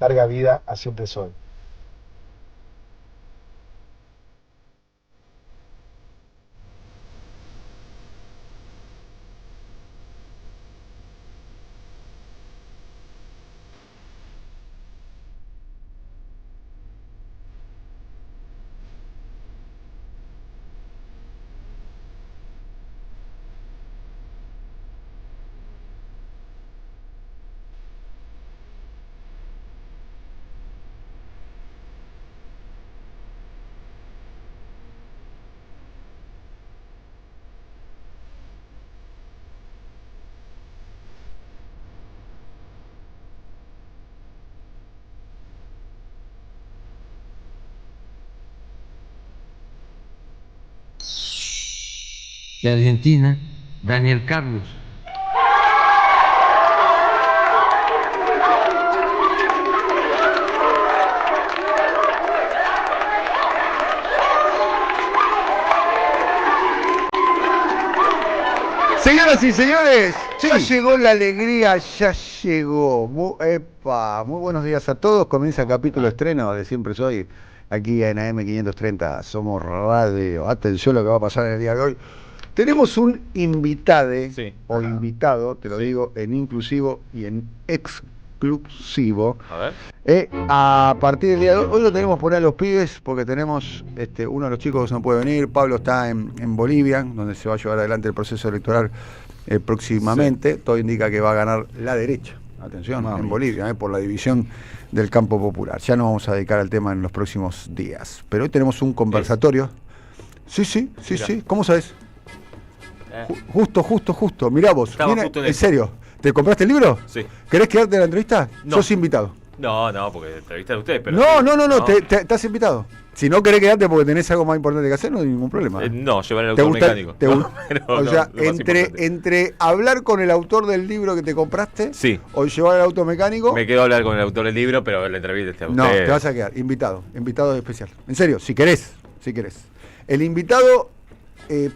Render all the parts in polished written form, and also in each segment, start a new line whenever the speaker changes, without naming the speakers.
larga vida a Siempre Soy.
De Argentina, Daniel Carlos.
Señoras y señores, ya llegó la alegría, ya llegó. Muy buenos días a todos. Comienza el capítulo estreno de Siempre Soy, aquí en AM530. Somos radio. Atención a lo que va a pasar en el día de hoy. Tenemos un invitado, te lo digo en inclusivo y en exclusivo.
A ver.
A partir del día de hoy lo tenemos por ahí a los pibes, porque tenemos uno de los chicos que no puede venir. Pablo está en Bolivia, donde se va a llevar adelante el proceso electoral próximamente. Sí. Todo indica que va a ganar la derecha, atención, en Bolivia, por la división del campo popular. Ya nos vamos a dedicar al tema en los próximos días. Pero hoy tenemos un conversatorio. Sí. ¿Cómo sabes? Justo. Mirá vos, en serio. ¿Te compraste el libro?
Sí.
¿Querés quedarte en la entrevista?
No.
Sos invitado.
No, porque entrevistan a ustedes, pero...
No. Estás invitado. Si no querés quedarte porque tenés algo más importante que hacer, no hay ningún problema.
No, llevar el autor mecánico.
Entre hablar con el autor del libro que te compraste o llevar el auto mecánico...
Me quedo a hablar con el autor del libro, pero la entrevista está a usted.
No, te vas a quedar, invitado especial. En serio, si querés. El invitado...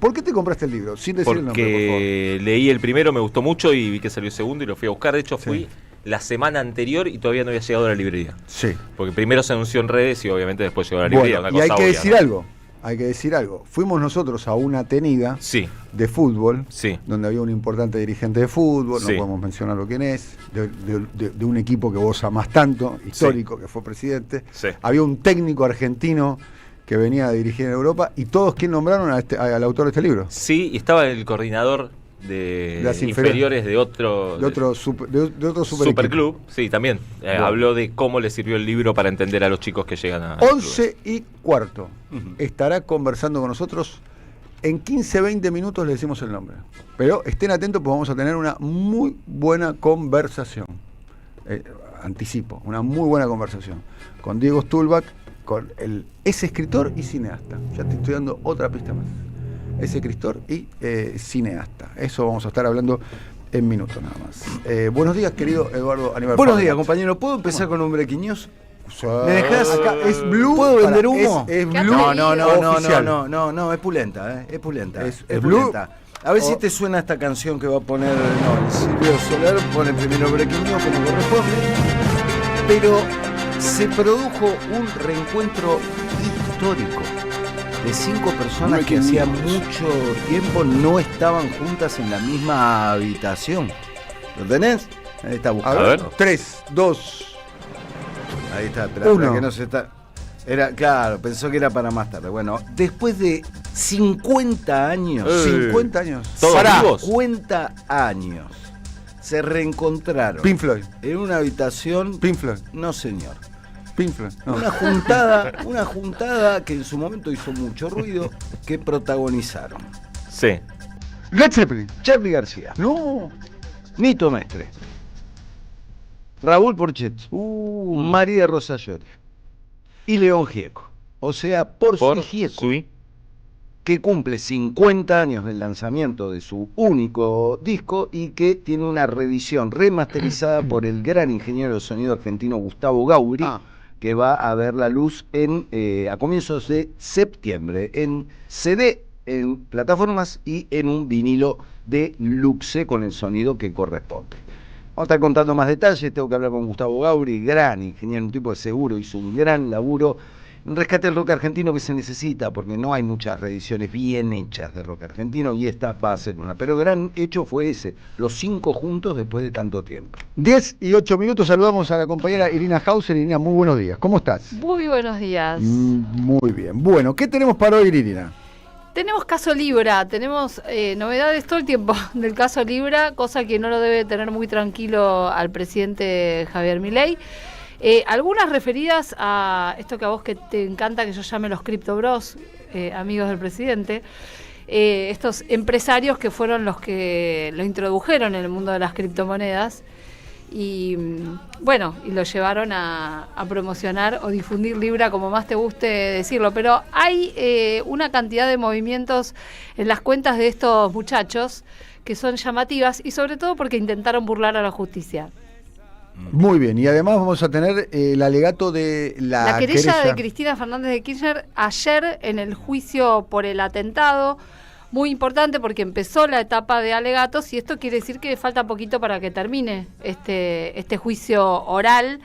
¿por qué te compraste el libro? Sin decir el nombre, por favor.
Porque leí el primero, me gustó mucho y vi que salió el segundo y lo fui a buscar. De hecho, fui la semana anterior y todavía no había llegado a la librería.
Sí.
Porque primero se anunció en redes y obviamente después llegó a la librería.
Bueno, y hay que decir algo. Fuimos nosotros a una tenida de fútbol, donde había un importante dirigente de fútbol, no podemos mencionarlo quién es, de un equipo que vos amás tanto, histórico, que fue presidente. Sí. Había un técnico argentino que venía a dirigir en Europa, y todos, ¿quién nombraron al autor de este libro?
Sí, y estaba el coordinador de las inferiores de otro
superclub.
Sí, también. Habló de cómo le sirvió el libro para entender a los chicos que llegan a...
11:15. Estará conversando con nosotros. En 15-20 minutos le decimos el nombre. Pero estén atentos porque vamos a tener una muy buena conversación. Anticipo, una muy buena conversación con Diego Stulbach, es escritor y cineasta. Ya te estoy dando otra pista más. Es escritor y cineasta. Eso vamos a estar hablando en minutos nada más. Buenos días, querido Eduardo Aníbal.
Buenos días, compañero. ¿Puedo empezar con un breaking news?
¿Me dejás? Acá es Blue.
¿Puedo vender humo?
Es Blue.
No, es pulenta, es pulenta. Es
Blue.
Pulenta. A ver si te suena esta canción que va a poner Silvio Soler. Pone primero breaking news como corresponde. Pero se produjo un reencuentro histórico de 5 personas que hacía mucho tiempo no estaban juntas en la misma habitación. ¿Lo tenés? Ahí está buscando.
A ver, 3, 2.
Ahí está, espera que no se está. Claro, pensó que era para más tarde. Bueno, después de 50 años.
50 años.
¿Todos vivos?
50 años. Se reencontraron.
Pink Floyd.
En una habitación.
Pink Floyd.
No, señor.
Pink Floyd. No.
Una juntada que en su momento hizo mucho ruido, que protagonizaron.
Sí.
Led Zeppelin.
Charly García.
No.
Nito Mestre. Raúl Porchet. María Rosa Llori. Y León Gieco. O sea, Porci Gieco.
Sí.
Que cumple 50 años del lanzamiento de su único disco y que tiene una reedición remasterizada por el gran ingeniero de sonido argentino Gustavo Gauri, que va a ver la luz a comienzos de septiembre en CD, en plataformas y en un vinilo de luxe con el sonido que corresponde. Vamos a estar contando más detalles. Tengo que hablar con Gustavo Gauri, gran ingeniero, un tipo de seguro, hizo un gran laburo. Un rescate del rock argentino que se necesita, porque no hay muchas reediciones bien hechas de rock argentino, y esta va a ser una. Pero gran hecho fue ese, los 5 juntos después de tanto tiempo.
10 y 8 minutos, saludamos a la compañera Irina Hauser. Irina, muy buenos días. ¿Cómo estás?
Muy buenos días.
Muy bien. Bueno, ¿qué tenemos para hoy, Irina?
Tenemos caso Libra, tenemos novedades todo el tiempo del caso Libra, cosa que no lo debe tener muy tranquilo al presidente Javier Milei. Algunas referidas a esto que a vos que te encanta que yo llame los Crypto Bros, amigos del presidente, estos empresarios que fueron los que lo introdujeron en el mundo de las criptomonedas y bueno, y lo llevaron a promocionar o difundir Libra, como más te guste decirlo, pero hay una cantidad de movimientos en las cuentas de estos muchachos que son llamativas y sobre todo porque intentaron burlar a la justicia.
Muy bien, y además vamos a tener el alegato de la
querella de Cristina Fernández de Kirchner ayer en el juicio por el atentado, muy importante porque empezó la etapa de alegatos y esto quiere decir que falta poquito para que termine este juicio oral,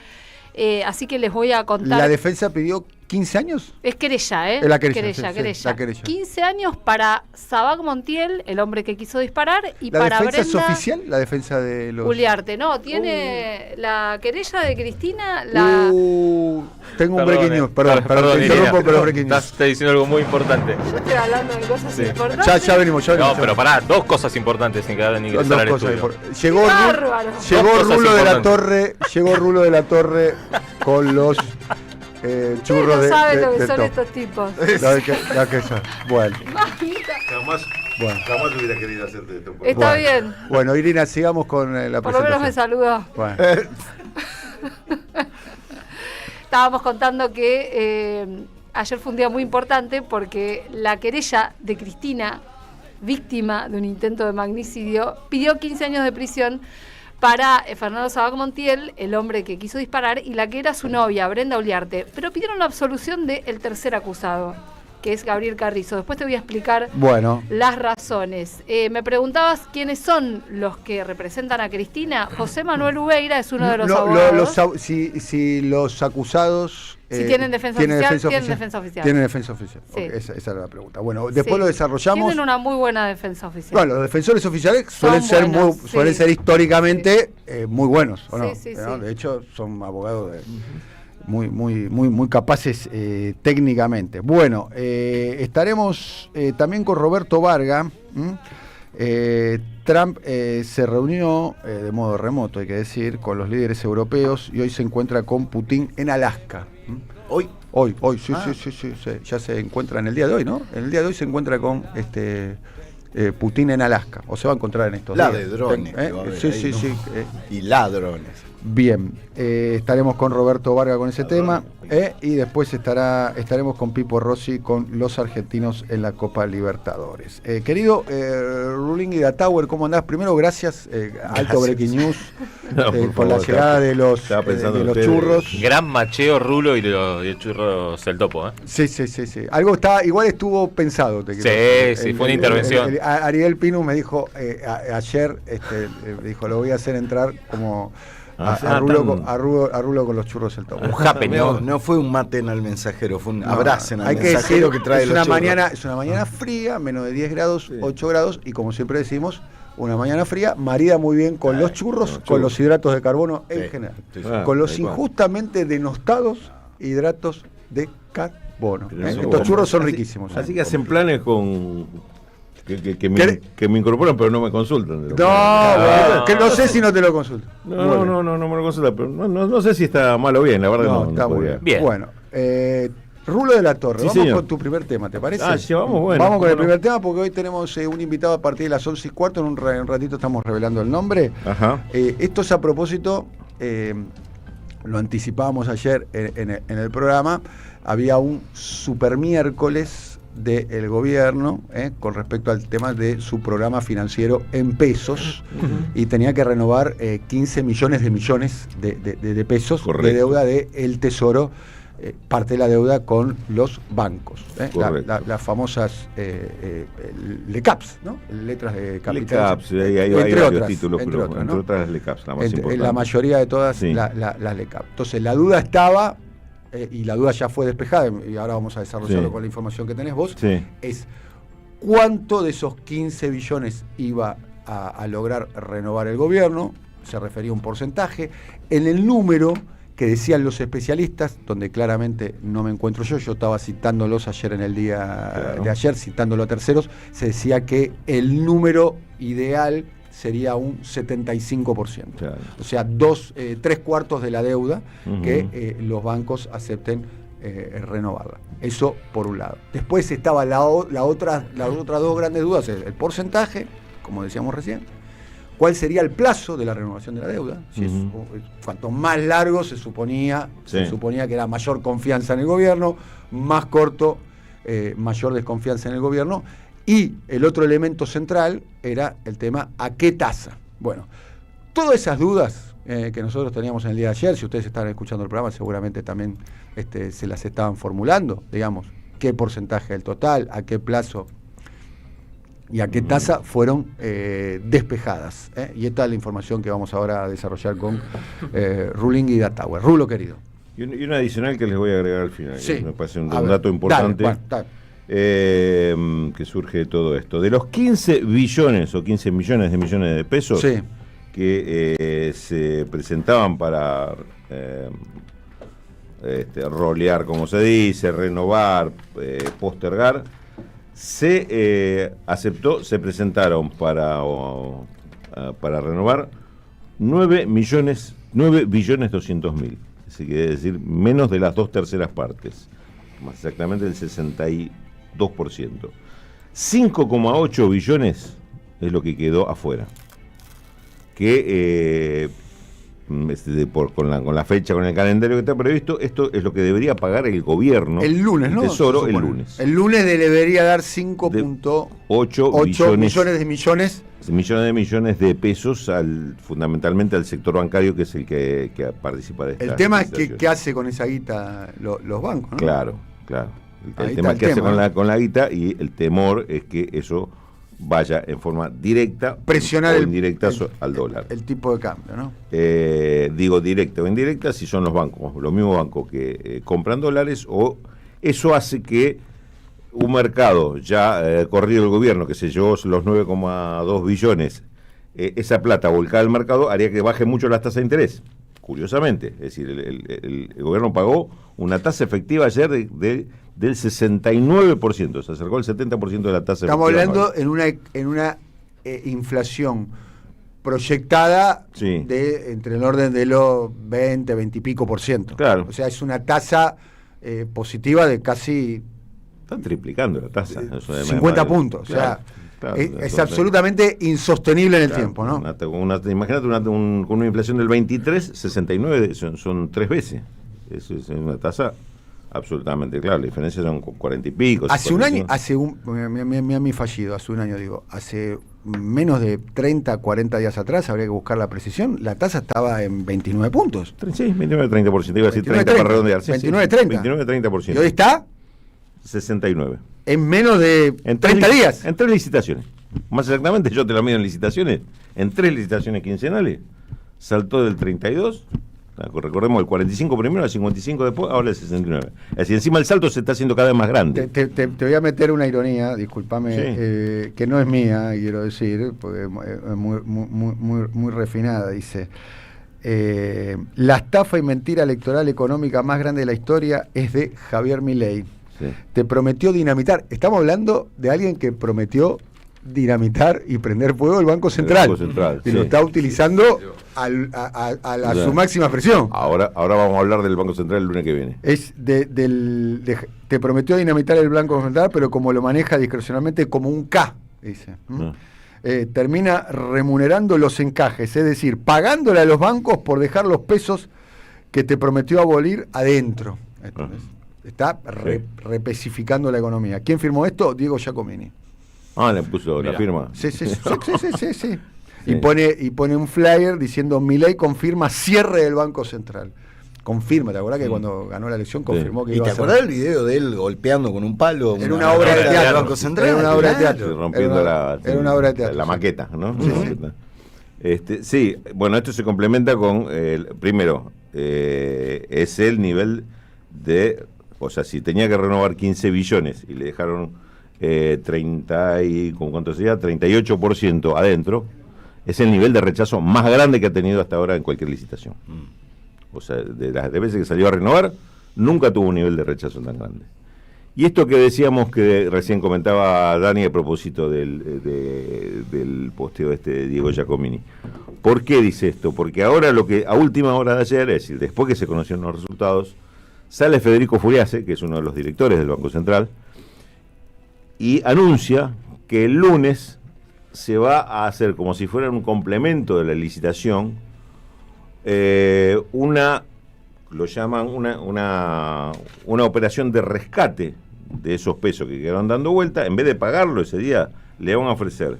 así que les voy a contar.
La defensa pidió 15 años.
Es querella, ¿eh?
Es la querella,
querella.
Sí, la querella.
15 años para Sabac Montiel, el hombre que quiso disparar, y
¿La
para
defensa
Brenda
es oficial? ¿La defensa de los...?
Uliarte, no, tiene la querella de Cristina,
tengo un breaking news, perdón, te
Irina,
interrumpo, pero breaking news.
estás diciendo algo muy importante.
Yo estoy hablando de cosas importantes.
Ya venimos.
No, pero pará, 2 cosas importantes sin que hagan ingresar al estudio.
Llegó
bárbaro.
Rulo de la Torre con los churros
no saben lo que
de
son
top.
estos tipos.
La que son. Bueno.
Jamás hubiera querido hacerte esto.
Está bien.
Bueno, Irina, sigamos con la
Por lo
presentación.
menos me saludó.
Bueno.
Estábamos contando que ayer fue un día muy importante porque la querella de Cristina, víctima de un intento de magnicidio, pidió 15 años de prisión para Fernando Sabac Montiel, el hombre que quiso disparar, y la que era su novia, Brenda Uliarte. Pero pidieron la absolución del tercer acusado, que es Gabriel Carrizo. Después te voy a explicar las razones. Me preguntabas quiénes son los que representan a Cristina. José Manuel Ubeira es uno de los abogados.
Si los acusados...
Si tienen defensa oficial, tienen defensa oficial.
Tienen defensa oficial.
Sí.
Okay, esa era la pregunta. Bueno, después lo desarrollamos.
Tienen una muy buena defensa oficial.
Bueno, los defensores oficiales suelen ser históricamente muy buenos, ¿o no?
Sí.
De hecho, son abogados muy capaces técnicamente. Bueno, estaremos también con Roberto Varga. Trump se reunió de modo remoto, hay que decir, con los líderes europeos y hoy se encuentra con Putin en Alaska. Hoy, sí. Ya se encuentra en el día de hoy, ¿no? En el día de hoy se encuentra con Putin en Alaska, o se va a encontrar en estos días.
De drones.
Sí.
Y ladrones.
Bien, estaremos con Roberto Varga con ese tema y después estaremos con Pipo Rossi con los argentinos en la Copa Libertadores. Querido Ruling y Tower, ¿cómo andás? Primero, gracias, Alto Breaking News, por la llegada de los churros.
Gran macheo Rulo y el churro el topo, ¿eh?
Sí. Algo igual estuvo pensado.
Sí, fue una intervención.
Ariel Pinu me dijo ayer, dijo, lo voy a hacer entrar como... A Rulo con los churros el topo.
No fue un maten al mensajero, fue un abracen al mensajero que trae los churros.
Es una mañana fría, menos de 10 grados, 8 grados, y como siempre decimos, una mañana fría marida muy bien con los churros, con los hidratos de carbono en general. Con los injustamente denostados hidratos de carbono. Estos churros son riquísimos.
Así que hacen planes con... Que me incorporan, pero no me consultan.
Que no sé si no te lo consulto.
No me lo consultan, pero no sé si está mal o bien, la verdad no.
Está muy bien. Bueno, Rulo de la Torre,
sí,
vamos
señor.
con tu primer tema, ¿te parece?
Vamos
con el primer tema porque hoy tenemos un invitado a partir de las 11:15, en un ratito estamos revelando el nombre.
Ajá.
Esto es a propósito, lo anticipábamos ayer en el programa, había un super miércoles del gobierno con respecto al tema de su programa financiero en pesos y tenía que renovar 15 millones de pesos. Correcto. De deuda del Tesoro parte de la deuda con los bancos,
Correcto.
las famosas LECAPs, ¿no? Letras de capital.
LECAPs, hay varios títulos, pero entre otras LECAPs, la más importante.
La mayoría de todas
Sí.
las LECAPs. Entonces la duda estaba, y la duda ya fue despejada, y ahora vamos a desarrollarlo
Sí.
con la información que tenés vos,
Sí.
es cuánto de esos 15 billones iba a lograr renovar el gobierno, se refería a un porcentaje, en el número que decían los especialistas, donde claramente no me encuentro yo estaba citándolos ayer en el día de ayer, citándolo a terceros, se decía que el número ideal sería un 75%.
Claro.
O sea, 3/4 de la deuda que los bancos acepten renovarla. Eso por un lado. Después estaba las otras dos grandes dudas, el porcentaje, como decíamos recién, cuál sería el plazo de la renovación de la deuda. Si cuanto más largo se suponía que era mayor confianza en el gobierno, más corto, mayor desconfianza en el gobierno. Y el otro elemento central era el tema ¿a qué tasa? Bueno, todas esas dudas que nosotros teníamos en el día de ayer, si ustedes estaban escuchando el programa, seguramente también se las estaban formulando, digamos, qué porcentaje del total, a qué plazo y a qué tasa fueron despejadas. Y esta es la información que vamos ahora a desarrollar con Ruling y Datauer. Rulo, querido.
Y un adicional que les voy a agregar al final,
Sí.
me parece un
A ver,
dato importante.
dale, Juan,
que surge de todo esto. De los 15 billones o 15 millones de pesos
Sí.
que se presentaban para rolear, como se dice, renovar, postergar, se aceptó, se presentaron para renovar 9.200.000. Así que quiere decir menos de las 2/3 partes, más exactamente el 62%. 5,8 billones es lo que quedó afuera. Que con la fecha, con el calendario que está previsto, esto es lo que debería pagar el gobierno.
El lunes, ¿no?
Tesoro
Se
el
supone.
lunes.
El lunes debería dar 5.8 millones de millones
de pesos fundamentalmente al sector bancario, que es el que participa de esta.
El tema es
administración.
qué hace con esa guita los bancos, ¿no?
Claro.
Ahí
El tema
está
es qué hace
tema.
con la guita, y el temor es que eso vaya en forma directa
Presionar
o indirecta al dólar.
El tipo de cambio, ¿no?
Digo directa o indirecta, si son los bancos, los mismos bancos que compran dólares, o eso hace que un mercado ya corrido el gobierno, que se llevó los 9,2 billones, esa plata volcada al mercado haría que baje mucho las tasas de interés. Curiosamente, es decir, el gobierno pagó una tasa efectiva ayer del 69%, se acercó al 70% de la tasa
Estamos
efectiva.
hablando en una inflación proyectada
Sí.
de entre el orden de los 20 y pico %.
Claro.
O sea, es una tasa positiva de casi
Están triplicando la tasa. Eso es
50 puntos. O sea,
claro,
es absolutamente insostenible en el tiempo, ¿no?
Imagínate con una inflación del 23, 69 son 3 veces. Eso es una tasa absolutamente clara. La diferencia son 40 y pico.
Hace un año,
45.
mira mi fallido, hace un año digo, hace menos de 30, 40 días atrás, habría que buscar la precisión, la tasa estaba en 29 puntos.
Sí, 29-30%. Iba a decir 30 para redondear. Sí,
29-30.
29-30%.
Y hoy está
69.
en menos de
En
30 días.
En 3 licitaciones. Más exactamente, yo te lo mido en licitaciones. En 3 licitaciones quincenales, saltó del 32, recordemos, el 45 primero, el 55 después, ahora el 69. Es decir, encima el salto se está haciendo cada vez más grande.
Te voy a meter una ironía, discúlpame,
Sí.
que no es mía, quiero decir, porque es muy refinada, dice. La estafa y mentira electoral económica más grande de la historia es de Javier Milei.
Sí.
Te prometió dinamitar. Estamos hablando de alguien que prometió dinamitar y prender fuego el Banco Central.
Banco Central,
y
sí,
lo está utilizando a su máxima presión.
Ahora vamos a hablar del Banco Central el lunes que viene.
Es te prometió dinamitar el Banco Central, pero como lo maneja discrecionalmente como un K, dice. Termina remunerando los encajes, es decir, pagándole a los bancos por dejar los pesos que te prometió abolir adentro. Está repecificando la economía. ¿Quién firmó esto? Diego Giacomini.
Le puso la firma.
Sí. Y pone un flyer diciendo: Milei confirma cierre del Banco Central. confirma, ¿te acordás que cuando ganó la elección confirmó que
¿Y
iba
te
a ser?
acordás del video de él golpeando con un palo?
Era una obra de teatro.
Banco Central.
Era una obra de
Claro.
teatro.
Rompiendo
Era una obra de teatro.
la
sí.
maqueta, ¿no? Sí, bueno, esto se complementa con, primero, es el nivel de, o sea, si tenía que renovar 15 billones y le dejaron 38% adentro, es el nivel de rechazo más grande que ha tenido hasta ahora en cualquier licitación. O sea, de las veces que salió a renovar, nunca tuvo un nivel de rechazo tan grande. Y esto que decíamos que recién comentaba Dani a propósito del posteo de Diego Giacomini. ¿Por qué dice esto? Porque ahora a última hora de ayer, es decir, después que se conocieron los resultados, sale Federico Furiase, que es uno de los directores del Banco Central, y anuncia que el lunes se va a hacer, como si fuera un complemento de la licitación, lo llaman una operación de rescate de esos pesos que quedaron dando vuelta. En vez de pagarlo ese día, le van a ofrecer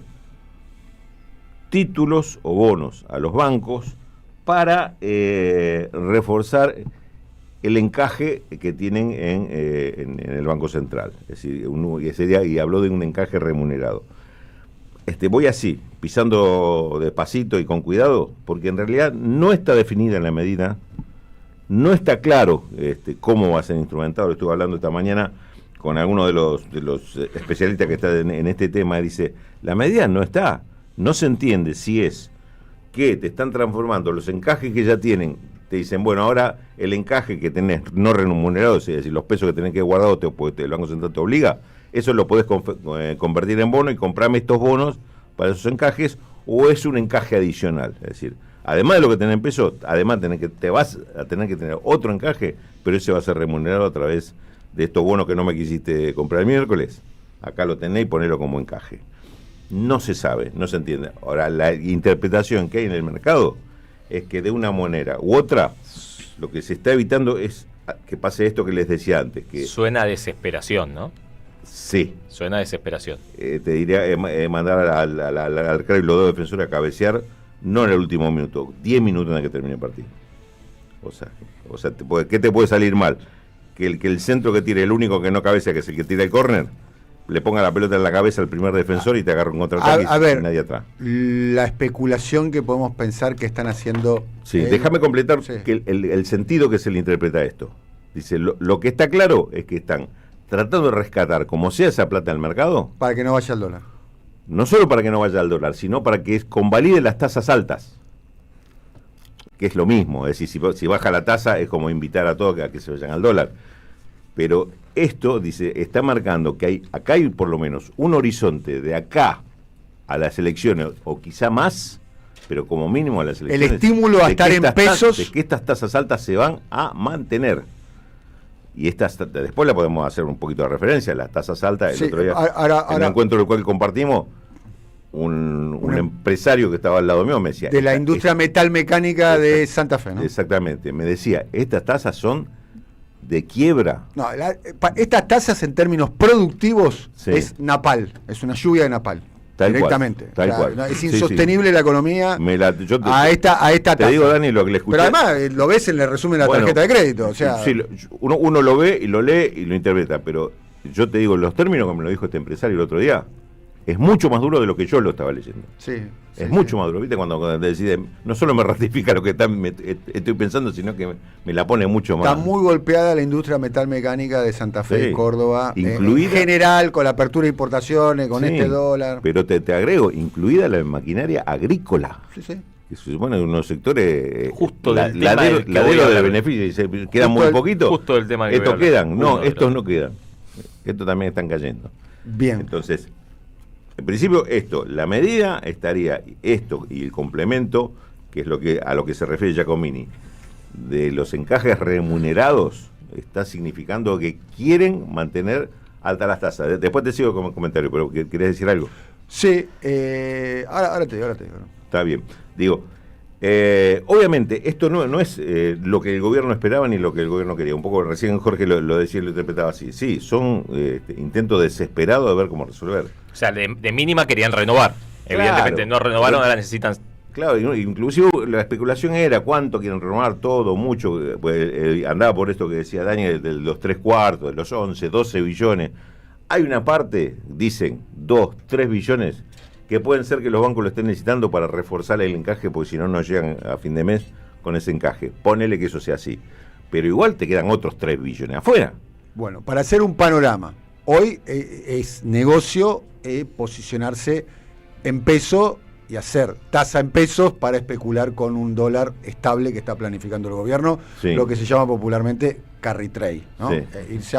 títulos o bonos a los bancos para reforzar el encaje que tienen en el Banco Central. Es decir, ese día y habló de un encaje remunerado. Voy así, pisando despacito y con cuidado, porque en realidad no está definida en la medida, no está claro cómo va a ser instrumentado. Lo estuve hablando esta mañana con alguno de los especialistas que están en este tema, y dice, la medida no está, no se entiende si es que te están transformando los encajes que ya tienen, te dicen, bueno, ahora el encaje que tenés no remunerado, es decir, los pesos que tenés que guardar, el Banco Central te obliga, eso lo podés convertir en bono y comprarme estos bonos para esos encajes, o es un encaje adicional. Es decir, además de lo que tenés en pesos, además te vas a tener que tener otro encaje, pero ese va a ser remunerado a través de estos bonos que no me quisiste comprar el miércoles. Acá lo tenés y ponelo como encaje. No se sabe, no se entiende. Ahora, la interpretación que hay en el mercado es que de una manera u otra, lo que se está evitando es que pase esto que les decía antes. Que
suena a desesperación, ¿no?
Sí.
Suena a desesperación.
Te diría mandar al Claro defensor a cabecear, no en el último minuto, 10 minutos en el que termine el partido. O sea, ¿qué te puede salir mal? Que el centro que tire, el único que no cabecea, que es el que tira el córner, le ponga la pelota en la cabeza al primer defensor y te agarra un contraataque y nadie atrás.
La especulación que podemos pensar que están haciendo...
Sí, déjame completar que el sentido que se le interpreta esto. Dice, lo que está claro es que están tratando de rescatar como sea esa plata al mercado.
Para que no vaya al dólar.
No solo para que no vaya al dólar, sino para que convalide las tasas altas. Que es lo mismo, es decir, si baja la tasa es como invitar a todos a que se vayan al dólar. Pero esto, dice, está marcando que acá hay por lo menos un horizonte de acá a las elecciones, o quizá más, pero como mínimo a las elecciones.
El estímulo a estar en pesos.
De que estas tasas altas se van a mantener. Y después la podemos hacer un poquito de referencia, las tasas altas. El otro día, en un encuentro del cual compartimos, un empresario que estaba al lado mío me decía...
De la industria metalmecánica de Santa Fe, ¿no?
Exactamente, me decía, estas tasas son de quiebra.
No, estas tasas en términos productivos es napal, es una lluvia de napal. Directamente.
Tal cual.
No, es insostenible la economía a esta tasa.
Te digo, Dani, lo que le escuché.
Pero además lo ves en el resumen de la tarjeta de crédito. O sea,
sí, uno lo ve y lo lee y lo interpreta, pero yo te digo, los términos que me lo dijo este empresario el otro día, es mucho más duro de lo que yo lo estaba leyendo. Es mucho más duro, ¿viste? Cuando decide, no solo me ratifica lo que estoy pensando, sino que me la pone mucho más.
Está muy golpeada la industria metalmecánica de Santa Fe y Córdoba,
incluida,
en general, con la apertura de importaciones, con este dólar.
Pero te agrego, incluida la maquinaria agrícola.
Sí.
Que se supone que unos sectores
justo
ladero de beneficio, quedan muy poquito.
Justo el tema que
estos quedan, estos no quedan. Estos también están cayendo.
Bien.
Entonces, en principio la medida estaría, esto y el complemento, que es a lo que se refiere Giacomini, de los encajes remunerados, está significando que quieren mantener altas las tasas. Después te sigo con el comentario, pero ¿querés decir algo?
Sí, ahora te digo.
Está bien. Digo, obviamente, esto no es lo que el gobierno esperaba ni lo que el gobierno quería. Un poco recién Jorge lo decía y lo interpretaba así. Sí, son intentos desesperados de ver cómo resolver.
O sea, de mínima querían renovar. Evidentemente no renovaron, ahora necesitan
Claro, inclusive la especulación era cuánto quieren renovar, todo, mucho, pues, andaba por esto que decía Daniel, de los 3/4, de los 11, 12 billones. Hay una parte, dicen, 2, 3 billones, que pueden ser que los bancos lo estén necesitando para reforzar el encaje, porque si no, no llegan a fin de mes con ese encaje. Ponele que eso sea así. Pero igual te quedan otros 3 billones afuera.
Bueno, para hacer un panorama, hoy es negocio posicionarse en peso y hacer tasa en pesos para especular con un dólar estable que está planificando el gobierno,
Sí.
lo que se llama popularmente carry trade, ¿no?
Sí.
Irse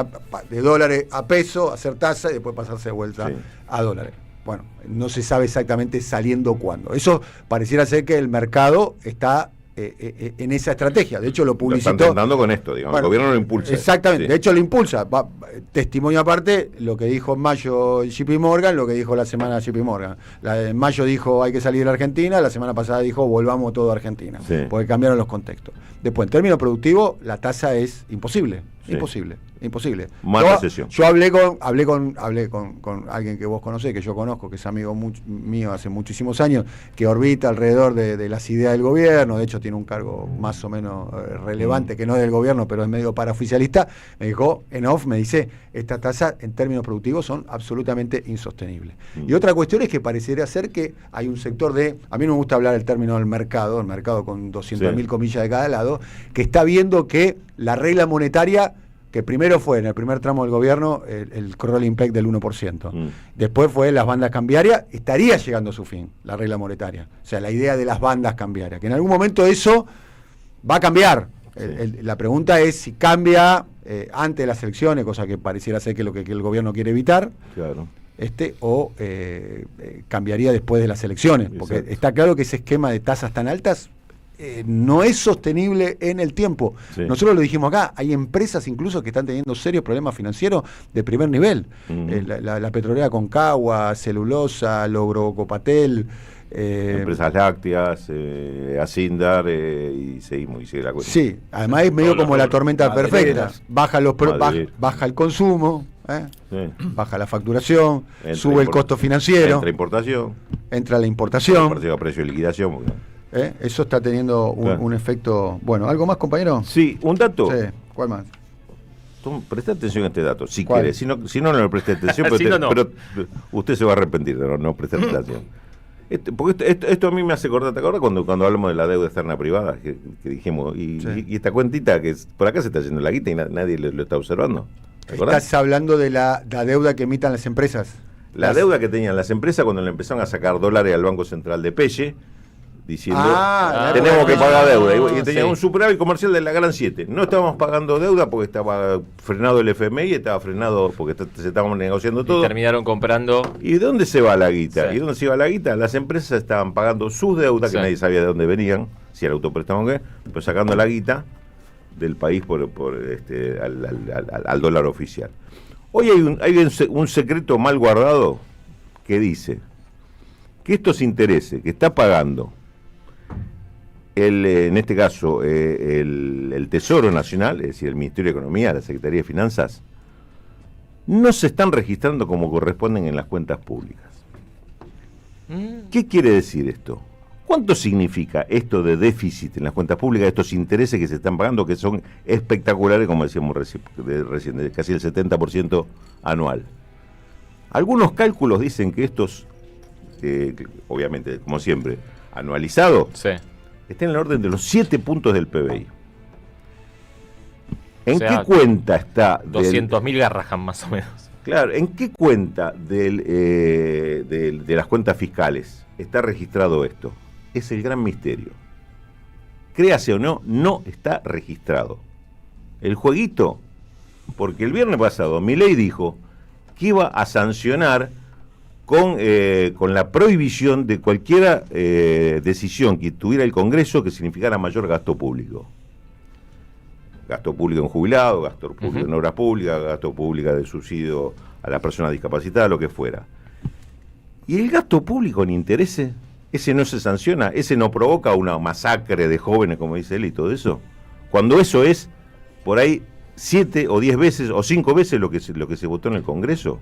de dólares a peso, hacer tasa y después pasarse de vuelta
Sí.
a dólares. Bueno, no se sabe exactamente saliendo cuándo. Eso pareciera ser que el mercado está en esa estrategia. De hecho, lo
Lo
publicitó.
están tentando con esto, digamos.
Bueno,
El gobierno lo impulsa.
Exactamente,
Sí.
de hecho lo impulsa. Testimonio aparte, lo que dijo en mayo JP Morgan, lo que dijo la semana JP Morgan. En mayo dijo hay que salir de la Argentina, la semana pasada dijo volvamos todo a Argentina,
Sí.
porque cambiaron los contextos. Después, en términos productivos, la tasa es imposible.
Sí.
Imposible.
Mala sesión.
Yo hablé con alguien que vos conocés, que yo conozco, que es amigo mío hace muchísimos años, que orbita alrededor de las ideas del gobierno, de hecho tiene un cargo más o menos relevante, que no es del gobierno, pero es medio paraoficialista. Me dijo, en off, me dice, esta tasa en términos productivos son absolutamente insostenibles. Y otra cuestión es que parecería ser que hay un sector a mí no me gusta hablar el término del mercado con 200.000
Sí.
comillas de cada lado, que está viendo que la regla monetaria, que primero fue en el primer tramo del gobierno el crawling peg del 1%. Después fue las bandas cambiarias, estaría llegando a su fin, la regla monetaria. O sea, la idea de las bandas cambiarias, que en algún momento eso va a cambiar.
Sí.
La pregunta es si cambia antes de las elecciones, cosa que pareciera ser que lo que el gobierno quiere evitar,
Claro.
o cambiaría después de las elecciones. Porque
Exacto.
está claro que ese esquema de tasas tan altas no es sostenible en el tiempo.
Sí.
Nosotros lo dijimos acá, hay empresas incluso que están teniendo serios problemas financieros de primer nivel. La petrolera Concagua, Celulosa, Logrocopatel,
Empresas lácteas, Asindar, y seguimos, y sigue la cuestión.
sí, además es medio
Todas las
como la tormenta
madereras.
perfecta.
Madrid.
Baja el consumo,
Sí.
baja la facturación,
Entra
sube el costo financiero,
Entra importación,
entra la importación.
a precio de liquidación. porque-
Eso está teniendo
Claro.
un efecto. Bueno, ¿algo más, compañero?
Sí, un dato.
Sí, ¿cuál más?
Presta atención a este dato, si
¿Cuál?
querés. Si no le preste atención,
Si no, no.
pero usted se va a arrepentir de no prestar atención. Porque esto a mí me hace acordar, ¿te acuerdas cuando hablamos de la deuda externa privada? Que dijimos,
Sí.
y esta cuentita que por acá se está haciendo la guita y nadie lo está observando. ¿Te acordás?
Estás hablando de la deuda que emitan las empresas.
La deuda que tenían las empresas cuando le empezaron a sacar dólares al Banco Central de Pelle, diciendo, tenemos que pagar deuda. Y tenían
sí.
un superávit comercial de la Gran 7. No estábamos pagando deuda porque estaba frenado el FMI, estaba frenado porque se estaban negociando
Y
todo.
terminaron comprando.
¿Y de dónde se va la guita?
Sí.
¿Y dónde se iba la guita? Las empresas estaban pagando sus deudas, que
Sí.
nadie sabía de dónde venían, si era autoprestamo o qué, pues sacando la guita del país al dólar oficial. Hoy hay un secreto mal guardado que dice que estos intereses que está pagando en este caso el Tesoro Nacional, es decir, el Ministerio de Economía, la Secretaría de Finanzas, no se están registrando como corresponden en las cuentas públicas. ¿Qué quiere decir esto? ¿Cuánto significa esto de déficit en las cuentas públicas, estos intereses que se están pagando, que son espectaculares, como decíamos recién, de casi el 70% anual? Algunos cálculos dicen que estos, obviamente, como siempre, anualizados,
Sí.
está en el orden de los 7 puntos del PBI. ¿En
O sea,
qué cuenta está?
200.000 Garrahan más o menos.
Claro, ¿en qué cuenta de las cuentas fiscales está registrado esto? Es el gran misterio. Créase o no, no está registrado. El jueguito, porque el viernes pasado Milei dijo que iba a sancionar con la prohibición de cualquier decisión que tuviera el Congreso que significara mayor gasto público. Gasto público en jubilado, gasto público en obras públicas, gasto público de subsidio a las personas discapacitadas, lo que fuera. Y el gasto público en intereses, ese no se sanciona, ese no provoca una masacre de jóvenes, como dice él, y todo eso. Cuando eso es, por ahí, 7 o 10 veces o 5 veces lo que se votó en el Congreso.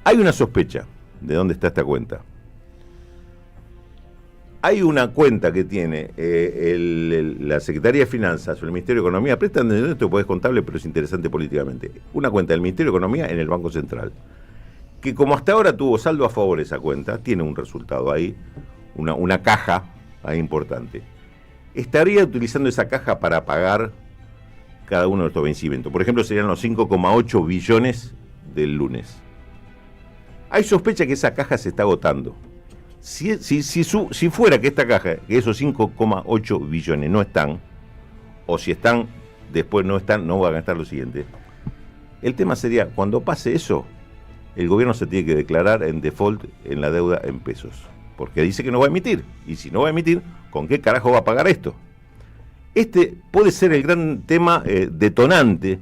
Hay una sospecha de dónde está esta cuenta. hay una cuenta que tiene la Secretaría de Finanzas o el Ministerio de Economía, prestan atención, esto puede contable, pero es interesante políticamente. Una cuenta del Ministerio de Economía en el Banco Central, que como hasta ahora tuvo saldo a favor esa cuenta, tiene un resultado ahí, una caja ahí importante. Estaría utilizando esa caja para pagar cada uno de estos vencimientos. Por ejemplo, serían los 5,8 billones del lunes. Hay sospecha que esa caja se está agotando. Si fuera que esta caja, que esos 5,8 billones no están, o si están, después no están, no van a estar lo siguiente. El tema sería, cuando pase eso, el gobierno se tiene que declarar en default en la deuda en pesos. Porque dice que no va a emitir. Y si no va a emitir, ¿con qué carajo va a pagar esto? Este puede ser el gran tema detonante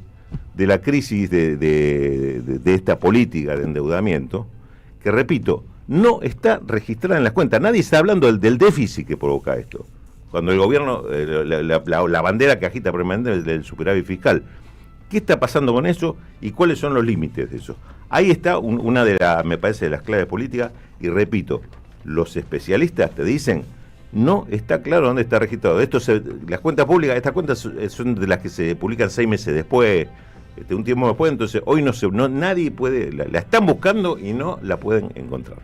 de la crisis de esta política de endeudamiento, que repito, no está registrada en las cuentas. Nadie está hablando del déficit que provoca esto. Cuando el gobierno, la bandera que agita permanente del superávit fiscal. ¿Qué está pasando con eso y cuáles son los límites de eso? Ahí está una me parece, de las claves políticas, y repito, los especialistas te dicen, no está claro dónde está registrado. Las cuentas públicas, estas cuentas son de las que se publican 6 meses después, un tiempo después, entonces hoy nadie puede, la están buscando y no la pueden encontrar.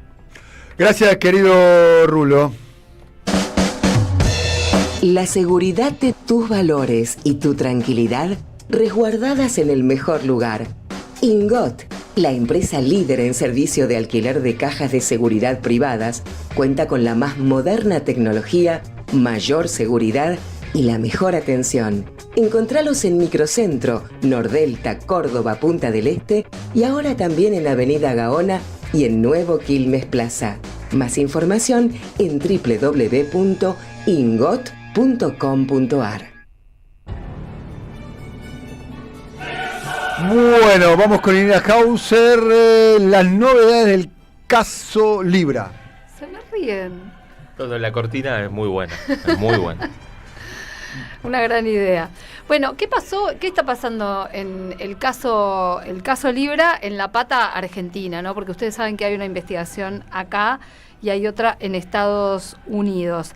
Gracias, querido Rulo.
La seguridad de tus valores y tu tranquilidad resguardadas en el mejor lugar. Ingot, la empresa líder en servicio de alquiler de cajas de seguridad privadas, cuenta con la más moderna tecnología, mayor seguridad y la mejor atención. Encontralos en Microcentro, Nordelta, Córdoba, Punta del Este y ahora también en Avenida Gaona y en Nuevo Quilmes Plaza. Más información en www.ingot.com.ar.
Bueno, vamos con Irina Hauser, las novedades del caso Libra.
Se me ríen.
Todo la cortina es muy buena, es muy buena.
Una gran idea. Bueno, ¿qué pasó? ¿Qué está pasando en el caso Libra en la pata argentina, ¿no? Porque ustedes saben que hay una investigación acá y hay otra en Estados Unidos.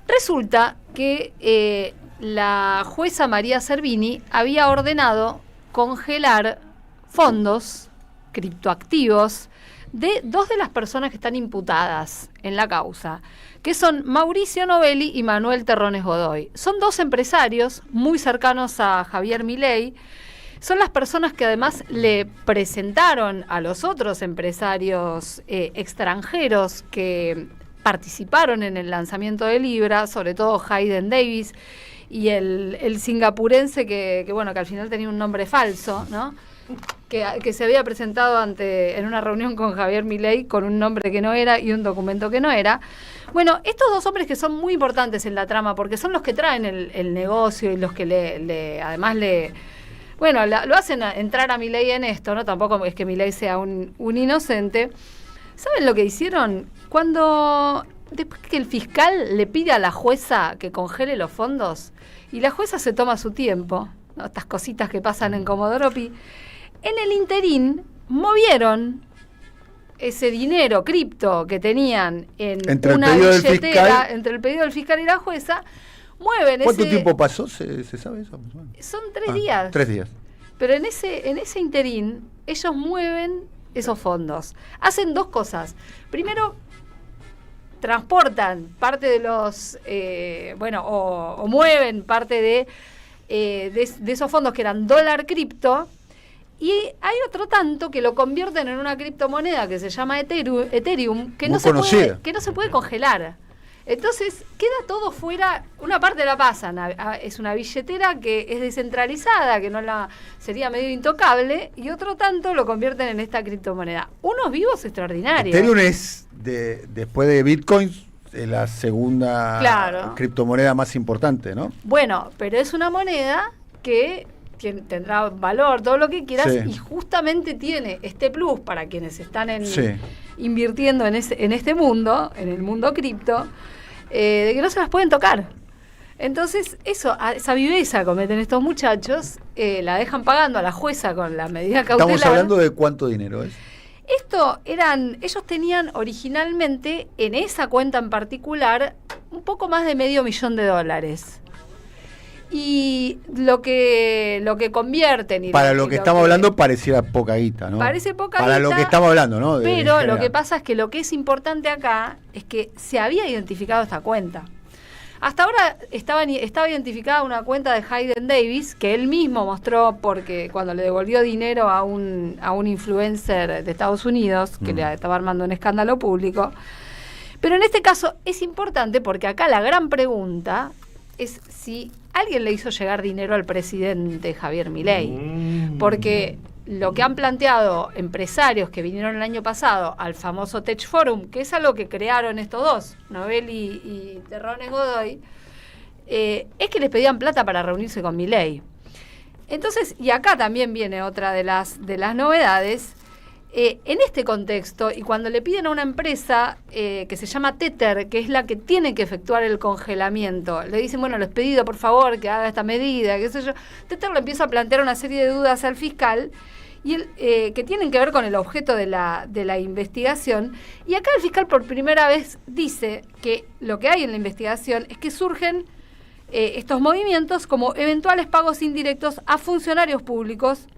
Resulta que la jueza María Servini había ordenado congelar fondos criptoactivos de 2 de las personas que están imputadas en la causa, que son Mauricio Novelli y Manuel Terrones Godoy. Son 2 empresarios muy cercanos a Javier Milei. Son las personas que además le presentaron a los otros empresarios extranjeros que participaron en el lanzamiento de Libra, sobre todo Hayden Davis y el singapurense que al final tenía un nombre falso, ¿no? Que se había presentado en una reunión con Javier Milei con un nombre que no era y un documento que no era. Bueno, estos 2 hombres que son muy importantes en la trama porque son los que traen el negocio y los que además lo hacen entrar a Milei en esto, ¿no? Tampoco es que Milei sea un inocente. ¿Saben lo que hicieron? Después que el fiscal le pide a la jueza que congele los fondos y la jueza se toma su tiempo, ¿no? Estas cositas que pasan en Comodoro Pi, en el interín movieron ese dinero cripto que tenían en una billetera entre el pedido del fiscal y la jueza, mueven
¿Cuánto tiempo pasó? ¿Se sabe eso?
Son 3 días.
3 días.
Pero en ese interín ellos mueven esos fondos. Hacen 2 cosas. Primero, transportan parte de los, o mueven parte de esos fondos que eran dólar cripto, y hay otro tanto que lo convierten en una criptomoneda que se llama Ethereum, que no se puede congelar. Entonces queda todo fuera, una parte la pasan, es una billetera que es descentralizada, que sería medio intocable, y otro tanto lo convierten en esta criptomoneda. Unos vivos extraordinarios.
Ethereum es, después de Bitcoin, la segunda criptomoneda más importante, ¿no?
Bueno, pero es una moneda que tendrá valor, todo lo que quieras, y justamente tiene este plus para quienes están invirtiendo en este mundo, en el mundo cripto, de que no se las pueden tocar. Entonces, esa viveza cometen estos muchachos, la dejan pagando a la jueza con la medida cautelar.
¿Estamos hablando de cuánto dinero es?
ellos tenían originalmente en esa cuenta en particular un poco más de $500,000. Y lo que convierten...
Para lo que estamos hablando pareciera poca guita, ¿no?
Parece poca
Para
guita,
lo que estamos hablando, ¿no?
Pero lo que pasa es que lo que es importante acá es que se había identificado esta cuenta. Hasta ahora estaba identificada una cuenta de Hayden Davis, que él mismo mostró porque cuando le devolvió dinero a un influencer de Estados Unidos, que le estaba armando un escándalo público. Pero en este caso es importante porque acá la gran pregunta es si alguien le hizo llegar dinero al presidente Javier Milei. Porque lo que han planteado empresarios que vinieron el año pasado al famoso Tech Forum, que es algo que crearon estos dos, Novelli y Terrones Godoy, es que les pedían plata para reunirse con Milei. Entonces, y acá también viene otra de las novedades, en este contexto, y cuando le piden a una empresa que se llama Tether, que es la que tiene que efectuar el congelamiento, le dicen, bueno, les he pedido por favor que haga esta medida, qué sé yo, Tether le empieza a plantear una serie de dudas al fiscal y que tienen que ver con el objeto de la investigación, y acá el fiscal por primera vez dice que lo que hay en la investigación es que surgen estos movimientos como eventuales pagos indirectos a funcionarios públicos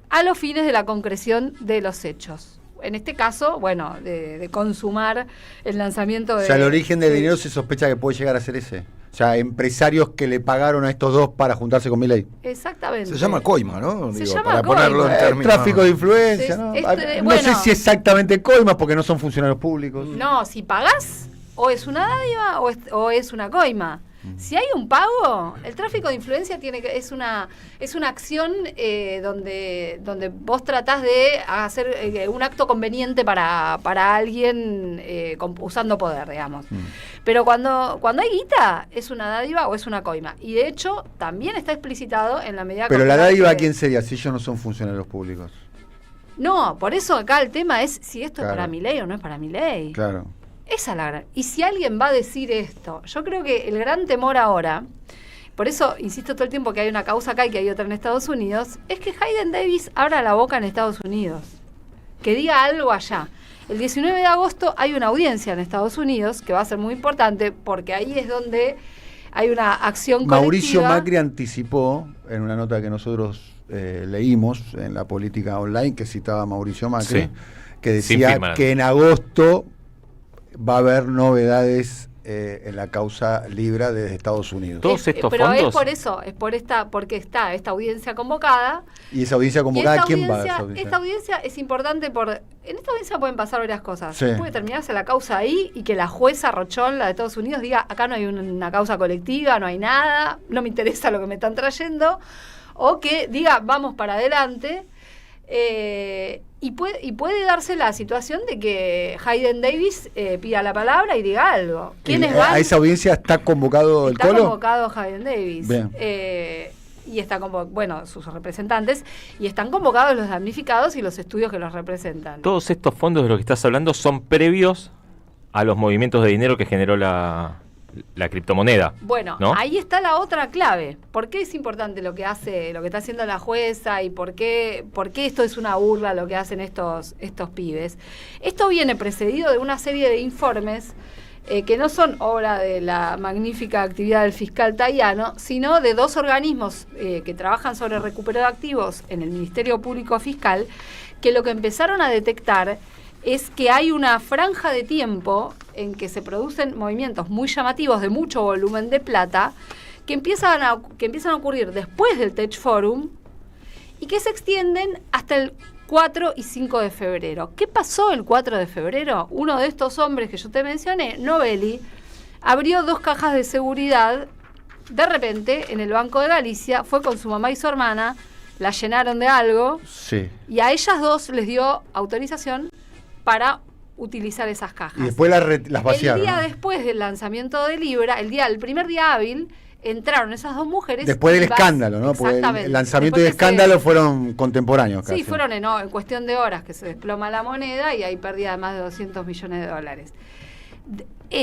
a los fines de la concreción de los hechos. En este caso, bueno, de consumar el lanzamiento de...
O sea, el origen del dinero se sospecha que puede llegar a ser ese. O sea, empresarios que le pagaron a estos dos para juntarse con Milei.
Exactamente.
Se llama coima, ¿no?
Se
Digo,
llama
para
coima.
ponerlo en términos...
Tráfico de influencia, ¿no?
Bueno,
No sé si exactamente coimas porque no son funcionarios públicos.
No, si pagás, o es una dádiva o es una coima. Si hay un pago, el tráfico de influencia es una acción donde vos tratás de hacer un acto conveniente para alguien usando poder, digamos. Pero cuando hay guita, es una dádiva o es una coima. Y de hecho, también está explicitado en la medida...
Pero la dádiva, ¿quién sería si ellos no son funcionarios públicos?
No, por eso acá el tema es si esto
Claro.
es para Milei o no es para Milei.
Claro.
Esa es la gran. Y si alguien va a decir esto, yo creo que el gran temor ahora, por eso insisto todo el tiempo que hay una causa acá y que hay otra en Estados Unidos, es que Hayden Davis abra la boca en Estados Unidos, que diga algo allá. El 19 de agosto hay una audiencia en Estados Unidos que va a ser muy importante porque ahí es donde hay una acción colectiva.
Mauricio Macri anticipó en una nota que nosotros leímos en la política online que citaba Mauricio Macri,
Sí.
que decía que en agosto va a haber novedades en la causa Libra desde Estados Unidos.
Todos estos
pero
fondos...
es por eso, porque está esta audiencia convocada.
Y esa audiencia convocada, ¿quién va a esa audiencia?
Esta audiencia es importante en esta audiencia pueden pasar varias cosas.
Sí.
Puede terminarse la causa ahí y que la jueza Rochón, la de Estados Unidos, diga, acá no hay una causa colectiva, no hay nada, no me interesa lo que me están trayendo, o que diga, vamos para adelante. Y puede darse la situación de que Hayden Davis pida la palabra y diga algo. ¿Quiénes van?
¿A esa audiencia está convocado el
Está
Colo?
convocado Hayden Davis.
Bien.
Y están sus representantes, y están convocados los damnificados y los estudios que los representan.
Todos estos fondos de los que estás hablando son previos a los movimientos de dinero que generó la criptomoneda.
Bueno,
¿no?
ahí está la otra clave. ¿Por qué es importante lo que está haciendo la jueza y por qué esto es una burla lo que hacen estos pibes? Esto viene precedido de una serie de informes que no son obra de la magnífica actividad del fiscal Tayano, sino de dos organismos que trabajan sobre recupero de activos en el Ministerio Público Fiscal, que lo que empezaron a detectar es que hay una franja de tiempo en que se producen movimientos muy llamativos de mucho volumen de plata que empiezan a ocurrir después del Tech Forum y que se extienden hasta el 4 y 5 de febrero. ¿Qué pasó el 4 de febrero? Uno de estos hombres que yo te mencioné, Novelli, abrió 2 cajas de seguridad de repente en el Banco de Galicia, fue con su mamá y su hermana, la llenaron de algo
Sí.
y a ellas dos les dio autorización para utilizar esas cajas.
Y después las vaciaron.
El día
¿no?
después del lanzamiento de Libra, el primer día hábil, entraron esas dos mujeres.
Después del
y
escándalo, ¿no? Porque
Exactamente.
el lanzamiento y
Después que
escándalo fueron contemporáneos casi.
Sí, fueron en cuestión de horas que se desploma la moneda y hay pérdida de más de $200 millones.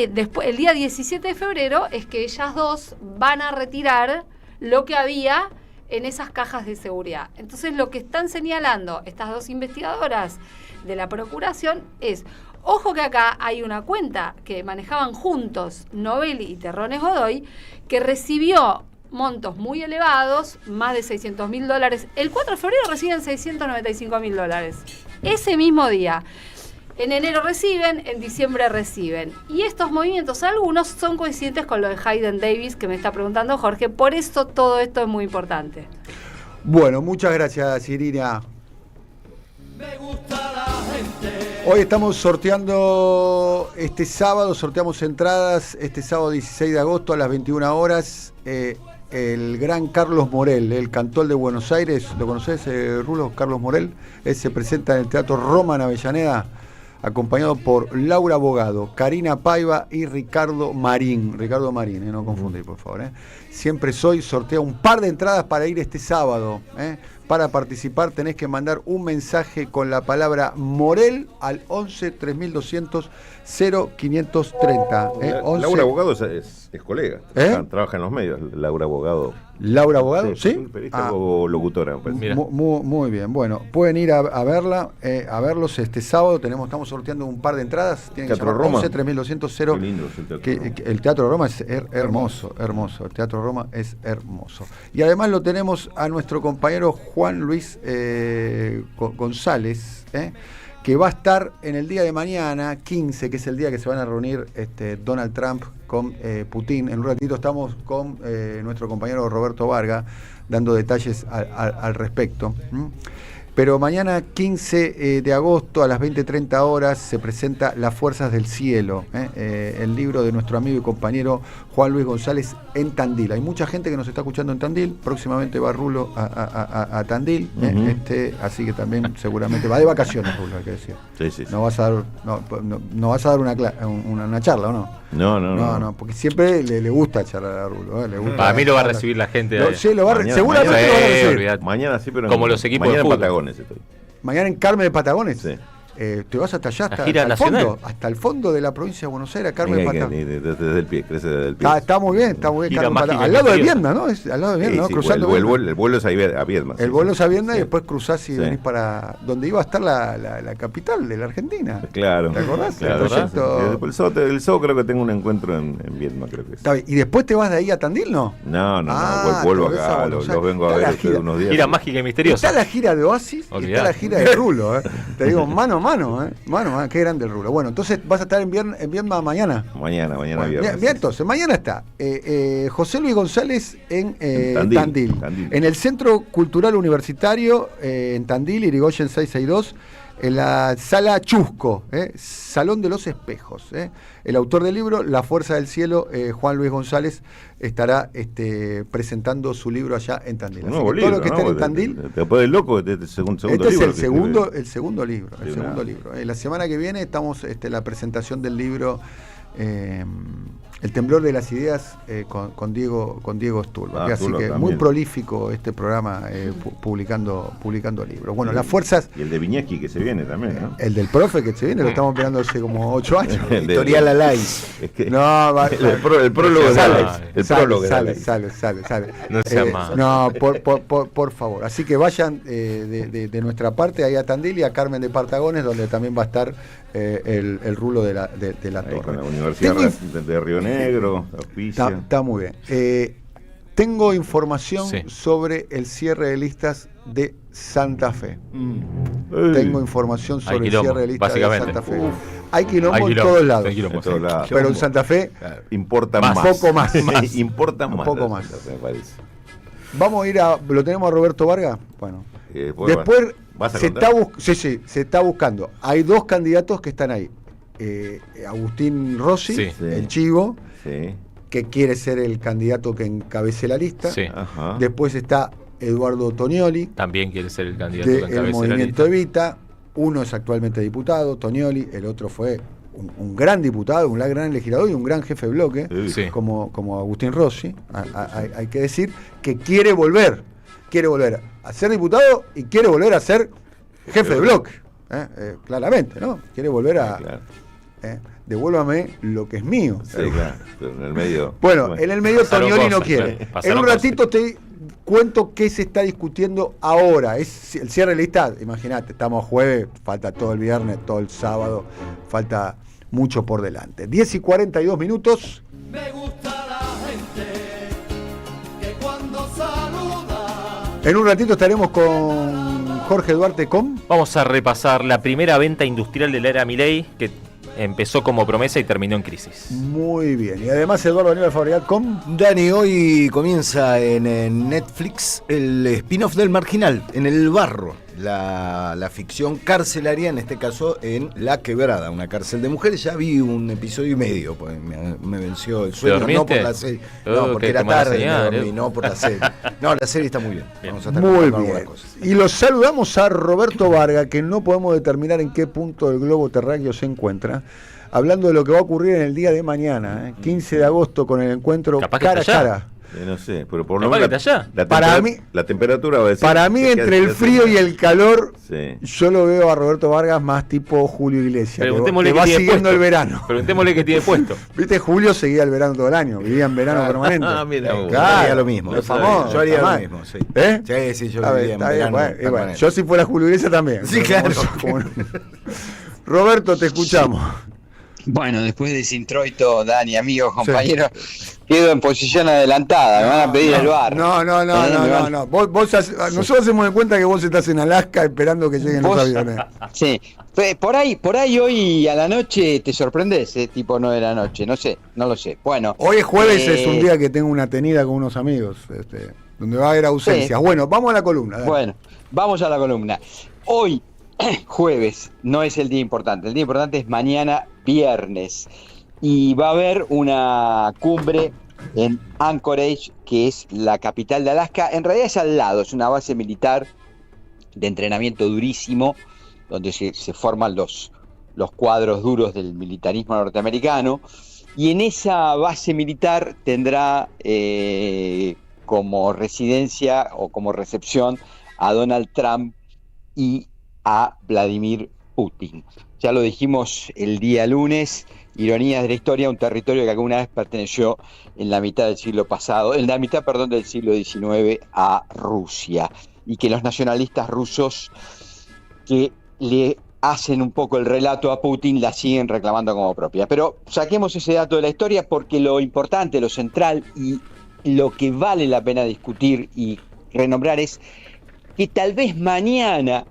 Después, el día 17 de febrero es que ellas dos van a retirar lo que había en esas cajas de seguridad. Entonces lo que están señalando estas dos investigadoras de la Procuración es, ojo que acá hay una cuenta que manejaban juntos Novelli y Terrones Godoy, que recibió montos muy elevados, más de $600.000. El 4 de febrero reciben $695.000. Ese mismo día. En enero reciben, en diciembre reciben. Y estos movimientos, algunos son coincidentes con lo de Hayden Davis, que me está preguntando Jorge. Por eso todo esto es muy importante.
Bueno, muchas gracias, Irina. Hoy estamos sorteando este sábado, sorteamos entradas este sábado 16 de agosto a las 21 horas. El gran Carlos Morel, el cantor de Buenos Aires, ¿lo conoces, Rulo? Carlos Morel, él se presenta en el Teatro Roma en Avellaneda, acompañado por Laura Bogado, Karina Paiva y Ricardo Marín, no confundir, por favor. Siempre Soy sortea un par de entradas para ir este sábado. Para participar tenés que mandar un mensaje con la palabra Morel al 11 3200 0530.
Laura Bogado es colega, trabaja en los medios. Laura Bogado.
¿Laura Bogado? Sí.
Periodista o locutora. Pues.
Muy bien. Bueno, pueden ir a verla, a verlos este sábado. Estamos sorteando un par de entradas. Tienen
Teatro
que
Roma.
11 3200 0. Qué lindo es el Teatro Roma. El Teatro Roma es hermoso. El Teatro Roma es hermoso. Y además lo tenemos a nuestro compañero Juan Luis González, que va a estar en el día de mañana, 15, que es el día que se van a reunir Donald Trump con Putin. En un ratito estamos con nuestro compañero Roberto Varga dando detalles al respecto. Pero mañana 15 de agosto a las 20:30 horas se presenta Las Fuerzas del Cielo, el libro de nuestro amigo y compañero Juan Luis González en Tandil. Hay mucha gente que nos está escuchando en Tandil, próximamente va Rulo a Tandil, así que también seguramente va de vacaciones, Rulo, hay que decir.
Sí.
No vas a dar una charla, ¿o no? No, porque siempre le gusta charlar a Rulo. Le gusta
Para mí lo va a recibir la gente.
Sí, seguramente lo va a recibir.
Mañana sí, pero
como los equipos
mañana
de
en
fútbol.
Patagones estoy.
Mañana en Carmen de Patagones.
Sí.
Te vas hasta allá, hasta el fondo, hasta el fondo de la provincia de Buenos Aires, Carmen de Patagones.
Desde el pie, crece desde el pie.
Está muy bien, Carmen de Patagones. Al lado de Viedma, ¿no? Al lado de Viedma, ¿no? Cruzando.
El vuelo es a Viedma.
El vuelo es a Viedma y después cruzás y venís para donde iba a estar la capital de la Argentina.
Claro.
¿Te acordás?
Claro, el sábado creo que tengo un encuentro en Viedma, creo que es.
Está bien. ¿Y después te vas de ahí a Tandil, no?
No, vuelvo acá, los vengo a ver ustedes unos días.
Gira mágica y misteriosa.
Está la gira de Oasis y está la gira de Rulo, Te digo, mano a mano, qué grande el Rulo. Bueno, entonces vas a estar en Viedma mañana.
Mañana
Bueno,
viernes.
bien, entonces, mañana está José Luis González en Tandil. En el Centro Cultural Universitario, en Tandil, Irigoyen 662, en la Sala Chusco, Salón de los Espejos. El autor del libro, La Fuerza del Cielo, Juan Luis González, estará presentando su libro allá en Tandil. Así que todo lo que esté en Tandil.
Te puedes loco, este es el segundo libro.
Es el segundo libro. La semana que viene estamos la presentación del libro El temblor de las ideas con Diego Sturba. Así que también. Muy prolífico este programa publicando libros. Bueno, las fuerzas.
Y el de Viñeski que se viene también, ¿no?
El del profe que se viene, lo estamos esperando hace como 8 años.
Editorial Alay.
Es que
el
prólogo
sale.
No sea más.
No, por favor. Así que vayan de nuestra parte ahí a Tandil y a Carmen de Patagones, donde también va a estar el Rulo de la Torre.
Con la Universidad de Río Negro,
está muy bien. Tengo información sobre el cierre de listas de Santa Fe. Tengo información sobre el cierre de listas de Santa Fe. Hay quilombo en todos lados. Pero en Santa Fe
importa más.
Un poco más.
Importa más.
Un poco más.
Me parece.
Vamos a ir ¿lo tenemos a Roberto Varga? Bueno. Después se está buscando. Hay 2 candidatos que están ahí. Agustín Rossi, el Chivo, que quiere ser el candidato que encabece la lista. Después está Eduardo Tonioli,
también quiere ser el candidato que encabece
del
la
Movimiento
lista.
Evita. Uno es actualmente diputado, Tonioli, el otro fue un gran diputado, un gran legislador y un gran jefe de bloque, como Agustín Rossi. Hay que decir que quiere volver a ser diputado y quiere volver a ser jefe de bloque. Claramente, ¿no? Quiere volver a... devuélvame lo que es mío.
Sí, claro, pero en el medio...
Bueno, en el medio Tonioli no quiere. En un ratito cuento qué se está discutiendo ahora. Es el cierre de lista, imagínate, estamos jueves, falta todo el viernes, todo el sábado, falta mucho por delante. 10:42.
Me gusta la gente que cuando saluda.
En un ratito estaremos con Jorge Duarte Com.
Vamos a repasar la primera venta industrial de la era Milei, que empezó como promesa y terminó en crisis.
Muy bien. Y además Eduardo Aníbal Fabregat Com.
Dani, hoy comienza en Netflix el spin-off del Marginal, en El Barro, la ficción carcelaria, en este caso en La Quebrada, una cárcel de mujeres. Ya vi un episodio y medio, pues me venció el sueño, no por la serie. No, porque era tarde, me dormí, no por la serie. No, la serie está muy bien. Vamos a estar
muy
contando
bien.
algunas cosas.
Y los saludamos a Roberto Varga, que no podemos determinar en qué punto del globo terráqueo se encuentra, hablando de lo que va a ocurrir en el día de mañana, 15 de agosto, con el encuentro cara a cara.
No sé, pero por lo menos la temperatura va a ser.
Para mí, entre el frío y el calor,
sí.
Yo lo veo a Roberto Vargas más tipo Julio Iglesias, que va siguiendo
puesto.
El verano.
Preguntémosle qué tiene puesto.
Viste, Julio seguía el verano todo el año, vivía en verano permanente.
Mira,
claro,
haría lo mismo.
Famoso,
yo haría lo mismo, sí.
¿Eh?
Yo vivía en verano permanente.
Bueno, yo si fuera Julio Iglesias también.
Sí, claro.
Roberto, te escuchamos.
Bueno, después de ese introito, Dani, amigos, compañeros, quedo en posición adelantada, me van a pedir el bar.
No. Nosotros hacemos de cuenta que vos estás en Alaska esperando que lleguen los aviones.
Sí, por ahí hoy a la noche te sorprendés, tipo 9 de la noche, no lo sé. Bueno.
Hoy es jueves, es un día que tengo una tenida con unos amigos, donde va a haber ausencias. Sí. Bueno, vamos a la columna. Dale.
Bueno, vamos a la columna. Hoy, jueves, no es el día importante, el día importante es mañana, viernes, y va a haber una cumbre en Anchorage, que es la capital de Alaska. En realidad es al lado, es una base militar de entrenamiento durísimo, donde se forman los cuadros duros del militarismo norteamericano, y en esa base militar tendrá como residencia o como recepción a Donald Trump y a Vladimir Putin. Ya lo dijimos el día lunes, ironías de la historia, un territorio que alguna vez perteneció en la mitad del siglo pasado, en la mitad, perdón, del siglo XIX a Rusia, y que los nacionalistas rusos que le hacen un poco el relato a Putin la siguen reclamando como propia. Pero saquemos ese dato de la historia porque lo importante, lo central y lo que vale la pena discutir y renombrar es que tal vez mañana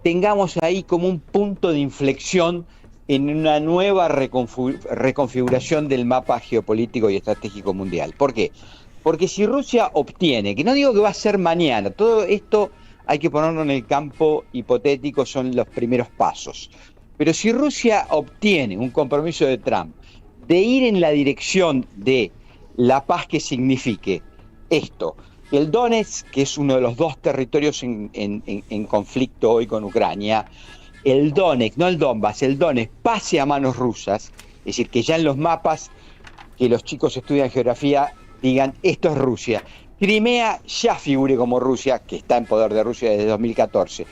tengamos ahí como un punto de inflexión en una nueva reconfiguración del mapa geopolítico y estratégico mundial. ¿Por qué? Porque si Rusia obtiene, que no digo que va a ser mañana, todo esto hay que ponerlo en el campo hipotético, son los primeros pasos, pero si Rusia obtiene un compromiso de Trump de ir en la dirección de la paz que signifique esto, el Donetsk, que es uno de los dos territorios en conflicto hoy con Ucrania, el Donetsk, no el Donbass, el Donetsk pase a manos rusas, es decir, que ya en los mapas que los chicos estudian geografía digan esto es Rusia. Crimea ya figure como Rusia, que está en poder de Rusia desde 2014.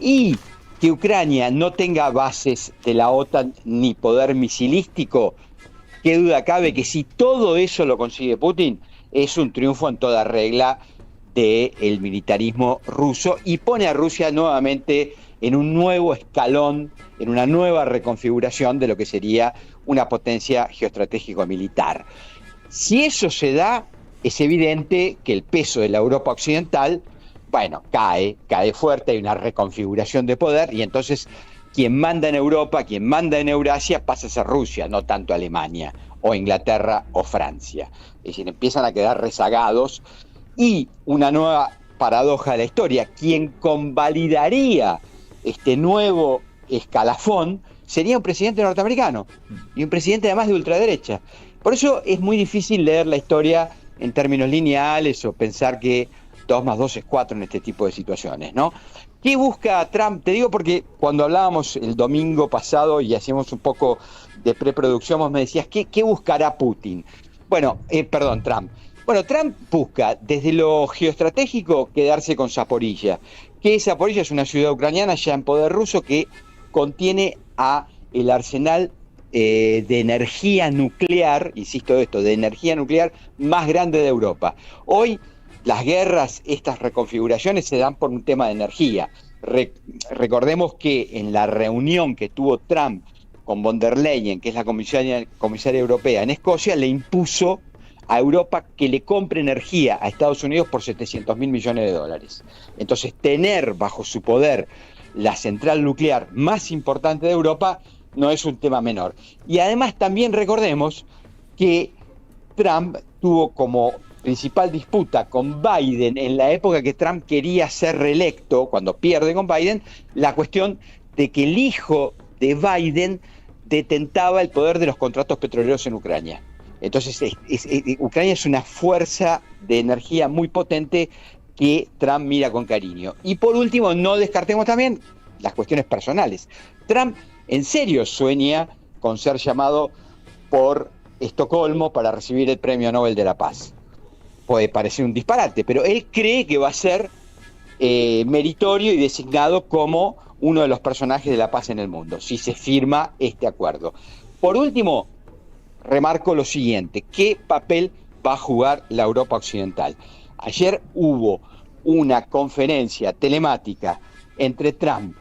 Y que Ucrania no tenga bases de la OTAN ni poder misilístico, qué duda cabe que si todo eso lo consigue Putin, es un triunfo en toda regla del militarismo ruso y pone a Rusia nuevamente en un nuevo escalón, en una nueva reconfiguración de lo que sería una potencia geoestratégico-militar. Si eso se da, es evidente que el peso de la Europa occidental, bueno, cae fuerte, hay una reconfiguración de poder y entonces quien manda en Europa, quien manda en Eurasia pasa a ser Rusia, no tanto Alemania o Inglaterra o Francia. Es decir, empiezan a quedar rezagados y una nueva paradoja de la historia, quien convalidaría este nuevo escalafón sería un presidente norteamericano y un presidente además de ultraderecha. Por eso es muy difícil leer la historia en términos lineales o pensar que 2 más 2 es 4 en este tipo de situaciones, ¿no? ¿Qué busca Trump? Te digo porque cuando hablábamos el domingo pasado y hacíamos un poco de preproducción, vos me decías, ¿qué buscará Putin? Trump. Bueno, Trump busca desde lo geoestratégico quedarse con Zaporilla, que Zaporilla es una ciudad ucraniana ya en poder ruso que contiene el arsenal de energía nuclear, insisto esto, de energía nuclear más grande de Europa. Hoy las guerras, estas reconfiguraciones se dan por un tema de energía. Recordemos que en la reunión que tuvo Trump con von der Leyen, que es la comisaria europea en Escocia, le impuso a Europa que le compre energía a Estados Unidos por 700.000 millones de dólares. Entonces, tener bajo su poder la central nuclear más importante de Europa no es un tema menor. Y además también recordemos que Trump tuvo como principal disputa con Biden en la época que Trump quería ser reelecto, cuando pierde con Biden, la cuestión de que el hijo de Biden detentaba el poder de los contratos petroleros en Ucrania. Entonces, Ucrania es una fuerza de energía muy potente que Trump mira con cariño. Y por último, no descartemos también las cuestiones personales. Trump en serio sueña con ser llamado por Estocolmo para recibir el Premio Nobel de la Paz. Puede parecer un disparate, pero él cree que va a ser meritorio y designado como uno de los personajes de la paz en el mundo, si se firma este acuerdo. Por último, remarco lo siguiente: ¿qué papel va a jugar la Europa occidental? Ayer hubo una conferencia telemática entre Trump,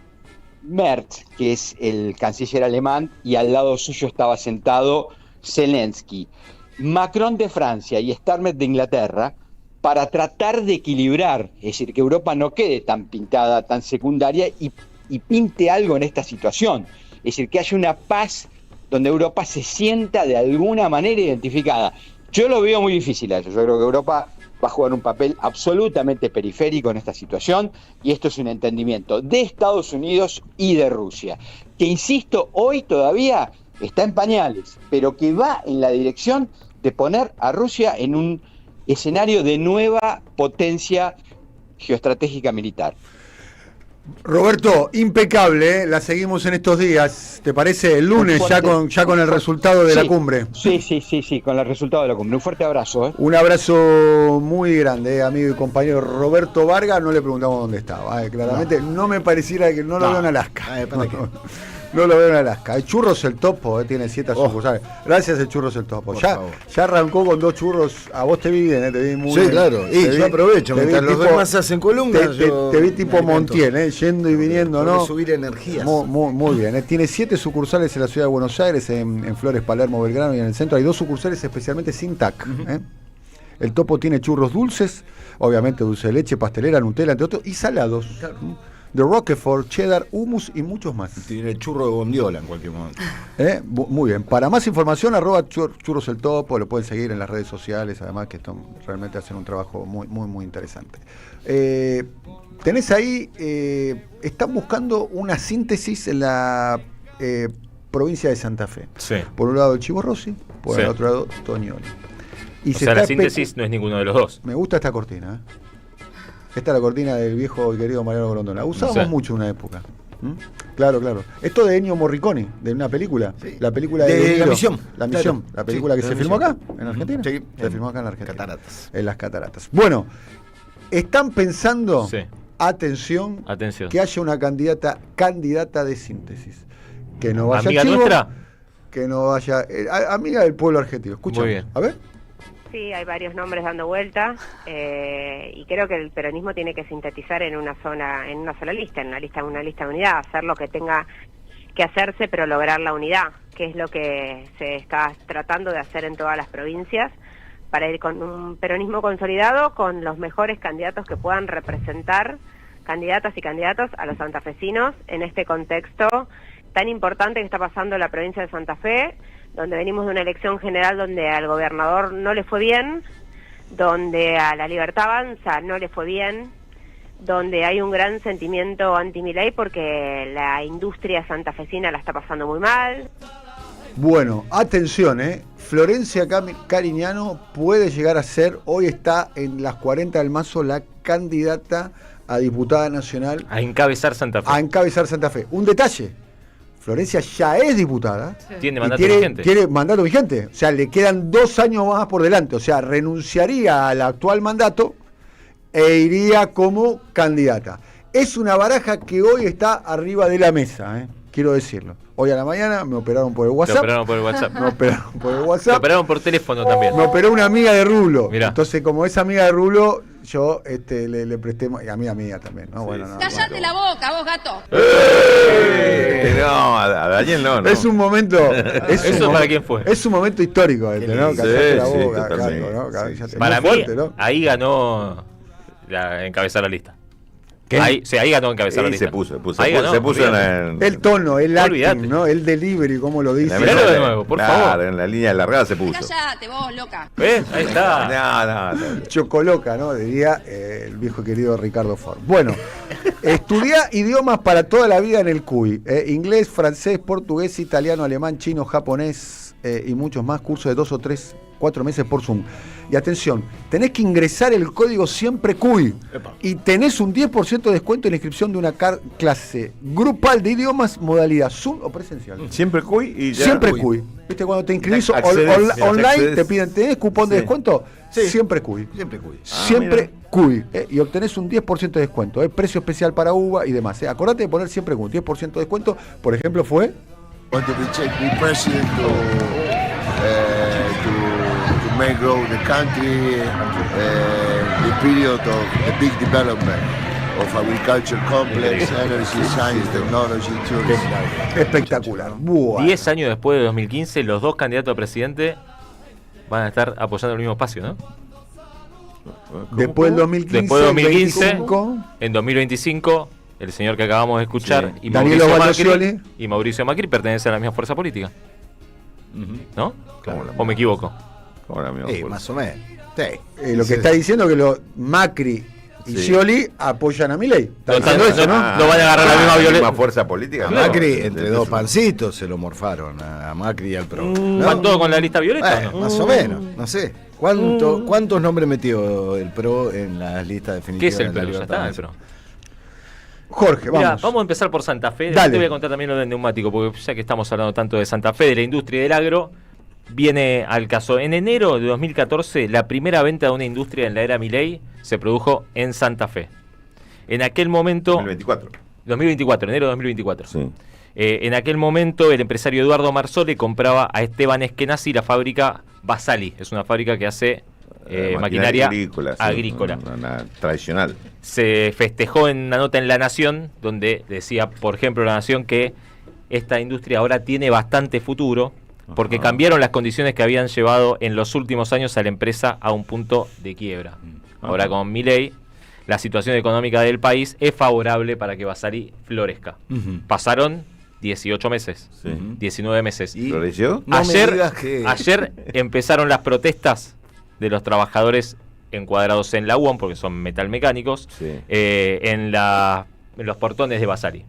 Merz, que es el canciller alemán, y al lado suyo estaba sentado Zelensky, Macron de Francia y Starmer de Inglaterra, para tratar de equilibrar, es decir, que Europa no quede tan pintada, tan secundaria y pinte algo en esta situación. Es decir, que haya una paz donde Europa se sienta de alguna manera identificada. Yo lo veo muy difícil a eso. Yo creo que Europa va a jugar un papel absolutamente periférico en esta situación, y esto es un entendimiento de Estados Unidos y de Rusia, que, insisto, hoy todavía está en pañales, pero que va en la dirección de poner a Rusia en un escenario de nueva potencia geoestratégica militar.
Roberto, impecable, la seguimos en estos días. ¿Te parece? El lunes ya con el resultado de la cumbre.
Sí, con el resultado de la cumbre. Un fuerte abrazo.
Un abrazo muy grande, amigo y compañero Roberto Vargas. No le preguntamos dónde estaba. Claramente no me pareciera que no lo veo en Alaska. No lo veo en Alaska. El Churros el Topo, tiene 7 sucursales. Gracias, el Churros el Topo. Ya arrancó con 2 churros. A vos te vi bien, te vi muy bien.
Sí, claro. Y yo aprovecho. Mientras los demás hacen columna,
te vi tipo Montiel, yendo y viniendo, ¿no?
Subir energías.
Muy bien. Tiene 7 sucursales en la ciudad de Buenos Aires, en Flores, Palermo, Belgrano, y en el centro hay 2 sucursales especialmente sin TAC. El Topo tiene churros dulces, obviamente dulce de leche, pastelera, Nutella, entre otros, y salados. Claro. De Roquefort, cheddar, hummus y muchos más.
Tiene el churro de bondiola en cualquier momento.
Muy bien. Para más información, @churros el Topo, lo pueden seguir en las redes sociales, además que realmente hacen un trabajo muy interesante. Tenés ahí, están buscando una síntesis en la provincia de Santa Fe.
Sí.
Por un lado el Chivo Rossi, por el otro lado Toñoli.
O sea, la síntesis no es ninguno de los dos.
Me gusta esta cortina, Esta es la cortina del viejo y querido Mariano Grondona. La usábamos mucho en una época. Claro. Esto de Ennio Morricone, de una película. Sí. La película de
La Misión.
La Misión. Claro. La película que se filmó acá, en Argentina.
Sí.
Se filmó acá en Argentina.
Cataratas.
En las cataratas. Bueno, están pensando, atención, que haya una candidata de síntesis. Que no vaya
¿Amiga
Chivo,
nuestra?
Que no vaya... amiga del pueblo argentino. Escucha.
Muy bien.
A ver.
Sí, hay varios nombres dando vuelta y creo que el peronismo tiene que sintetizar en una sola lista, en una lista de unidad, hacer lo que tenga que hacerse, pero lograr la unidad, que es lo que se está tratando de hacer en todas las provincias, para ir con un peronismo consolidado, con los mejores candidatos que puedan representar, candidatas y candidatos, a los santafesinos en este contexto tan importante que está pasando en la provincia de Santa Fe, donde venimos de una elección general donde al gobernador no le fue bien, donde a la Libertad Avanza no le fue bien, donde hay un gran sentimiento anti-Milei porque la industria santafesina la está pasando muy mal.
Bueno, atención, Florencia Cariñano puede llegar a ser, hoy está en las 40 del Mazo, la candidata a diputada nacional.
A encabezar Santa Fe.
Un detalle. Florencia ya es diputada.
Sí. Tiene mandato
vigente. O sea, le quedan 2 años más por delante. O sea, renunciaría al actual mandato e iría como candidata. Es una baraja que hoy está arriba de la mesa. quiero decirlo. Hoy a la mañana me operaron por el
Te
WhatsApp.
operaron por el WhatsApp.
Me operaron por el
Te
WhatsApp.
operaron por teléfono también.
Me operó una amiga de Rulo.
Mirá.
Entonces, como es amiga de Rulo, yo le presté, y amiga mía también, ¿no?
Sí,
Bueno,
sí.
no,
¡Cállate la boca, vos, gato!
No, a Daniel no.
Es un momento.
¿Eso para quién fue?
Es un momento histórico este, ¿no?
lindo.
Callate la
Sí,
boca,
totalmente.
Caco, ¿no?
Sí,
Cállate.
sí.
Para
Muy
mí,
fuerte, ¿no?
ahí ganó encabezar la lista.
¿Qué?
Ahí ganó encabezar la
Sí,
lista.
se puso
Ahí ganó,
en
El tono, el
Olvídate.
acting, ¿no? El delivery, cómo lo dice.
Miralo de nuevo, por favor.
En la línea largada se puso.
¡Cállate, vos, loca!
¿Ves? Ahí está.
No.
Chocoloca, ¿no? Diría el viejo querido Ricardo Ford. Bueno, estudia idiomas para toda la vida en el CUI. Inglés, francés, portugués, italiano, alemán, chino, japonés y muchos más. Cursos de 2 o 3, 4 meses por Zoom. Y atención, tenés que ingresar el código siempre CUI y tenés un 10% de descuento en la inscripción de una clase grupal de idiomas, modalidad Zoom o presencial.
Siempre CUI y ya.
Siempre CUI. ¿Viste? Cuando te inscribís online,
accedes.
te piden, ¿tenés cupón de descuento?
Sí.
Siempre CUI.
Siempre cuy.
Siempre CUI. Y obtenés un 10% de descuento. Precio especial para uva y demás. Acordate de poner siempre CUI. 10% de descuento. Por ejemplo, fue.
Want to check the president to make grow the country, the period of the big development of agriculture complex, energy, science, technology, tourism.
Espectacular. Buah.
10 años después de 2015, los dos candidatos a presidente van a estar apoyando el mismo espacio, ¿no?
Después del 2015.
Después de 2015,
25,
en 2025, el señor que acabamos de escuchar y
Danilo
Mauricio
Baldaccioli.
Macri, y Mauricio Macri pertenecen a la misma fuerza política. ¿No?
Claro.
¿O me equivoco?
Más o menos. Sí.
Lo que está diciendo que Macri y Scioli apoyan a Milei. Está
No,
diciendo eso, ¿no?
no van a agarrar la misma violencia.
fuerza política.
A
no.
Macri, entre dos pancitos, se lo morfaron a Macri y al PRO. ¿no?
¿Van todos con la lista violeta? ¿no?
Más o menos, no sé. ¿Cuántos nombres metió el PRO en las listas
¿Qué
definitivas?
es el
de la
PRO? Ya
Libertad?
está, el PRO.
Jorge,
Mirá,
vamos.
vamos a empezar por Santa Fe.
Dale.
Te voy a contar también lo del neumático, porque ya que estamos hablando tanto de Santa Fe, de la industria y del agro, viene al caso. En enero de 2014, la primera venta de una industria en la era Milei se produjo en Santa Fe. En aquel momento... 2024, enero de 2024.
Sí.
En aquel momento, el empresario Eduardo Marzole compraba a Esteban Eskenazi la fábrica Basali. Es una fábrica que hace maquinaria agrícola.
Una tradicional.
Se festejó en una nota en La Nación, donde decía, por ejemplo, La Nación que esta industria ahora tiene bastante futuro, porque cambiaron las condiciones que habían llevado en los últimos años a la empresa a un punto de quiebra. Ahora con Milei, la situación económica del país es favorable para que Basali florezca. Pasaron 18 meses, 19 meses.
¿Y floreció?
No me digas que-
Ayer empezaron las protestas de los trabajadores encuadrados en la UOM, porque son metalmecánicos, en los portones de Basali.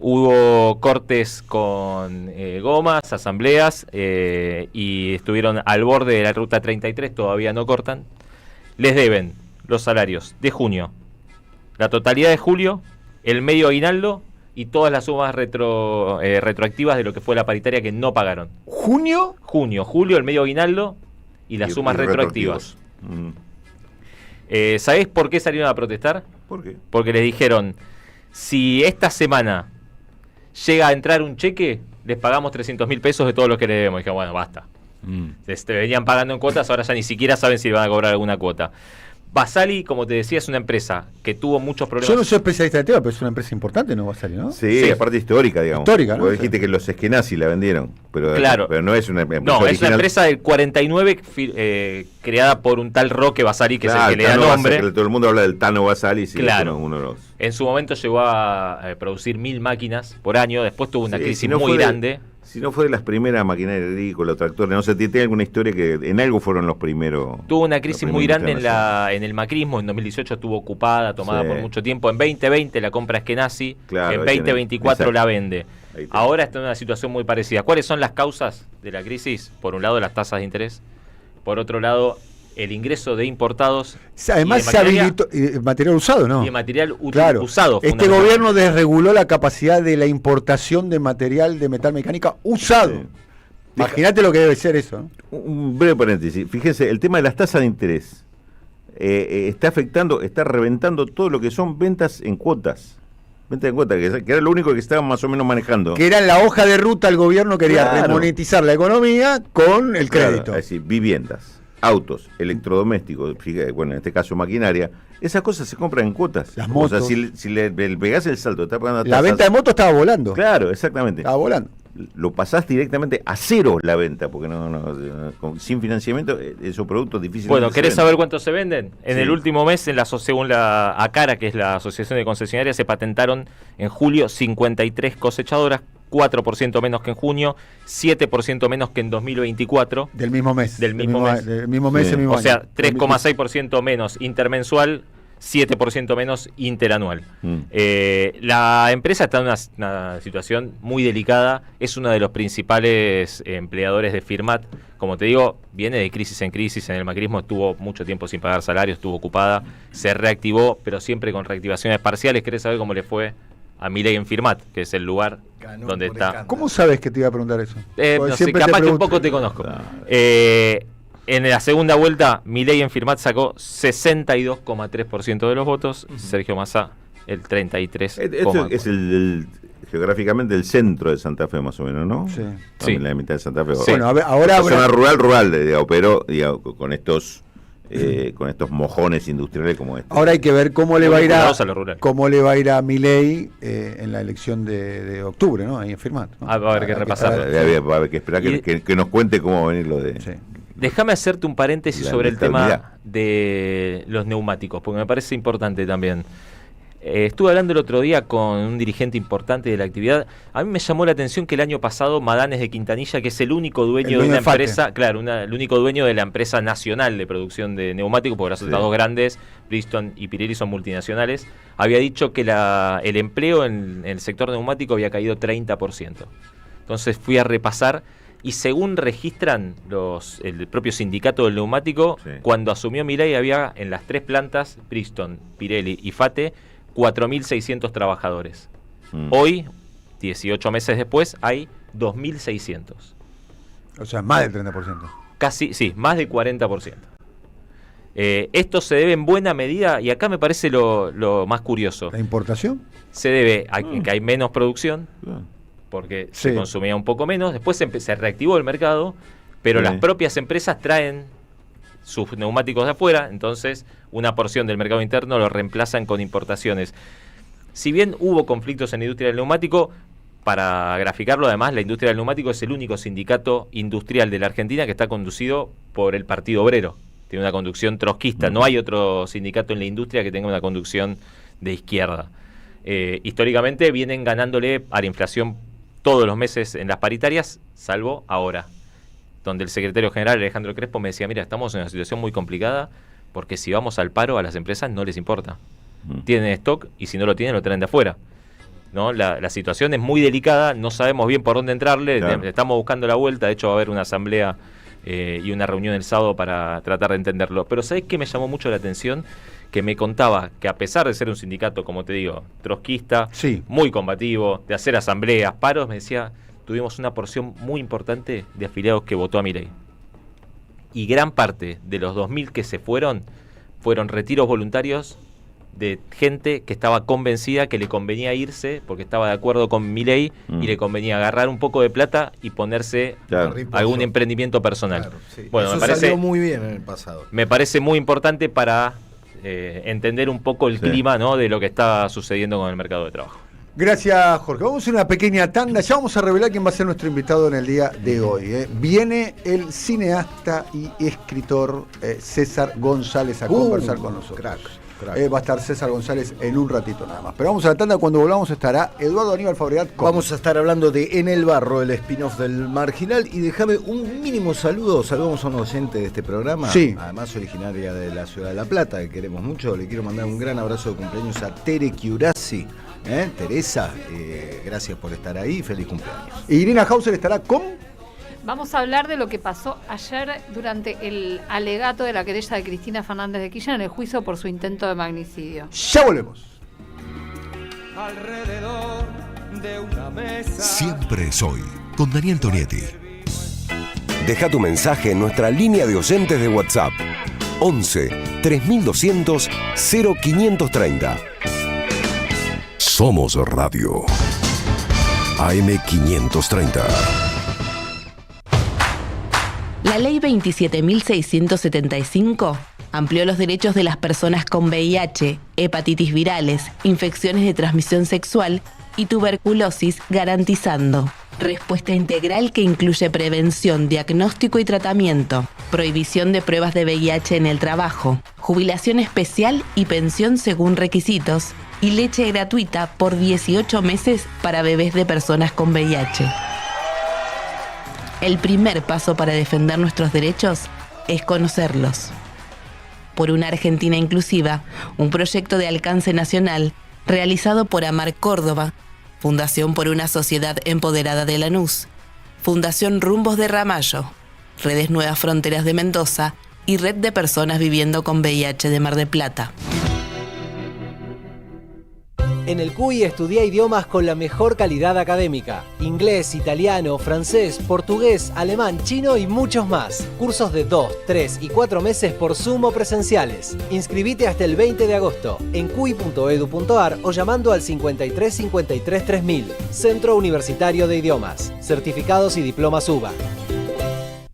Hubo cortes con gomas, asambleas, y estuvieron al borde de la ruta 33, todavía no cortan. Les deben los salarios de junio, la totalidad de julio, el medio aguinaldo y todas las sumas retroactivas de lo que fue la paritaria que no pagaron.
¿Junio?
Junio, julio, el medio aguinaldo y las sumas retroactivas. ¿Sabés por qué salieron a protestar?
¿Por qué?
Porque les dijeron, si esta semana llega a entrar un cheque, les pagamos 300.000 pesos de todo lo que le debemos. Y dije, bueno, basta. Venían pagando en cuotas, ahora ya ni siquiera saben si van a cobrar alguna cuota. Basali, como te decía, es una empresa que tuvo muchos problemas.
Yo no soy especialista en el tema, pero es una empresa importante, ¿no? Basali, ¿no?
Sí, aparte histórica, digamos.
Histórica, ¿no?
Vos dijiste que los Eskenazi la vendieron, pero no es una empresa
No, es
original.
una empresa del 49 creada por un tal Roque Basali, que es el que le da
Tano
nombre.
Basali, todo el mundo habla del Tano Basali, sí,
Claro.
uno de los...
En su momento llegó a producir 1.000 máquinas por año, después tuvo una
Sí,
crisis
si no
muy
fue
grande.
Si no fue de las primeras maquinarias agrícolas, tractores, no sé, tiene alguna historia que en algo fueron los primeros.
Tuvo una crisis muy grande
en
en el macrismo, en 2018 estuvo ocupada, tomada
Sí.
por mucho tiempo. En 2020 la compra Eskenazi,
Claro,
en
ahí tenés.
2024
Exacto.
la vende.
Ahí tenés.
Ahora está en una situación muy parecida. ¿Cuáles son las causas de la crisis? Por un lado, las tasas de interés. Por otro lado, el ingreso de importados.
Además,
y de
se
maquinaria-
habilitó material usado, ¿no?
Y de material
Claro.
usado.
Este
fundamentalmente.
gobierno desreguló la capacidad de la importación de material de metal mecánica usado.
Sí.
Imagínate lo que debe ser eso, ¿no?
Un breve paréntesis. Fíjense, el tema de las tasas de interés está afectando, está reventando todo lo que son ventas en cuotas. Venta en cuotas, que era lo único que estaban más o menos manejando.
Que era en la hoja de ruta, el gobierno quería
Claro.
remonetizar la economía con el
Claro,
crédito.
es decir, viviendas, autos, electrodomésticos, bueno, en este caso maquinaria, esas cosas se compran en cuotas.
Las
O sea,
motos.
si le pegás el salto, está pagando
La
tasas.
venta de motos estaba volando.
Claro, exactamente.
Estaba volando.
Lo pasás directamente a cero la venta, porque sin financiamiento esos productos difíciles.
Bueno, ¿querés saber cuánto se venden? En
Sí.
el último mes, según la ACARA, que es la Asociación de Concesionarias, se patentaron en julio 53 cosechadoras, 4% menos que en junio, 7% menos que en 2024.
Del mismo mes.
Del mismo mes.
Del mismo mes,
Sí.
el mismo
O sea,
año.
3,6% menos intermensual, 7% menos interanual. La empresa está en una situación muy delicada, es uno de los principales empleadores de Firmat. Como te digo, viene de crisis en crisis, en el macrismo estuvo mucho tiempo sin pagar salarios, estuvo ocupada, se reactivó, pero siempre con reactivaciones parciales. ¿Querés saber cómo le fue a Milei en Firmat, que es el lugar donde está?
¿Cómo sabes que te iba a preguntar eso? Porque
No sé,
siempre te
capaz que un
pregunto.
poco te conozco. En la segunda vuelta, Milei en Firmat sacó 62,3% de los votos, Sergio Massa el 33,4%.
Esto es geográficamente el centro de Santa Fe, más o menos, ¿no?
Sí.
Sí.
La mitad de Santa Fe.
Sí.
Bueno, a ver, ahora
Esta
habrá-
zona rural, digamos, pero digamos, con estos mojones industriales como este.
Ahora hay que ver cómo le va a ir
Vinculados a lo rural.
a Milei en la elección de octubre, ¿no? Ahí en Firmat, ¿no?
Va a haber que repasar.
Va a haber que esperar que nos cuente cómo va a venir lo de.
Sí.
Déjame hacerte un paréntesis
La
sobre el tema
estabilidad.
de los neumáticos, porque me parece importante también. Estuve hablando el otro día con un dirigente importante de la actividad. A mí me llamó la atención que el año pasado Madanes de Quintanilla, que es el único dueño
El
de
dueño
una
de Fate.
empresa, claro, el único dueño de la empresa nacional de producción de neumáticos, porque las otras dos grandes, Bridgestone y Pirelli, son multinacionales, había dicho que el empleo en el sector neumático había caído 30%. Entonces fui a repasar. Y según registran el propio sindicato del neumático, cuando asumió Milei había en las tres plantas, Bridgestone, Pirelli y Fate, 4.600 trabajadores. Hoy, 18 meses después, hay 2.600.
O sea, más del 30%.
Casi, sí, más del 40%. Esto se debe en buena medida, y acá me parece lo más curioso.
¿La importación?
Se debe a que hay menos producción, porque se
Sí.
consumía un poco menos, después se reactivó el mercado, pero
Sí.
las propias empresas traen sus neumáticos de afuera, entonces una porción del mercado interno lo reemplazan con importaciones. Si bien hubo conflictos en la industria del neumático, para graficarlo además, la industria del neumático es el único sindicato industrial de la Argentina que está conducido por el Partido Obrero. Tiene una conducción trotskista, no hay otro sindicato en la industria que tenga una conducción de izquierda. Históricamente vienen ganándole a la inflación todos los meses en las paritarias, salvo ahora, donde el secretario general Alejandro Crespo me decía, mira, estamos en una situación muy complicada porque si vamos al paro a las empresas no les importa. Tienen stock y si no lo tienen lo traen de afuera. ¿No? La situación es muy delicada, no sabemos bien por dónde entrarle,
Claro.
estamos buscando la vuelta, de hecho va a haber una asamblea y una reunión el sábado para tratar de entenderlo. Pero ¿sabés qué me llamó mucho la atención? Que me contaba que a pesar de ser un sindicato, como te digo, trotskista,
Sí.
muy combativo, de hacer asambleas, paros, me decía, tuvimos una porción muy importante de afiliados que votó a Milei. Y gran parte de los 2.000 que se fueron retiros voluntarios de gente que estaba convencida que le convenía irse porque estaba de acuerdo con Milei y le convenía agarrar un poco de plata y ponerse algún emprendimiento personal.
Claro, sí.
Bueno,
Eso
me parece
salió muy bien en el pasado.
me parece muy importante para entender un poco el clima, ¿no?, de lo que está sucediendo con el mercado de trabajo.
Gracias, Jorge. Vamos a hacer una pequeña tanda. Ya vamos a revelar quién va a ser nuestro invitado en el día de hoy. Viene el cineasta y escritor César González a conversar con nosotros.
Crack.
Va a estar César González en un ratito nada más. Pero vamos a la tanda. Cuando volvamos estará Eduardo Aníbal Fabregat.
Vamos a estar hablando de En el Barro, el spin-off del Marginal. Y déjame un mínimo saludo. Saludamos a un oyente de este programa.
Sí.
Además originaria de la ciudad de La Plata, que queremos mucho. Le quiero mandar un gran abrazo de cumpleaños a Tere Chiurasi. Teresa, gracias por estar ahí. Feliz cumpleaños.
Irina Hauser estará con...
Vamos a hablar de lo que pasó ayer durante el alegato de la querella de Cristina Fernández de Kirchner en el juicio por su intento de magnicidio.
Ya volvemos.
Alrededor de una mesa.
Siempre es hoy, con Daniel Tonietti. Deja tu mensaje en nuestra línea de oyentes de WhatsApp. 11 3200 0530. Somos Radio. AM530.
La Ley 27.675 amplió los derechos de las personas con VIH, hepatitis virales, infecciones de transmisión sexual y tuberculosis, garantizando respuesta integral que incluye prevención, diagnóstico y tratamiento, prohibición de pruebas de VIH en el trabajo, jubilación especial y pensión según requisitos, y leche gratuita por 18 meses para bebés de personas con VIH. El primer paso para defender nuestros derechos es conocerlos. Por una Argentina inclusiva, un proyecto de alcance nacional realizado por Amar Córdoba, Fundación por una Sociedad Empoderada de Lanús, Fundación Rumbos de Ramallo, Redes Nuevas Fronteras de Mendoza y Red de Personas Viviendo con VIH de Mar del Plata.
En el CUI estudia idiomas con la mejor calidad académica. Inglés, italiano, francés, portugués, alemán, chino y muchos más. Cursos de 2, 3 y 4 meses por Zoom o presenciales. Inscribite hasta el 20 de agosto en cui.edu.ar o llamando al 53 53 3000. Centro Universitario de Idiomas. Certificados y diplomas UBA.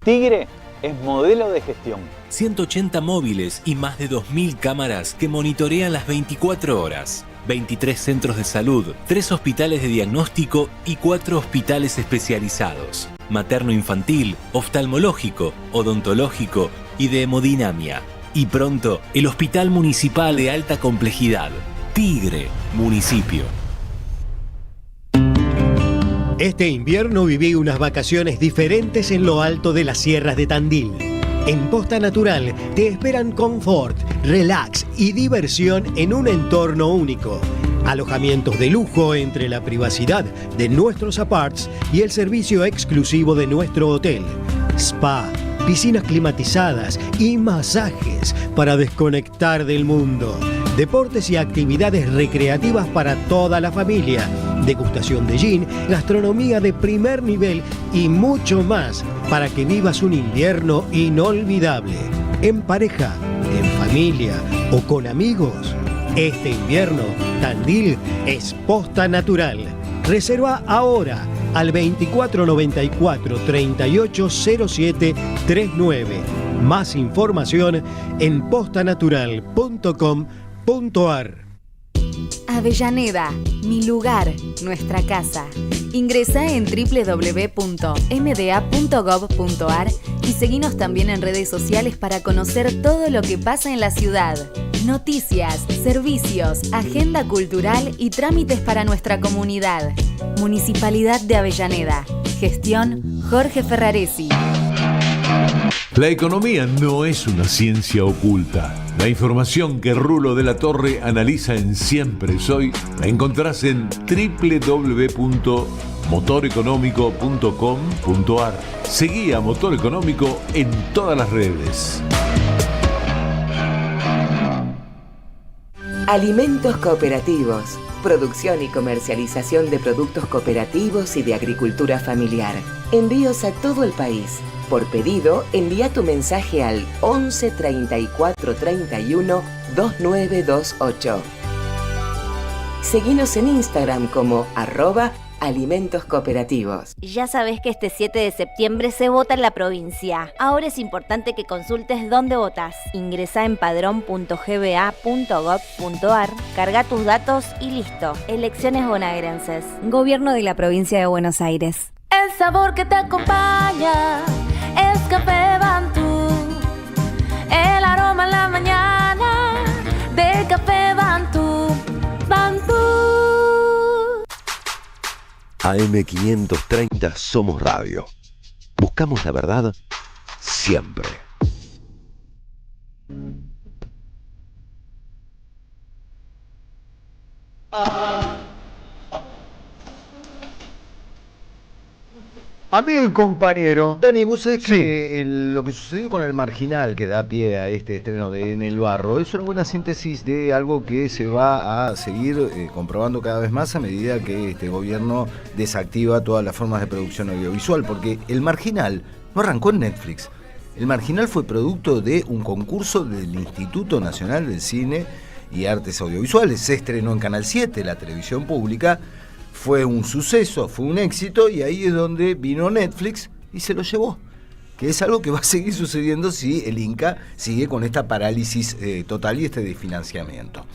Tigre es modelo de gestión.
180 móviles y más de 2.000 cámaras que monitorean las 24 horas. 23 centros de salud, 3 hospitales de diagnóstico y 4 hospitales especializados. Materno-infantil, oftalmológico, odontológico y de hemodinamia. Y pronto, el Hospital Municipal de Alta Complejidad. Tigre, municipio.
Este invierno viví unas vacaciones diferentes en lo alto de las sierras de Tandil. En Posta Natural te esperan confort, relax y diversión en un entorno único. Alojamientos de lujo entre la privacidad de nuestros aparts y el servicio exclusivo de nuestro hotel. Spa, piscinas climatizadas y masajes para desconectar del mundo. Deportes y actividades recreativas para toda la familia. Degustación de gin, gastronomía de primer nivel y mucho más para que vivas un invierno inolvidable. En pareja, en familia o con amigos. Este invierno, Tandil es Posta Natural. Reserva ahora al 2494 3807 39. Más información en postanatural.com.ar.
Avellaneda, mi lugar, nuestra casa. Ingresa en www.mda.gov.ar y seguinos también en redes sociales para conocer todo lo que pasa en la ciudad. Noticias, servicios, agenda cultural y trámites para nuestra comunidad. Municipalidad de Avellaneda. Gestión Jorge Ferraresi.
La economía no es una ciencia oculta. La información que Rulo de la Torre analiza en Siempre Soy la encontrás en www.motoreconómico.com.ar. Seguí a Motor Económico en todas las redes.
Alimentos cooperativos. Producción y comercialización de productos cooperativos y de agricultura familiar. Envíos a todo el país. Por pedido, envía tu mensaje al 11 34 31 2928. Seguinos en Instagram como @alimentos cooperativos.
Ya sabés que este 7 de septiembre se vota en la provincia. Ahora es importante que consultes dónde votás. Ingresá en padrón.gba.gov.ar, carga tus datos y listo. Elecciones bonaerenses.
Gobierno de la provincia de Buenos Aires.
El sabor que te acompaña es Café Bantú. El aroma en la mañana de Café Bantú. Bantú.
AM530 Somos Radio. Buscamos la verdad siempre.
Amigo y compañero, Dani, vos sabés que lo que sucedió con El Marginal, que da pie a este estreno de En el Barro, es una buena síntesis de algo que se va a seguir comprobando cada vez más a medida que este gobierno desactiva todas las formas de producción audiovisual, porque El Marginal no arrancó en Netflix. El Marginal fue producto de un concurso del Instituto Nacional del Cine y Artes Audiovisuales. Se estrenó en Canal 7, la televisión pública. Fue un suceso, fue un éxito, y ahí es donde vino Netflix y se lo llevó. Que es algo que va a seguir sucediendo si el Inca sigue con esta parálisis total y este desfinanciamiento.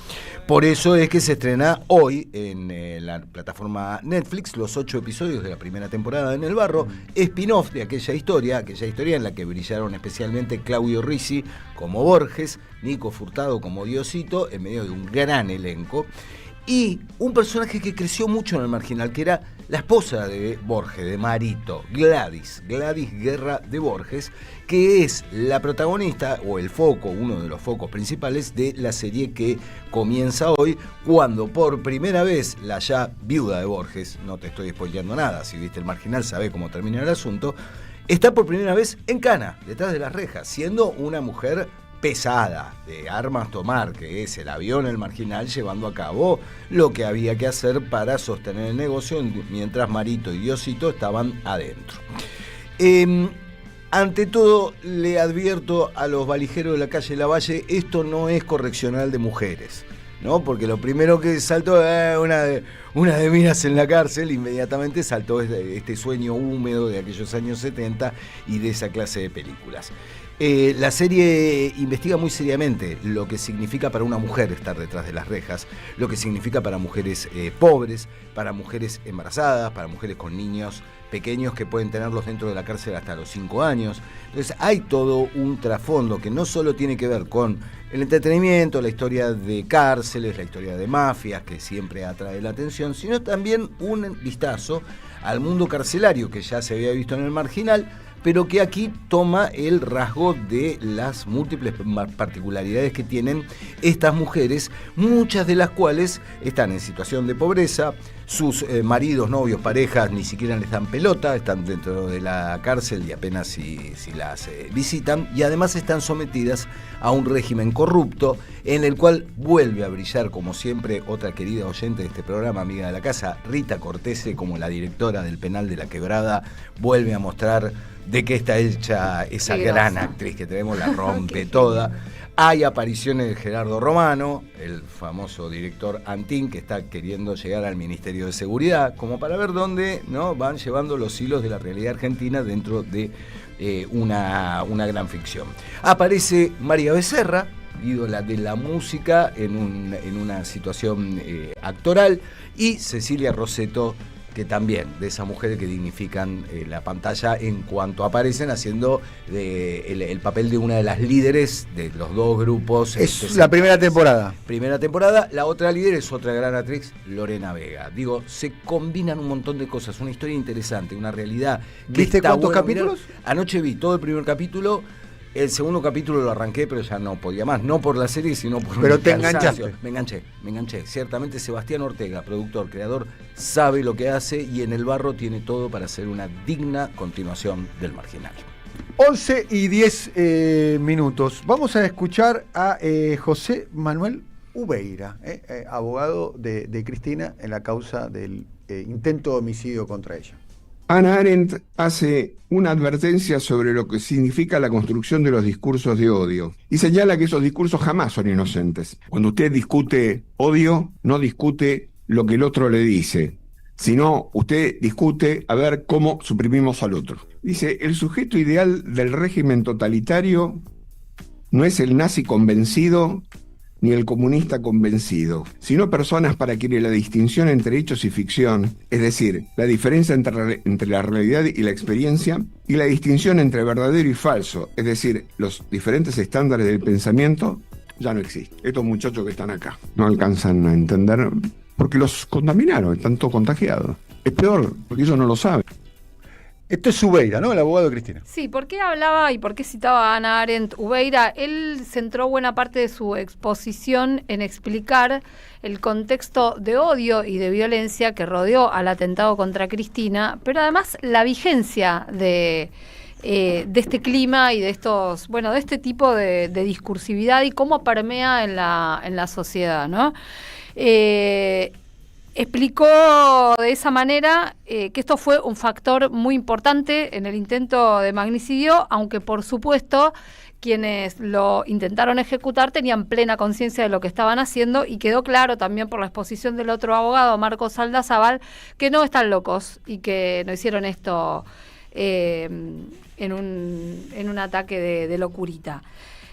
Por eso es que se estrena hoy en la plataforma Netflix los 8 episodios de la primera temporada de En el Barro, spin-off de aquella historia en la que brillaron especialmente Claudio Ricci como Borges, Nico Furtado como Diosito, en medio de un gran elenco. Y un personaje que creció mucho en el Marginal, que era la esposa de Borges, de Marito, Gladys Guerra de Borges, que es la protagonista o el foco, uno de los focos principales de la serie que comienza hoy, cuando por primera vez la ya viuda de Borges, no te estoy spoileando nada, si viste el Marginal sabés cómo termina el asunto, está por primera vez en cana, detrás de las rejas, siendo una mujer pesada, de armas tomar, que es el avión El Marginal, llevando a cabo lo que había que hacer para sostener el negocio mientras Marito y Diosito estaban adentro. Ante todo, le advierto a los valijeros de la calle Lavalle, esto no es correccional de mujeres, ¿no? Porque lo primero que saltó una de minas en la cárcel, inmediatamente saltó este sueño húmedo de aquellos años 70 y de esa clase de películas. La serie investiga muy seriamente lo que significa para una mujer estar detrás de las rejas, lo que significa para mujeres pobres, para mujeres embarazadas, para mujeres con niños pequeños que pueden tenerlos dentro de la cárcel hasta los 5 años. Entonces hay todo un trasfondo que no solo tiene que ver con el entretenimiento, la historia de cárceles, la historia de mafias, que siempre atrae la atención, sino también un vistazo al mundo carcelario que ya se había visto en El Marginal, pero que aquí toma el rasgo de las múltiples particularidades que tienen estas mujeres, muchas de las cuales están en situación de pobreza, sus maridos, novios, parejas ni siquiera les dan pelota, están dentro de la cárcel y apenas si las visitan, y además están sometidas a un régimen corrupto en el cual vuelve a brillar, como siempre, otra querida oyente de este programa, amiga de la casa, Rita Cortese, como la directora del penal de La Quebrada, vuelve a mostrar de qué está hecha esa gran actriz que tenemos, la rompe toda. Hay apariciones de Gerardo Romano, el famoso director Antín, que está queriendo llegar al Ministerio de Seguridad, como para ver dónde, ¿no?, van llevando los hilos de la realidad argentina dentro de una gran ficción. Aparece María Becerra, ídola de la música, en una situación actoral, y Cecilia Rosetto, que también, de esas mujeres que dignifican la pantalla en cuanto aparecen haciendo el papel de una de las líderes de los dos grupos.
Es la primera temporada.
Primera temporada, la otra líder es otra gran actriz, Lorena Vega. Digo, se combinan un montón de cosas, una historia interesante, una realidad.
¿Viste cuántos capítulos?
Anoche vi todo el primer capítulo. El segundo capítulo lo arranqué, pero ya no podía más. No por la serie, sino por
Pero te enganchaste.
Me enganché. Ciertamente Sebastián Ortega, productor, creador, sabe lo que hace, y En el Barro tiene todo para hacer una digna continuación del Marginal.
11 y 10 minutos. Vamos a escuchar a José Manuel Ubeira, abogado de Cristina en la causa del intento de homicidio contra ella.
Hannah Arendt hace una advertencia sobre lo que significa la construcción de los discursos de odio y señala que esos discursos jamás son inocentes. Cuando usted discute odio, no discute lo que el otro le dice, sino usted discute a ver cómo suprimimos al otro. Dice, el sujeto ideal del régimen totalitario no es el nazi convencido ni el comunista convencido, sino personas para quienes la distinción entre hechos y ficción, es decir, la diferencia entre la realidad y la experiencia, y la distinción entre verdadero y falso, es decir, los diferentes estándares del pensamiento, ya no existe. Estos muchachos que están acá no alcanzan a entender porque los contaminaron, están todos contagiados. Es peor, porque ellos no lo saben.
Esto es Ubeira, ¿no? El abogado de Cristina.
Sí, ¿por qué hablaba y por qué citaba a Hannah Arendt Ubeira? Él centró buena parte de su exposición en explicar el contexto de odio y de violencia que rodeó al atentado contra Cristina, pero además la vigencia de este clima y de estos, de este tipo de discursividad y cómo permea en la sociedad, ¿no? Explicó de esa manera que esto fue un factor muy importante en el intento de magnicidio, aunque por supuesto quienes lo intentaron ejecutar tenían plena conciencia de lo que estaban haciendo, y quedó claro también por la exposición del otro abogado, Marcos Saldazábal, que no están locos y que no hicieron esto en un ataque de locurita.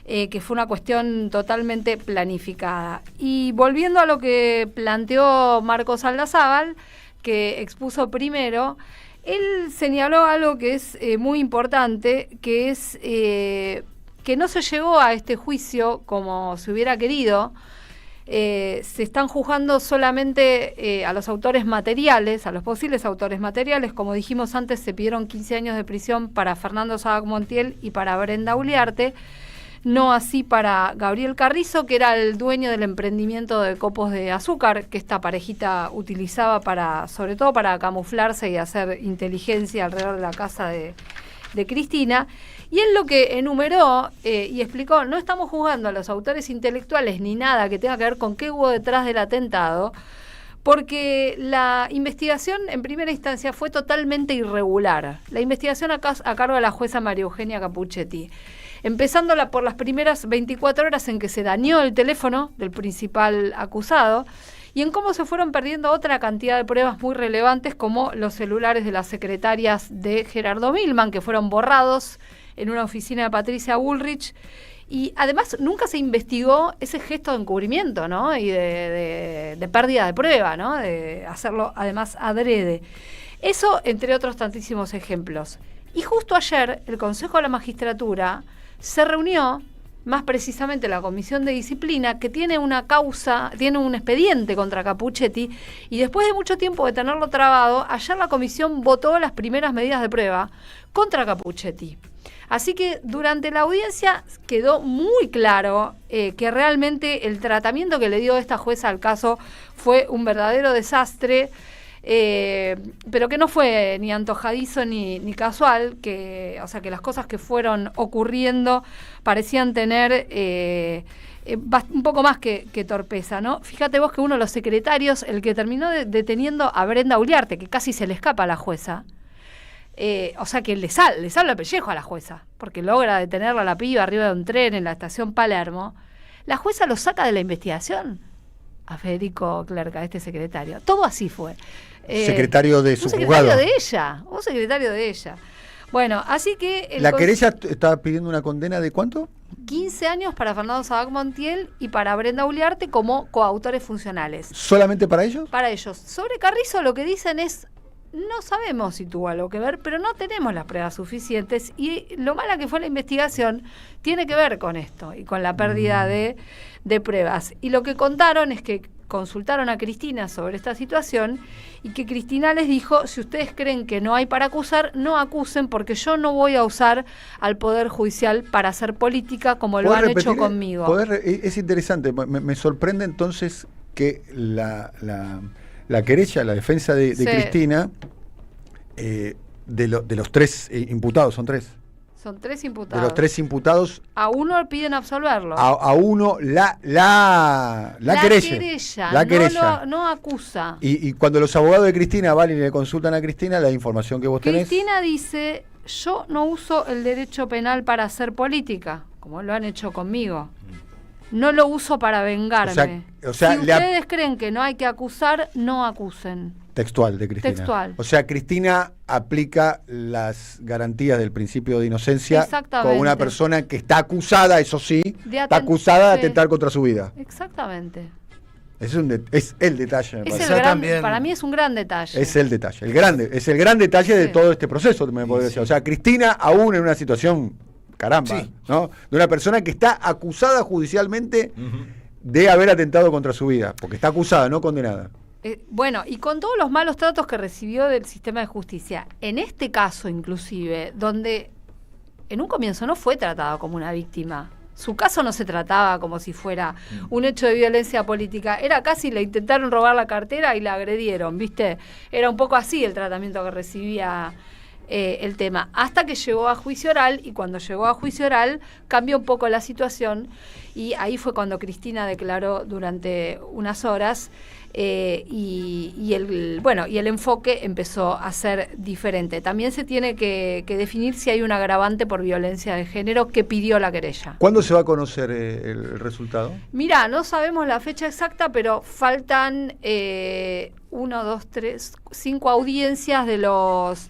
Que fue una cuestión totalmente planificada. Y volviendo a lo que planteó Marcos Saldazábal, que expuso primero, él señaló algo que es muy importante, que es que no se llegó a este juicio como se hubiera querido. Se están juzgando solamente a los autores materiales, a los posibles autores materiales. Como dijimos antes, se pidieron 15 años de prisión para Fernando Sabac Montiel y para Brenda Uliarte. No así para Gabriel Carrizo, que era el dueño del emprendimiento de copos de azúcar que esta parejita utilizaba sobre todo para camuflarse y hacer inteligencia alrededor de la casa de Cristina. Y él lo que enumeró y explicó: no estamos juzgando a los autores intelectuales ni nada que tenga que ver con qué hubo detrás del atentado, porque la investigación en primera instancia fue totalmente irregular. La investigación a cargo de la jueza María Eugenia Capuchetti, empezando por las primeras 24 horas en que se dañó el teléfono del principal acusado y en cómo se fueron perdiendo otra cantidad de pruebas muy relevantes, como los celulares de las secretarias de Gerardo Milman, que fueron borrados en una oficina de Patricia Bullrich. Y además nunca se investigó ese gesto de encubrimiento, ¿no? Y de pérdida de prueba, ¿no? De hacerlo además adrede. Eso, entre otros tantísimos ejemplos. Y justo ayer el Consejo de la Magistratura se reunió, más precisamente la Comisión de Disciplina, que tiene una causa, tiene un expediente contra Capuchetti, y después de mucho tiempo de tenerlo trabado, ayer la comisión votó las primeras medidas de prueba contra Capuchetti. Así que durante la audiencia quedó muy claro que realmente el tratamiento que le dio esta jueza al caso fue un verdadero desastre, pero que no fue ni antojadizo ni casual, o sea que las cosas que fueron ocurriendo parecían tener un poco más que torpeza, ¿no? Fíjate vos que uno de los secretarios, el que terminó deteniendo a Brenda Uliarte, que casi se le escapa a la jueza, o sea que le sale el pellejo a la jueza, porque logra detenerla a la piba arriba de un tren en la estación Palermo. La jueza lo saca de la investigación a Federico Clerca, este secretario. Todo así fue.
Secretario de su juzgado.
Un secretario de ella. Bueno, así que...
¿La querella está pidiendo una condena de cuánto?
15 años para Fernando Sabac Montiel y para Brenda Uliarte como coautores funcionales.
¿Solamente para ellos?
Para ellos. Sobre Carrizo lo que dicen es: no sabemos si tuvo algo que ver, pero no tenemos las pruebas suficientes, y lo mala que fue la investigación tiene que ver con esto y con la pérdida de pruebas. Y lo que contaron es que consultaron a Cristina sobre esta situación y que Cristina les dijo: si ustedes creen que no hay para acusar, no acusen, porque yo no voy a usar al Poder Judicial para hacer política como lo han hecho conmigo.
Es interesante, me sorprende entonces que la querella, la defensa de Cristina, de los tres imputados, son tres.
Son tres imputados.
De los tres imputados,
a uno piden absolverlo.
A uno la querella.
No acusa.
Y cuando los abogados de Cristina van y le consultan a Cristina la información que vos tenés.
Cristina dice: yo no uso el derecho penal para hacer política, como lo han hecho conmigo. No lo uso para vengarme. O sea, si ustedes creen que no hay que acusar, no acusen.
Textual de Cristina.
Textual.
O sea, Cristina aplica las garantías del principio de inocencia con una persona que está acusada, eso sí, está acusada de atentar contra su vida.
Exactamente.
Es el detalle.
Para mí es un gran detalle.
Es el detalle. Es el gran detalle de todo este proceso, me podría decir. O sea, Cristina, aún en una situación, caramba, ¿no? De una persona que está acusada judicialmente de haber atentado contra su vida, porque está acusada, no condenada.
Bueno, y con todos los malos tratos que recibió del sistema de justicia, en este caso inclusive, donde en un comienzo no fue tratado como una víctima, su caso no se trataba como si fuera un hecho de violencia política, era casi le intentaron robar la cartera y la agredieron, ¿viste? Era un poco así el tratamiento que recibía el tema, hasta que llegó a juicio oral, y cuando llegó a juicio oral cambió un poco la situación, y ahí fue cuando Cristina declaró durante unas horas y el enfoque empezó a ser diferente. También se tiene que definir si hay un agravante por violencia de género que pidió la querella.
¿Cuándo se va a conocer el resultado?
Mira, no sabemos la fecha exacta, pero faltan 5 audiencias de los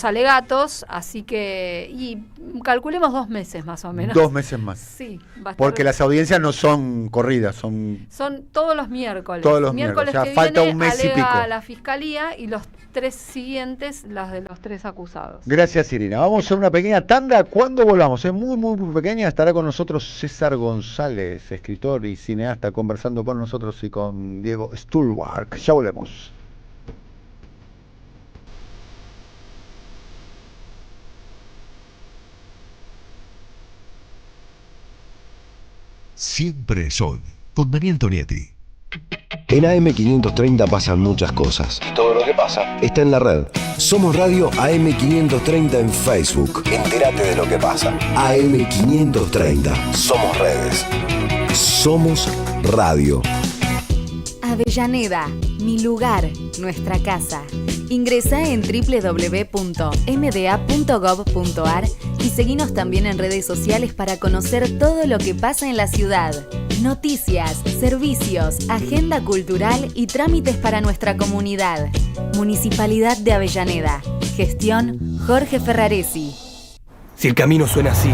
alegatos, así que calculemos 2 meses más o menos.
2 meses más.
Sí, va a estar.
Porque las audiencias no son corridas, son
todos los miércoles.
Todos los miércoles. O sea,
que
falta
viene,
un mes y
alega
pico.
la fiscalía y los 3 siguientes, las de los 3 acusados.
Gracias, Irina. Vamos a hacer una pequeña tanda. Cuando volvamos, es muy, muy pequeña, estará con nosotros César González, escritor y cineasta, conversando con nosotros y con Diego Stulwark. Ya volvemos.
Siempre Sol, con Daniel Tonietti.
En AM530 pasan muchas cosas. Y todo lo que pasa está en la red. Somos Radio AM530 en Facebook. Entérate de lo que pasa. AM530. Somos redes. Somos radio.
Avellaneda, mi lugar, nuestra casa. Ingresá en www.mda.gov.ar y seguinos también en redes sociales para conocer todo lo que pasa en la ciudad. Noticias, servicios, agenda cultural y trámites para nuestra comunidad. Municipalidad de Avellaneda. Gestión Jorge Ferraresi.
Si el camino suena así,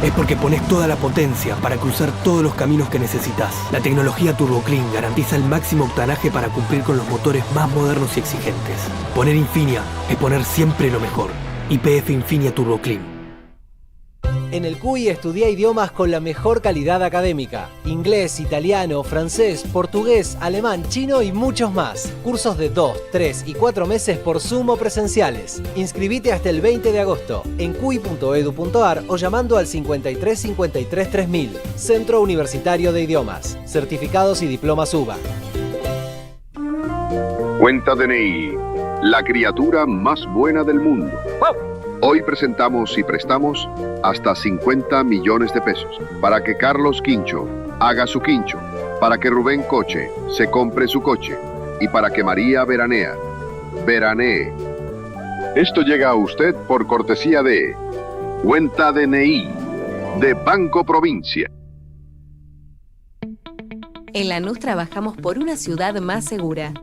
es porque pones toda la potencia para cruzar todos los caminos que necesitas. La tecnología Turbo Clean garantiza el máximo octanaje para cumplir con los motores más modernos y exigentes. Poner Infinia es poner siempre lo mejor. YPF Infinia Turbo Clean.
En el CUY estudia idiomas con la mejor calidad académica. Inglés, italiano, francés, portugués, alemán, chino y muchos más. Cursos de 2, 3 y 4 meses por Zoom o presenciales. Inscribite hasta el 20 de agosto en cuy.edu.ar o llamando al 53 53 3000. Centro Universitario de Idiomas. Certificados y diplomas UBA.
Cuenta DNI, la criatura más buena del mundo. Hoy presentamos y prestamos hasta 50 millones de pesos para que Carlos Quincho haga su quincho, para que Rubén Coche se compre su coche y para que María veranee. Esto llega a usted por cortesía de Cuenta DNI de Banco Provincia.
En Lanús trabajamos por una ciudad más segura.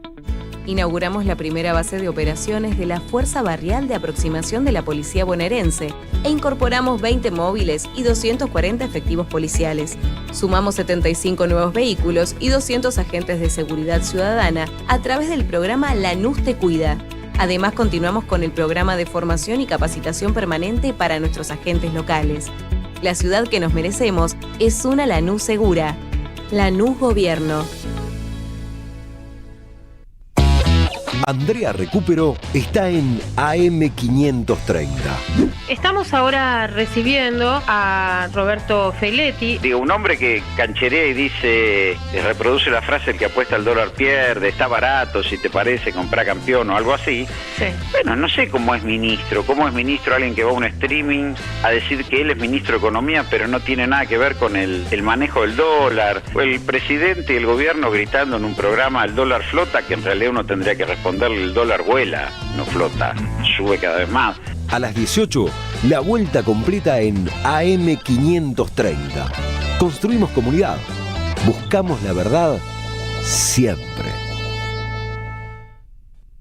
Inauguramos la primera base de operaciones de la Fuerza Barrial de Aproximación de la Policía Bonaerense e incorporamos 20 móviles y 240 efectivos policiales. Sumamos 75 nuevos vehículos y 200 agentes de seguridad ciudadana a través del programa Lanús Te Cuida. Además, continuamos con el programa de formación y capacitación permanente para nuestros agentes locales. La ciudad que nos merecemos es una Lanús segura. Lanús Gobierno.
Andrea Recupero está en AM530.
Estamos ahora recibiendo a Roberto Feiletti.
Digo, un hombre que cancherea y dice, reproduce la frase: el que apuesta al dólar pierde, está barato, si te parece, comprar campeón o algo así.
Sí.
Bueno, no sé cómo es ministro alguien que va a un streaming a decir que él es ministro de Economía, pero no tiene nada que ver con el manejo del dólar. El presidente y el gobierno gritando en un programa: el dólar flota, que en realidad uno tendría que responderle: el dólar vuela, no flota, sube cada vez más.
A las 18, la vuelta completa en AM530. Construimos comunidad. Buscamos la verdad siempre.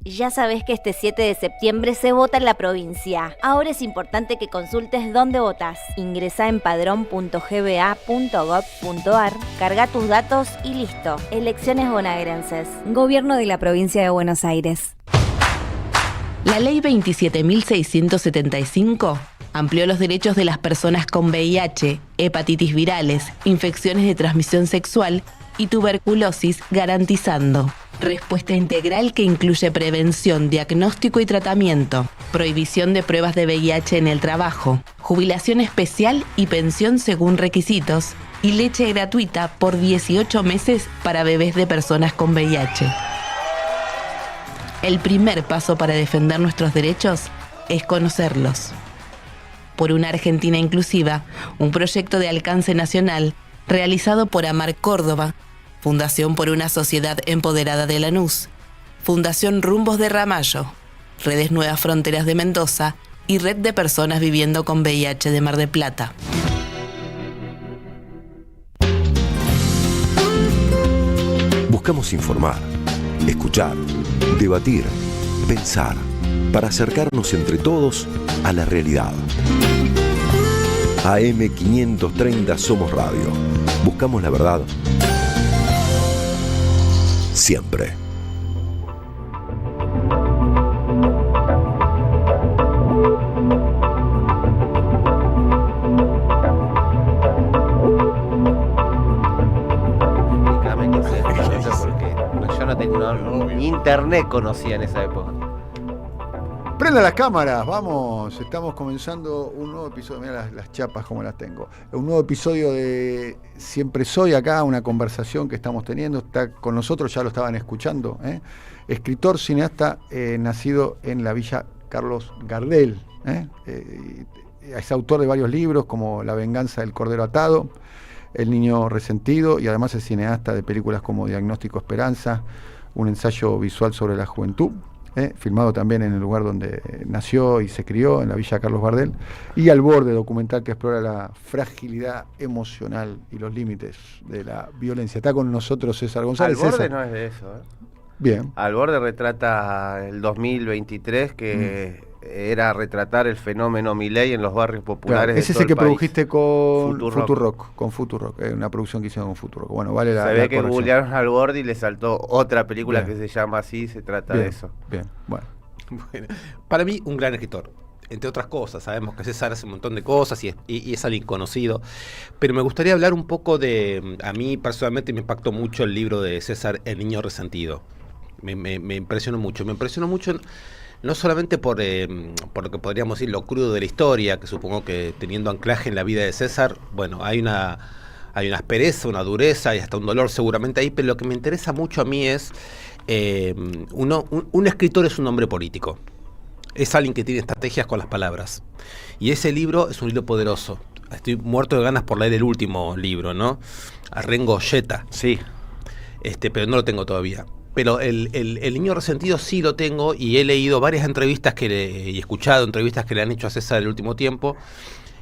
Ya sabés que este 7 de septiembre se vota en la provincia. Ahora es importante que consultes dónde votás. Ingresá en padrón.gba.gov.ar, carga tus datos y listo. Elecciones bonaerenses. Gobierno de la Provincia de Buenos Aires.
La Ley 27.675 amplió los derechos de las personas con VIH, hepatitis virales, infecciones de transmisión sexual y tuberculosis, garantizando respuesta integral que incluye prevención, diagnóstico y tratamiento, prohibición de pruebas de VIH en el trabajo, jubilación especial y pensión según requisitos, y leche gratuita por 18 meses para bebés de personas con VIH. El primer paso para defender nuestros derechos es conocerlos. por una Argentina inclusiva, un proyecto de alcance nacional realizado por Amar Córdoba, Fundación por una Sociedad Empoderada de Lanús, Fundación Rumbos de Ramallo, Redes Nuevas Fronteras de Mendoza y Red de Personas Viviendo con VIH de Mar del Plata.
Buscamos informar, escuchar, debatir, pensar, para acercarnos entre todos a la realidad. AM530 Somos Radio. Buscamos la verdad siempre.
Ni internet conocía en esa época.
Prenda las cámaras, vamos, estamos comenzando un nuevo episodio, mira las chapas como las tengo, un nuevo episodio de Siempre Soy acá, una conversación que estamos teniendo, está con nosotros, ya lo estaban escuchando, escritor, cineasta, nacido en la Villa Carlos Gardel, es autor de varios libros como La venganza del cordero atado, El niño resentido, y además es cineasta de películas como Diagnóstico Esperanza, un ensayo visual sobre la juventud, filmado también en el lugar donde nació y se crió, en la Villa Carlos Gardel, y Al Borde, documental que explora la fragilidad emocional y los límites de la violencia. Está con nosotros César González.
Al Borde
César.
no es de eso.
Bien.
Al Borde retrata el 2023 que era retratar el fenómeno Milei en los barrios populares.
Claro, ese
de
es el que
todo el
produjiste con
Futurock.
Con Futurock, una producción que hicieron con Futurock. Bueno, vale la
Se ve
la
que
corrección.
googlearon Al Borde y le saltó otra película
Bien.
que se llama así, se trata
Bien,
de eso.
Bien, bueno.
Bueno, para mí, un gran escritor. Entre otras cosas, sabemos que César hace un montón de cosas y es alguien conocido. Pero me gustaría hablar un poco de... A mí, personalmente, me impactó mucho el libro de César, El niño resentido. Me impresionó mucho. Me impresionó mucho... No solamente por lo que podríamos decir, lo crudo de la historia, que supongo que teniendo anclaje en la vida de César, bueno, hay una aspereza, una dureza y hasta un dolor seguramente ahí, pero lo que me interesa mucho a mí es, un escritor es un hombre político, es alguien que tiene estrategias con las palabras, y ese libro es un libro poderoso. Estoy muerto de ganas por leer el último libro, ¿no? Arrengo Yeta.
Sí.
Pero no lo tengo todavía. Pero el niño resentido sí lo tengo y he leído varias entrevistas y escuchado entrevistas que le han hecho a César el último tiempo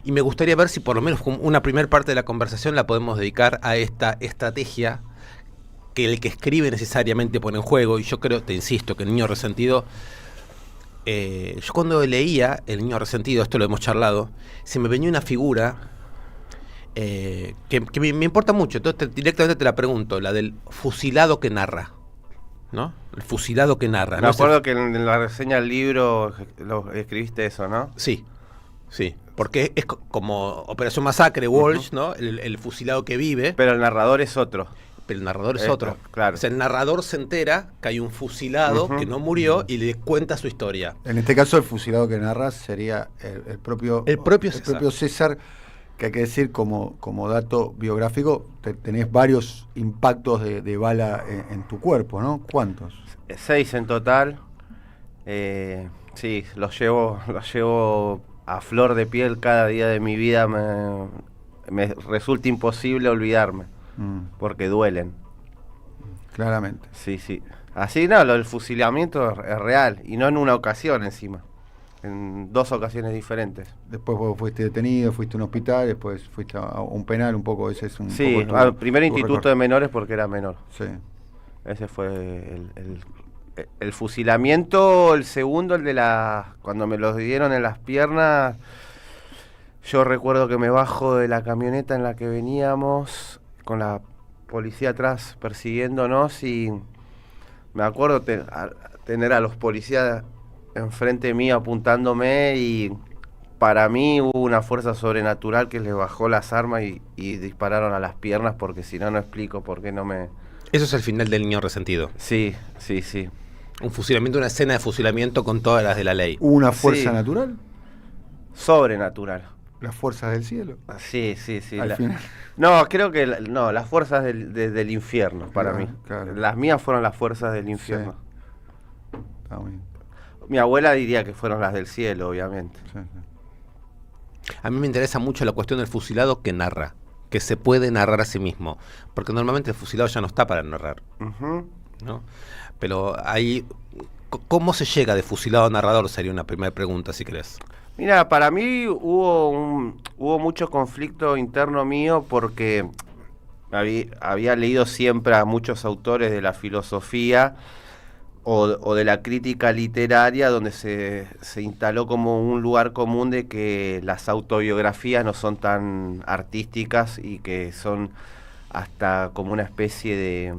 y me gustaría ver si por lo menos una primera parte de la conversación la podemos dedicar a esta estrategia que el que escribe necesariamente pone en juego. Y yo creo, te insisto, que el niño resentido, yo cuando leía El niño resentido, esto lo hemos charlado, se me venía una figura que me importa mucho, entonces directamente te la pregunto, la del fusilado que narra, ¿no? El fusilado que narra.
Me
¿no?
acuerdo que en la reseña del libro lo escribiste eso, ¿no?
Sí, porque es como Operación Masacre, Walsh, ¿no? El fusilado que vive.
Pero el narrador es otro.
Pero el narrador es otro.
Claro.
O sea, el narrador se entera que hay un fusilado que no murió y le cuenta su historia.
En este caso, el fusilado que narras sería el propio César, que hay que decir como dato biográfico, tenés varios impactos de bala en tu cuerpo, ¿no? ¿Cuántos?
6 en total. Sí, los llevo a flor de piel cada día de mi vida. Me resulta imposible olvidarme, porque duelen.
Claramente.
Sí. Así no, lo del fusilamiento es real, y no en una ocasión encima. En 2 ocasiones diferentes.
Después vos fuiste detenido, fuiste a un hospital, después fuiste a un penal, un poco, ese es un
sí,
poco
al primer instituto de menores porque era menor.
Sí.
Ese fue el fusilamiento. El segundo, el de cuando me los dieron en las piernas, yo recuerdo que me bajo de la camioneta en la que veníamos, con la policía atrás persiguiéndonos, y me acuerdo tener a los policías enfrente mío apuntándome, y para mí hubo una fuerza sobrenatural que les bajó las armas y dispararon a las piernas, porque si no, no explico por qué no me...
Eso es el final del niño resentido.
Sí.
Un fusilamiento, una escena de fusilamiento con todas las de la ley.
¿Una fuerza natural?
Sobrenatural.
¿Las fuerzas del cielo?
Sí.
Al final.
No, creo que las fuerzas del infierno, para mí.
Claro.
Las mías fueron las fuerzas del infierno.
Sí. Está bien.
Mi abuela diría que fueron las del cielo, obviamente.
Sí.
A mí me interesa mucho la cuestión del fusilado que narra, que se puede narrar a sí mismo, porque normalmente el fusilado ya no está para narrar, ¿no? Pero ahí, ¿cómo se llega de fusilado a narrador? Sería una primera pregunta, si querés.
Mira, para mí hubo mucho conflicto interno mío porque había leído siempre a muchos autores de la filosofía o de la crítica literaria, donde se instaló como un lugar común de que las autobiografías no son tan artísticas y que son hasta como una especie de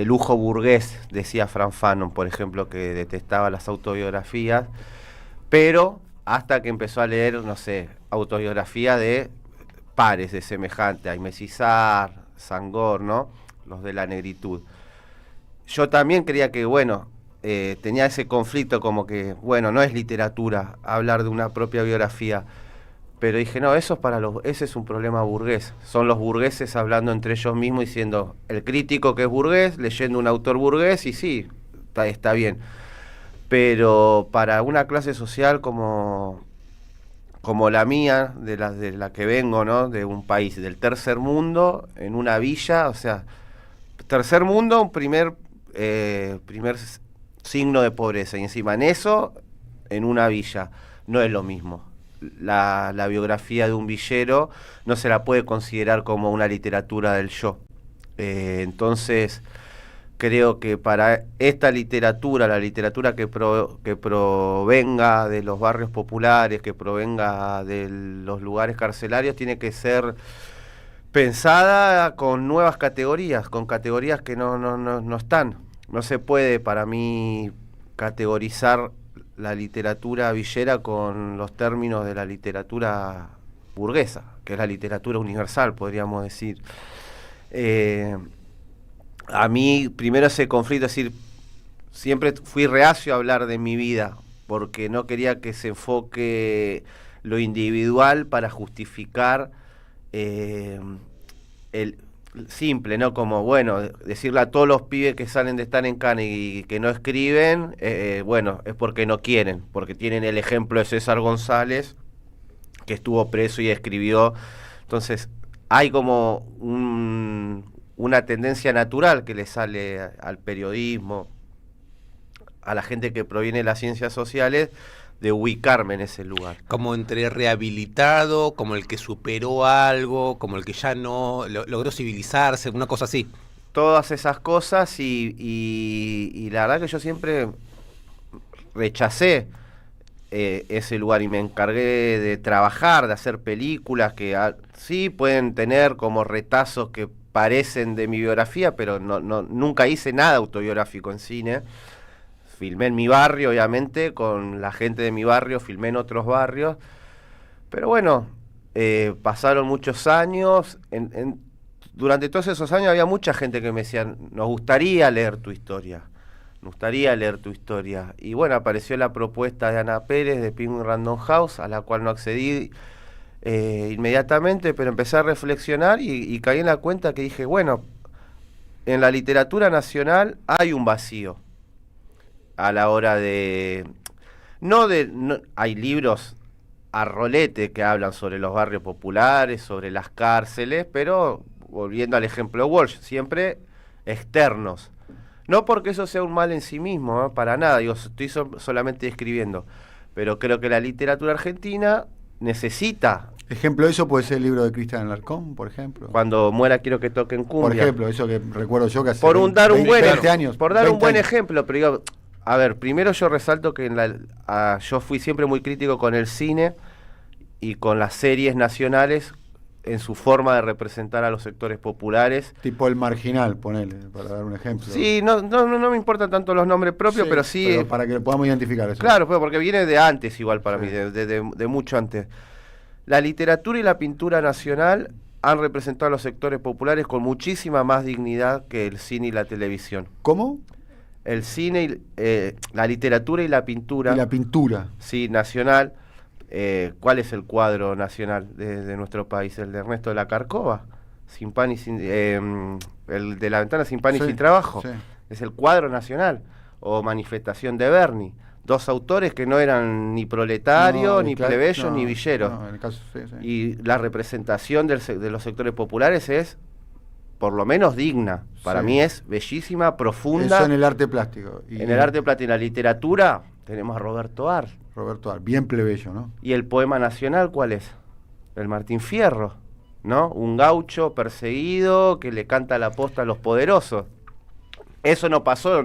lujo burgués, decía Frank Fanon, por ejemplo, que detestaba las autobiografías, pero hasta que empezó a leer, no sé, autobiografía de pares de semejante, Aimé Césaire, Sangor, ¿no? Los de la negritud. Yo también creía que, tenía ese conflicto como que, no es literatura hablar de una propia biografía, pero dije, no, ese es un problema burgués. Son los burgueses hablando entre ellos mismos, diciendo, el crítico que es burgués, leyendo un autor burgués, y sí, está bien. Pero para una clase social como la mía, de la que vengo, ¿no? De un país del tercer mundo, en una villa, o sea, tercer mundo, un primer signo de pobreza, y encima en eso, en una villa, no es lo mismo. La biografía de un villero no se la puede considerar como una literatura del yo. Entonces, creo que para esta literatura, la literatura que provenga de los barrios populares, que provenga de los lugares carcelarios, tiene que ser pensada con nuevas categorías, con categorías que no están. No se puede, para mí, categorizar la literatura villera con los términos de la literatura burguesa, que es la literatura universal, podríamos decir. A mí, primero ese conflicto, es decir, siempre fui reacio a hablar de mi vida, porque no quería que se enfoque lo individual para justificar el simple, ¿no? Como, decirle a todos los pibes que salen de estar en Cana y que no escriben, es porque no quieren, porque tienen el ejemplo de César González, que estuvo preso y escribió. Entonces, hay como una tendencia natural que le sale al periodismo, a la gente que proviene de las ciencias sociales, de ubicarme en ese lugar.
Como entre rehabilitado, como el que superó algo, como el que ya no logró civilizarse, una cosa así.
Todas esas cosas y la verdad que yo siempre rechacé ese lugar y me encargué de trabajar, de hacer películas que sí pueden tener como retazos que parecen de mi biografía, pero nunca hice nada autobiográfico en cine. Filmé en mi barrio, obviamente, con la gente de mi barrio, filmé en otros barrios, pero pasaron muchos años, durante todos esos años había mucha gente que me decía, nos gustaría leer tu historia, y apareció la propuesta de Ana Pérez de Penguin Random House, a la cual no accedí inmediatamente, pero empecé a reflexionar y caí en la cuenta que dije, en la literatura nacional hay un vacío a la hora de... hay libros a rolete que hablan sobre los barrios populares, sobre las cárceles, pero, volviendo al ejemplo de Walsh, siempre externos. No porque eso sea un mal en sí mismo, ¿no? Para nada, estoy solamente describiendo, pero creo que la literatura argentina necesita...
Ejemplo de eso puede ser el libro de Cristian Alarcón, por ejemplo.
Cuando muera quiero que toquen cumbia.
Por ejemplo, eso que recuerdo yo que hace
por dar un buen
20 años.
Por dar un buen ejemplo, pero digo, a ver, primero yo resalto que yo fui siempre muy crítico con el cine y con las series nacionales en su forma de representar a los sectores populares.
Tipo El Marginal, ponele, para dar un ejemplo.
Sí, no me importan tanto los nombres propios, pero sí...
Pero para que lo podamos identificar eso.
Claro, porque viene de antes igual para mí, de mucho antes. La literatura y la pintura nacional han representado a los sectores populares con muchísima más dignidad que el cine y la televisión.
¿Cómo?
El cine, la literatura y la pintura.
Y la pintura.
Sí, nacional. ¿Cuál es el cuadro nacional de nuestro país? El de Ernesto de la Carcova, sin pan y sin, el de La Ventana sin pan y sin trabajo. Sí. Es el cuadro nacional. O Manifestación de Berni, dos autores que no eran ni proletarios, ni
claro,
plebeyos, ni villeros.
En el caso, sí.
Y la representación de los sectores populares es, por lo menos, digna. Para mí es bellísima, profunda.
Eso en el arte plástico.
En el arte plástico y en la literatura tenemos a Roberto Ar.
Roberto Ar, bien plebeyo, ¿no?
¿Y el poema nacional cuál es? El Martín Fierro, ¿no? Un gaucho perseguido que le canta la posta a los poderosos. Eso no pasó.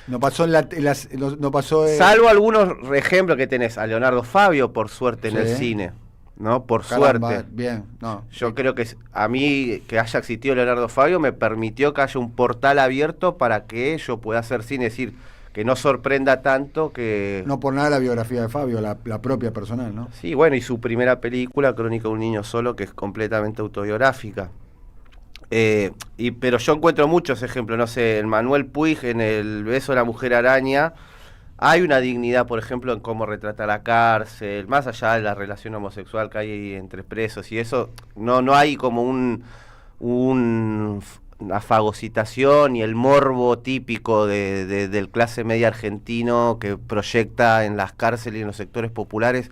No pasó no pasó
salvo algunos ejemplos que tenés a Leonardo Fabio, por suerte, en el cine, ¿no? Por suerte.
Bien, no.
Yo creo que a mí que haya existido Leonardo Fabio me permitió que haya un portal abierto para que yo pueda hacer cine, es decir, que no sorprenda tanto que...
No por nada la biografía de Fabio, la propia personal, ¿no?
Sí, bueno, y su primera película, Crónica de un niño solo, que es completamente autobiográfica. Pero yo encuentro muchos ejemplos, no sé, en Manuel Puig, en El beso de la mujer araña, hay una dignidad, por ejemplo, en cómo retrata la cárcel, más allá de la relación homosexual que hay entre presos y eso, no hay como una fagocitación y el morbo típico del clase media argentino que proyecta en las cárceles y en los sectores populares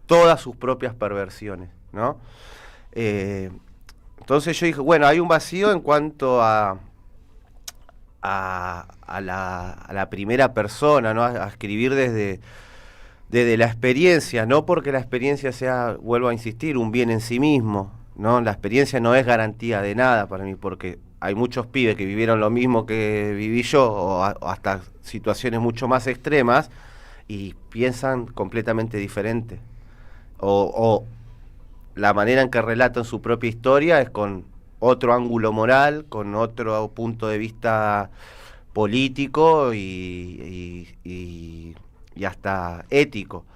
todas sus propias perversiones, ¿no? Entonces yo dije, bueno, hay un vacío en cuanto a la primera persona, ¿no? A escribir desde la experiencia, no porque la experiencia sea, vuelvo a insistir, un bien en sí mismo, ¿no? La experiencia no es garantía de nada para mí, porque hay muchos pibes que vivieron lo mismo que viví yo, o hasta situaciones mucho más extremas, y piensan completamente diferente. O la manera en que relatan su propia historia es con otro ángulo moral, con otro punto de vista político y hasta ético.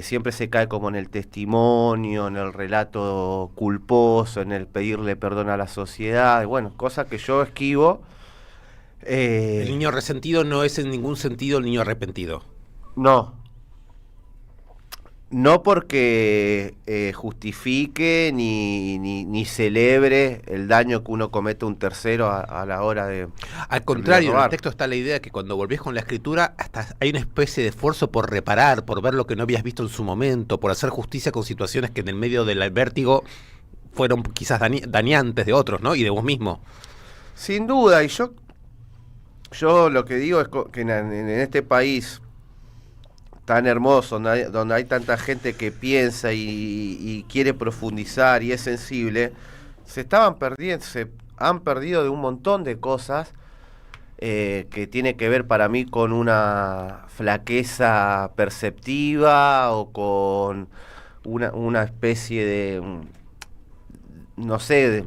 Siempre se cae como en el testimonio, en el relato culposo, en el pedirle perdón a la sociedad, bueno, cosas que yo esquivo.
El niño resentido no es en ningún sentido el niño arrepentido.
No porque justifique ni celebre el daño que uno comete a un tercero a la hora de...
Al contrario, en el texto está la idea de que cuando volvés con la escritura, hasta hay una especie de esfuerzo por reparar, por ver lo que no habías visto en su momento, por hacer justicia con situaciones que en el medio del vértigo fueron quizás dañantes de otros, ¿no? Y de vos mismo.
Sin duda, y yo lo que digo es que en este país tan hermoso, donde hay tanta gente que piensa y quiere profundizar y es sensible, se han perdido de un montón de cosas que tiene que ver para mí con una flaqueza perceptiva o con una especie de, no sé,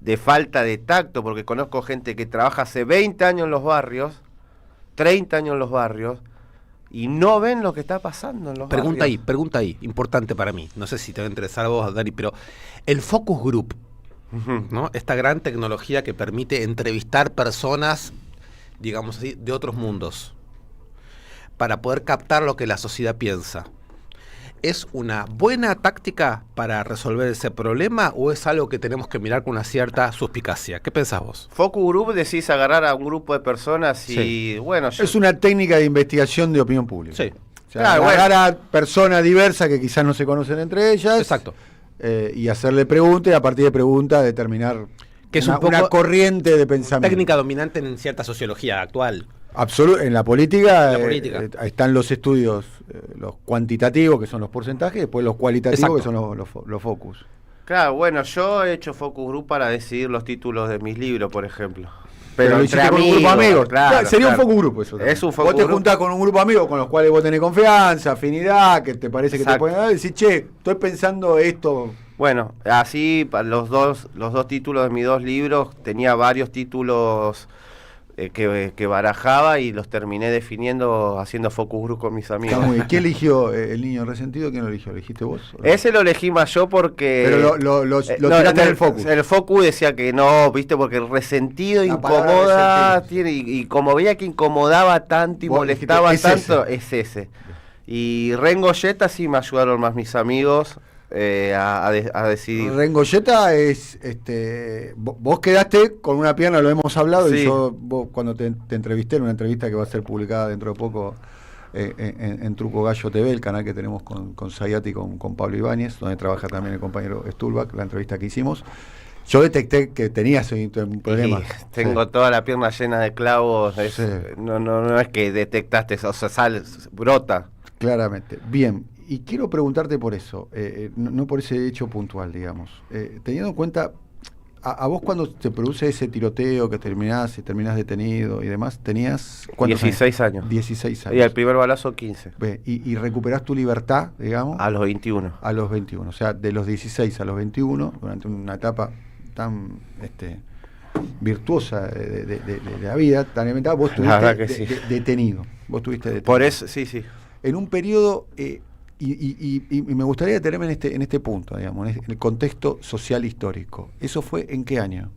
de falta de tacto, porque conozco gente que trabaja hace 20 años en los barrios, 30 años en los barrios, y no ven lo que está pasando en los barrios.
Pregunta ahí, importante para mí. No sé si te va a interesar a vos, Dani, pero el focus group, ¿no? Esta gran tecnología que permite entrevistar personas, digamos así, de otros mundos, para poder captar lo que la sociedad piensa. ¿Es una buena táctica para resolver ese problema o es algo que tenemos que mirar con una cierta suspicacia? ¿Qué pensás vos?
Focus group, decís agarrar a un grupo de personas y bueno...
Es una técnica de investigación de opinión pública.
Sí.
O sea, agarrar a personas diversas que quizás no se conocen entre ellas.
Exacto.
Y hacerle preguntas y a partir de preguntas determinar
que es
una corriente de pensamiento.
Técnica dominante en cierta sociología actual.
En la política, están los estudios, los cuantitativos, que son los porcentajes, y después los cualitativos, que son los focus.
Claro, bueno, yo he hecho focus group para decidir los títulos de mis libros, por ejemplo.
Pero lo hiciste con un grupo de amigos.
Claro,
sería un focus group eso.
Es un focus
vos te juntás con un grupo de amigos con los cuales vos tenés confianza, afinidad, que te parece que te pueden dar, y decís, che, estoy pensando esto.
Bueno, así los dos títulos de mis dos libros, tenía varios títulos que barajaba y los terminé definiendo haciendo focus group con mis amigos.
¿Qué eligió el niño resentido? ¿Quién lo eligió? ¿Lo elegiste vos?
Ese lo elegí más yo porque...
Pero lo tiraste en el focus.
El focus decía que no, viste, porque el resentido incomoda, y como veía que incomodaba tanto y molestaba tanto, es ese. Y Rengoyeta sí me ayudaron más mis amigos a decidir.
Rengoyeta es, vos quedaste con una pierna, lo hemos hablado,
sí.
Y vos cuando te entrevisté en una entrevista que va a ser publicada dentro de poco en Truco Gallo TV, el canal que tenemos con Sayati y con Pablo Ibáñez, donde trabaja también el compañero Stulbach, la entrevista que hicimos. Yo detecté que tenías un problema.
Tengo toda la pierna llena de clavos. No es que detectaste, o sea, brota.
Claramente. Bien, y quiero preguntarte por eso, no por ese hecho puntual, digamos. Teniendo en cuenta, a vos cuando te produce ese tiroteo que terminás detenido y demás, tenías...
16 años.
16 años.
Y el primer balazo 15.
Y recuperás tu libertad, digamos.
A los 21.
A los 21. O sea, de los 16 a los 21, durante una etapa tan virtuosa de la vida, tan elemental, vos estuviste detenido. Vos estuviste detenido.
Por eso, sí.
En un periodo, y me gustaría detenerme en este punto, digamos, en el contexto social histórico. ¿Eso fue en qué año?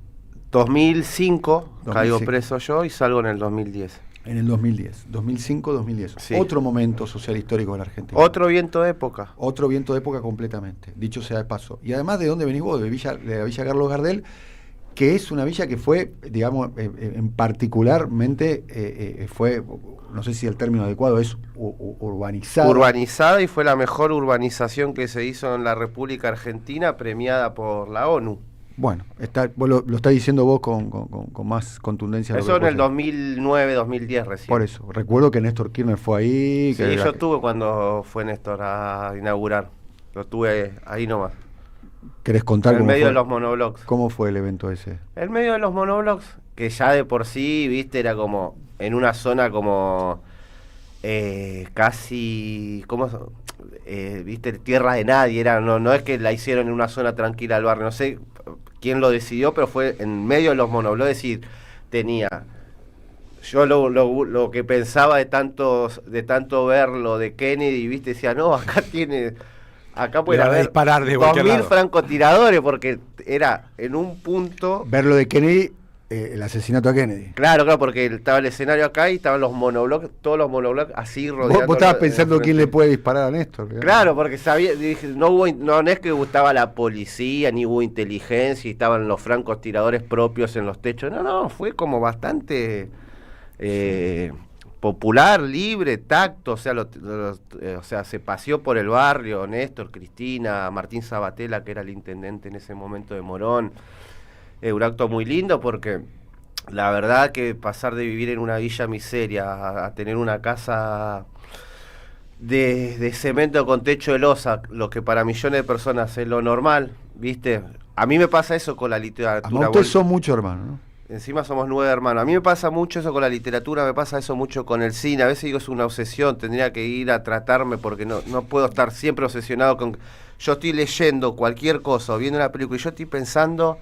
2005, caigo preso yo y salgo en el 2010.
En el 2010, 2005, 2010.
Sí.
Otro momento social histórico de la Argentina.
Otro viento de época.
Otro viento de época completamente, dicho sea de paso. Y además, ¿de dónde venís vos? De la Villa Carlos Gardel, que es una villa que fue, digamos, en particularmente, fue, no sé si el término adecuado es urbanizada.
Urbanizada, y fue la mejor urbanización que se hizo en la República Argentina, premiada por la ONU.
Bueno, vos lo estás diciendo vos con más contundencia.
Eso en el 2009, 2010 recién.
Por eso, recuerdo que Néstor Kirchner fue ahí.
Sí, yo estuve cuando fue Néstor a inaugurar. Lo tuve ahí nomás.
¿Querés contar
en medio de los monoblocks?
¿Cómo fue el evento ese?
En medio de los monoblocks, que ya de por sí, viste, era como en una zona como casi, ¿cómo? Viste, tierra de nadie, no es que la hicieron en una zona tranquila del barrio, no sé quién lo decidió, pero fue en medio de los monoblocks, es decir, tenía... Yo lo que pensaba de tanto verlo de Kennedy, viste, decía, no, acá puede haber
disparar de
2000 francotiradores, porque era en un punto...
Verlo de Kennedy, el asesinato a Kennedy.
Claro, porque estaba el escenario acá y estaban los monoblocks, todos los monoblocks así rodeando.
Vos estabas pensando quién le puede disparar a Néstor.
Claro, porque sabía, dije, no es que gustaba la policía, ni hubo inteligencia, y estaban los francotiradores propios en los techos. No, fue como bastante... popular, libre, tacto, o sea, se paseó por el barrio, Néstor, Cristina, Martín Sabatella, que era el intendente en ese momento de Morón. Un acto muy lindo, porque la verdad que pasar de vivir en una villa miseria a tener una casa de cemento con techo de losa, lo que para millones de personas es lo normal, ¿viste? A mí me pasa eso con la literatura.
Ustedes son muchos hermanos, ¿no?
Encima somos 9 hermanos. A mí me pasa mucho eso con la literatura, me pasa eso mucho con el cine. A veces digo, es una obsesión, tendría que ir a tratarme, porque no puedo estar siempre obsesionado con... Yo estoy leyendo cualquier cosa o viendo una película y yo estoy pensando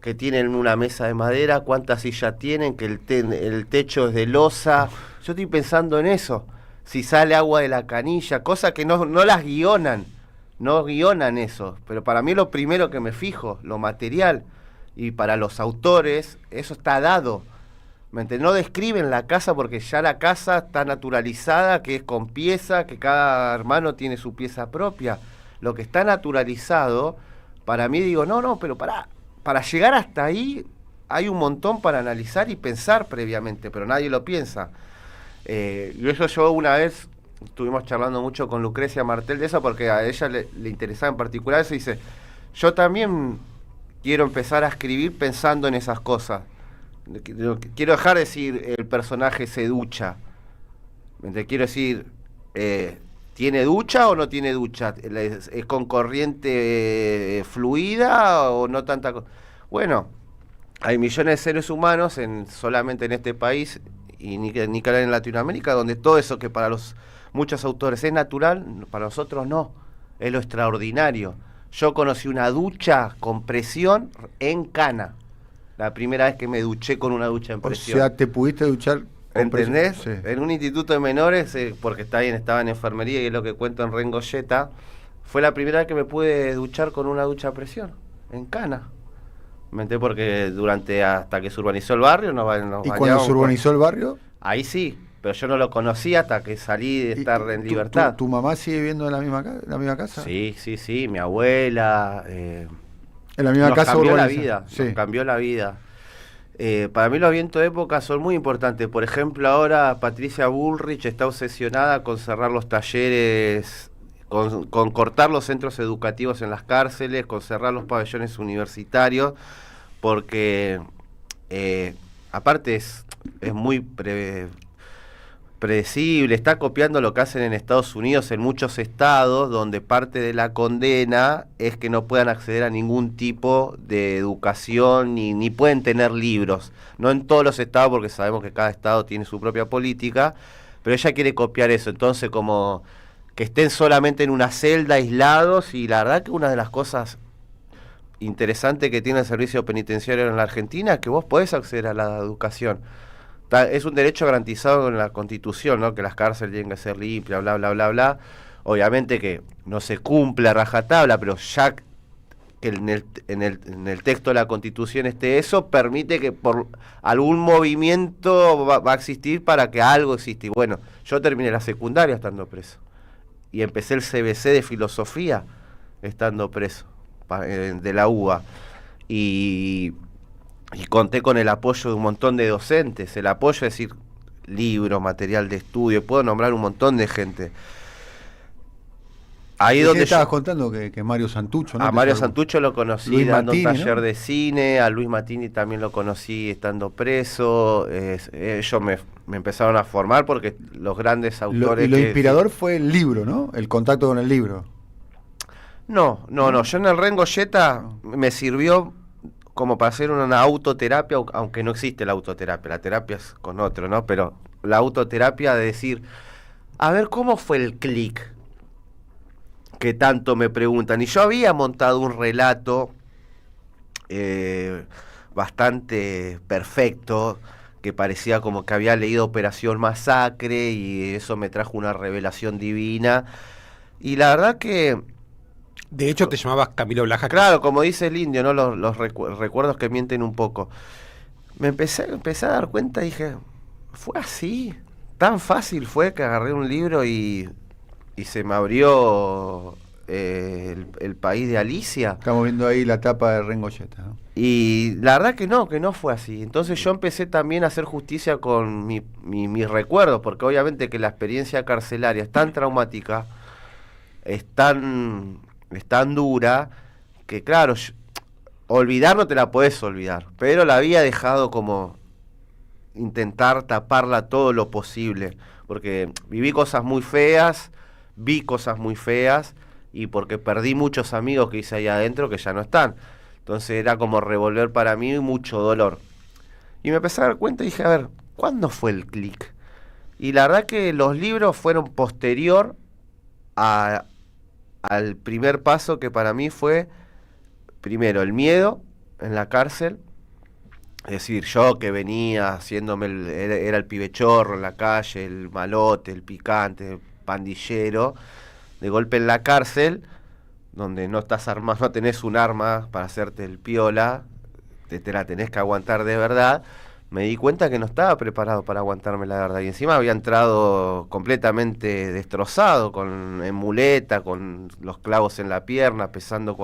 que tienen una mesa de madera, cuántas sillas tienen, que el techo es de losa. Yo estoy pensando en eso. Si sale agua de la canilla, cosas que no las guionan. No guionan eso. Pero para mí lo primero que me fijo, lo material. Y para los autores, eso está dado. No describen la casa porque ya la casa está naturalizada, que es con pieza, que cada hermano tiene su pieza propia. Lo que está naturalizado, para mí digo, no, pero para llegar hasta ahí hay un montón para analizar y pensar previamente, pero nadie lo piensa. Y eso yo una vez, estuvimos charlando mucho con Lucrecia Martel de eso, porque a ella le interesaba en particular eso, y dice, yo también... quiero empezar a escribir pensando en esas cosas. Quiero dejar de decir el personaje se ducha. Quiero decir, ¿tiene ducha o no tiene ducha? ¿Es con corriente fluida o no tanta? Bueno, hay millones de seres humanos solamente en este país, y ni que en Latinoamérica, donde todo eso que para muchos autores es natural, para nosotros no. Es lo extraordinario. Yo conocí una ducha con presión en Cana. La primera vez que me duché con una ducha en presión.
O sea, ¿te pudiste duchar con
¿entendés?
presión? Sí.
En un instituto de menores, porque estaba en enfermería, y es lo que cuento en Rengoyeta, fue la primera vez que me pude duchar con una ducha a presión, en Cana. Porque hasta que se urbanizó el barrio,
¿Y cuando se urbanizó el barrio?
Ahí sí. Pero yo no lo conocía hasta que salí de estar en libertad.
¿Tu mamá sigue viviendo en la misma casa?
Sí, mi abuela.
¿En la misma casa
cambió
urbanizada?
la vida,
sí.
Nos cambió la vida. Para mí los vientos de época son muy importantes. Por ejemplo, ahora Patricia Bullrich está obsesionada con cerrar los talleres, con cortar los centros educativos en las cárceles, con cerrar los pabellones universitarios, porque aparte es muy predecible, está copiando lo que hacen en Estados Unidos en muchos estados, donde parte de la condena es que no puedan acceder a ningún tipo de educación ni pueden tener libros. No en todos los estados, porque sabemos que cada estado tiene su propia política, pero ella quiere copiar eso. Entonces, como que estén solamente en una celda aislados, y la verdad que una de las cosas interesantes que tiene el servicio penitenciario en la Argentina es que vos podés acceder a la educación. Es un derecho garantizado en la Constitución, ¿no? Que las cárceles tienen que ser limpias, bla, bla, bla, bla. Obviamente que no se cumple a rajatabla, pero ya que en el texto de la Constitución esté eso, permite que por algún movimiento va a existir para que algo exista. Y bueno, yo terminé la secundaria estando preso. Y empecé el CBC de filosofía estando preso, de la UBA. Y conté con el apoyo de un montón de docentes, el apoyo es decir, libros, material de estudio, puedo nombrar un montón de gente. Ahí donde
estabas contando que Mario Santucho, ¿no?
A Mario Santucho lo conocí
Luis
dando
Mattini,
un taller,
¿no?
de cine, a Luis Mattini también lo conocí estando preso, ellos me empezaron a formar porque los grandes autores...
Lo inspirador fue el libro, ¿no? El contacto con el libro.
No, yo en el Rengoyeta me sirvió como para hacer una autoterapia, aunque no existe la autoterapia, la terapia es con otro, ¿no? Pero la autoterapia de decir, a ver, ¿cómo fue el clic? Que tanto me preguntan. Y yo había montado un relato bastante perfecto, que parecía como que había leído Operación Masacre, y eso me trajo una revelación divina. Y la verdad que...
De hecho, te llamabas Camilo Blaja.
Claro, como dice el indio, ¿no? Los recuerdos que mienten un poco. Me empecé a dar cuenta y dije, fue así. Tan fácil fue que agarré un libro y se me abrió el país de Alicia.
Estamos viendo ahí la tapa de Rengoyeta, ¿no?
Y la verdad que no fue así. Entonces yo empecé también a hacer justicia con mis recuerdos, porque obviamente que la experiencia carcelaria es tan traumática, es tan dura, que claro, olvidar no te la podés olvidar, pero la había dejado como intentar taparla todo lo posible, porque viví cosas muy feas, vi cosas muy feas, y porque perdí muchos amigos que hice ahí adentro que ya no están. Entonces era como revolver para mí mucho dolor. Y me empecé a dar cuenta y dije, a ver, ¿cuándo fue el clic? Y la verdad que los libros fueron posterior al primer paso, que para mí fue, primero, el miedo en la cárcel. Es decir, yo que venía haciéndome, era el pibe chorro en la calle, el malote, el picante, el pandillero, de golpe en la cárcel, donde no estás armado, no tenés un arma para hacerte el piola, te la tenés que aguantar de verdad. Me di cuenta que no estaba preparado para aguantarme la verdad, y encima había entrado completamente destrozado, en muleta, con los clavos en la pierna, pesando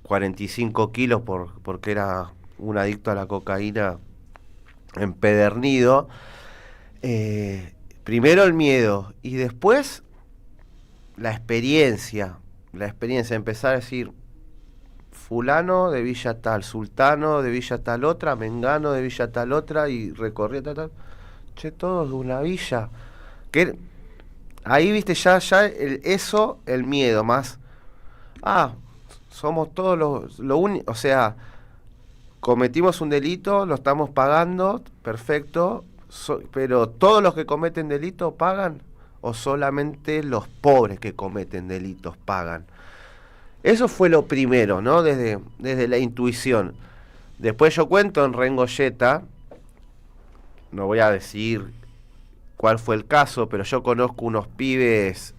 45 kilos porque era un adicto a la cocaína empedernido. Primero el miedo y después la experiencia, empezar a decir, fulano de Villa tal, sultano de Villa tal otra, mengano de Villa tal otra, y recorría tal, che, todos de una villa. Que ahí viste ya el miedo más. Somos todos lo único, o sea, cometimos un delito, lo estamos pagando, perfecto, pero todos los que cometen delito pagan, o solamente los pobres que cometen delitos pagan. Eso fue lo primero, ¿no? Desde la intuición. Después yo cuento en Rengoyeta, no voy a decir cuál fue el caso, pero yo conozco unos pibes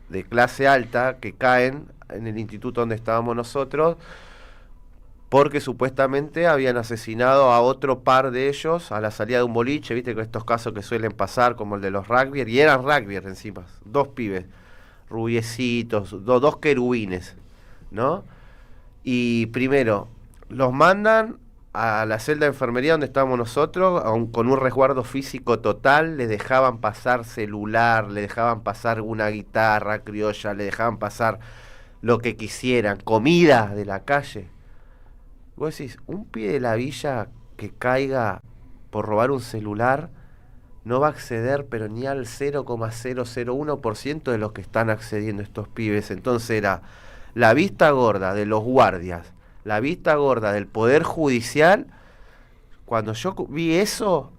de clase alta que caen en el instituto donde estábamos nosotros, porque supuestamente habían asesinado a otro par de ellos a la salida de un boliche, viste, con estos casos que suelen pasar, como el de los rugby, y eran rugby encima, dos pibes, rubiecitos, dos querubines, ¿no? Y primero, los mandan a la celda de enfermería donde estábamos nosotros, con un resguardo físico total, le dejaban pasar celular, le dejaban pasar una guitarra criolla, le dejaban pasar lo que quisieran, comida de la calle. Vos decís, un pibe de la villa que caiga por robar un celular no va a acceder pero ni al 0,001% de los que están accediendo estos pibes. Entonces era la vista gorda de los guardias, la vista gorda del Poder Judicial. Cuando yo vi eso,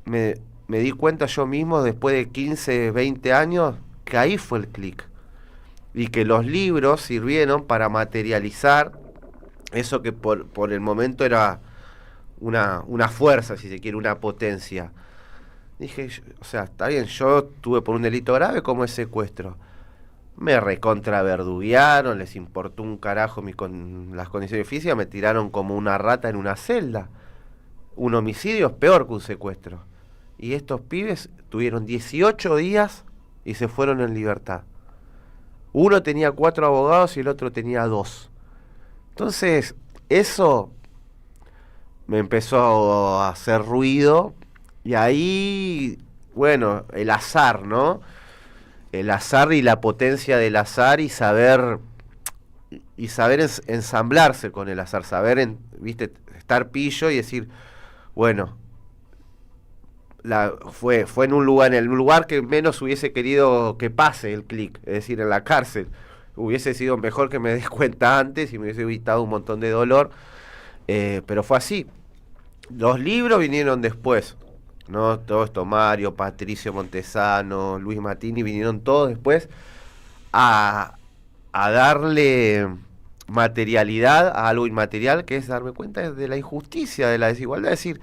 me di cuenta yo mismo, después de 15, 20 años, que ahí fue el clic. Y que los libros sirvieron para materializar eso que por el momento era una fuerza, si se quiere, una potencia. Dije, o sea, está bien, yo tuve por un delito grave como es secuestro. Me recontraverduguearon, les importó un carajo las condiciones físicas, me tiraron como una rata en una celda. Un homicidio es peor que un secuestro. Y estos pibes tuvieron 18 días y se fueron en libertad. Uno tenía 4 abogados y el otro tenía 2. Entonces, eso me empezó a hacer ruido. Y ahí, bueno, el azar, ¿no? El azar y la potencia del azar y saber ensamblarse con el azar, saber, viste, estar pillo y decir, bueno, fue en un lugar que menos hubiese querido que pase el clic, es decir, en la cárcel. Hubiese sido mejor que me des cuenta antes y me hubiese evitado un montón de dolor, pero fue así. Los libros vinieron después, ¿no? Todo esto, Mario, Patricio Montesano, Luis Matini, vinieron todos después a darle materialidad a algo inmaterial, que es darme cuenta de la injusticia, de la desigualdad, decir,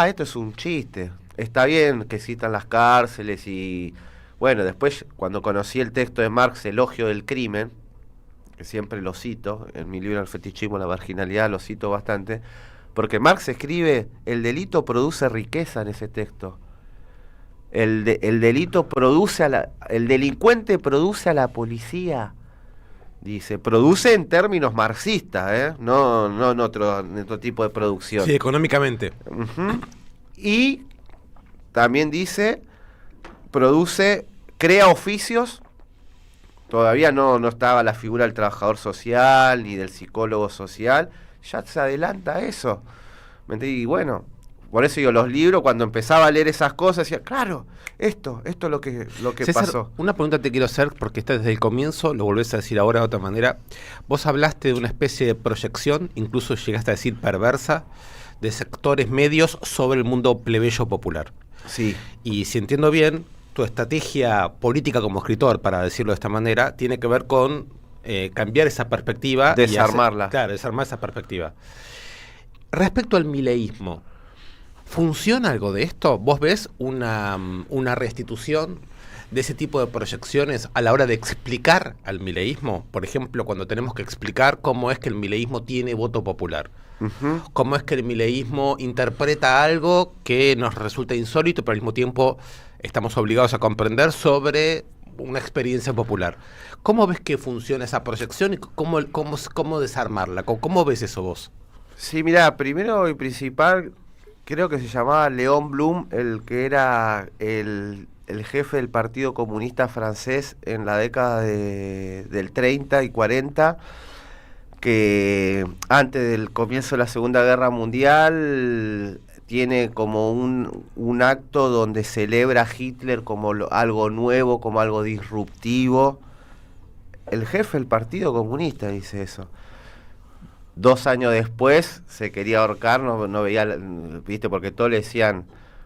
esto es un chiste. Está bien que citan las cárceles y... Bueno, después, cuando conocí el texto de Marx, Elogio del Crimen, que siempre lo cito, en mi libro El fetichismo, la marginalidad, lo cito bastante, porque Marx escribe, el delito produce riqueza en ese texto. El delito produce el delincuente produce a la policía. Dice, produce en términos marxistas, no en otro tipo de producción.
Sí, económicamente.
Uh-huh. Y también dice, crea oficios. Todavía no estaba la figura del trabajador social ni del psicólogo social. Ya se adelanta eso. Y bueno, por eso digo, los libros, cuando empezaba a leer esas cosas, decía, claro, esto es lo que
César,
pasó.
Una pregunta te quiero hacer, porque está desde el comienzo, lo volvés a decir ahora de otra manera. Vos hablaste de una especie de proyección, incluso llegaste a decir perversa, de sectores medios sobre el mundo plebeyo popular.
Sí.
Y si entiendo bien, tu estrategia política como escritor, para decirlo de esta manera, tiene que ver con cambiar esa perspectiva.
Desarmarla.
Claro, desarmar esa perspectiva. Respecto al mileísmo, ¿funciona algo de esto? ¿Vos ves una restitución de ese tipo de proyecciones a la hora de explicar al mileísmo? Por ejemplo, cuando tenemos que explicar cómo es que el mileísmo tiene voto popular. Uh-huh. Cómo es que el mileísmo interpreta algo que nos resulta insólito, pero al mismo tiempo estamos obligados a comprender sobre una experiencia popular. ¿Cómo ves que funciona esa proyección y cómo desarmarla? ¿Cómo ves eso vos?
Sí, mira, primero y principal, creo que se llamaba Léon Blum, el que era el jefe del Partido Comunista francés en la década del 30 y 40, que antes del comienzo de la Segunda Guerra Mundial tiene como un acto donde celebra a Hitler como algo nuevo, como algo disruptivo. El jefe del Partido Comunista dice eso. 2 años después se quería ahorcar, no veía, viste, porque todos le decían,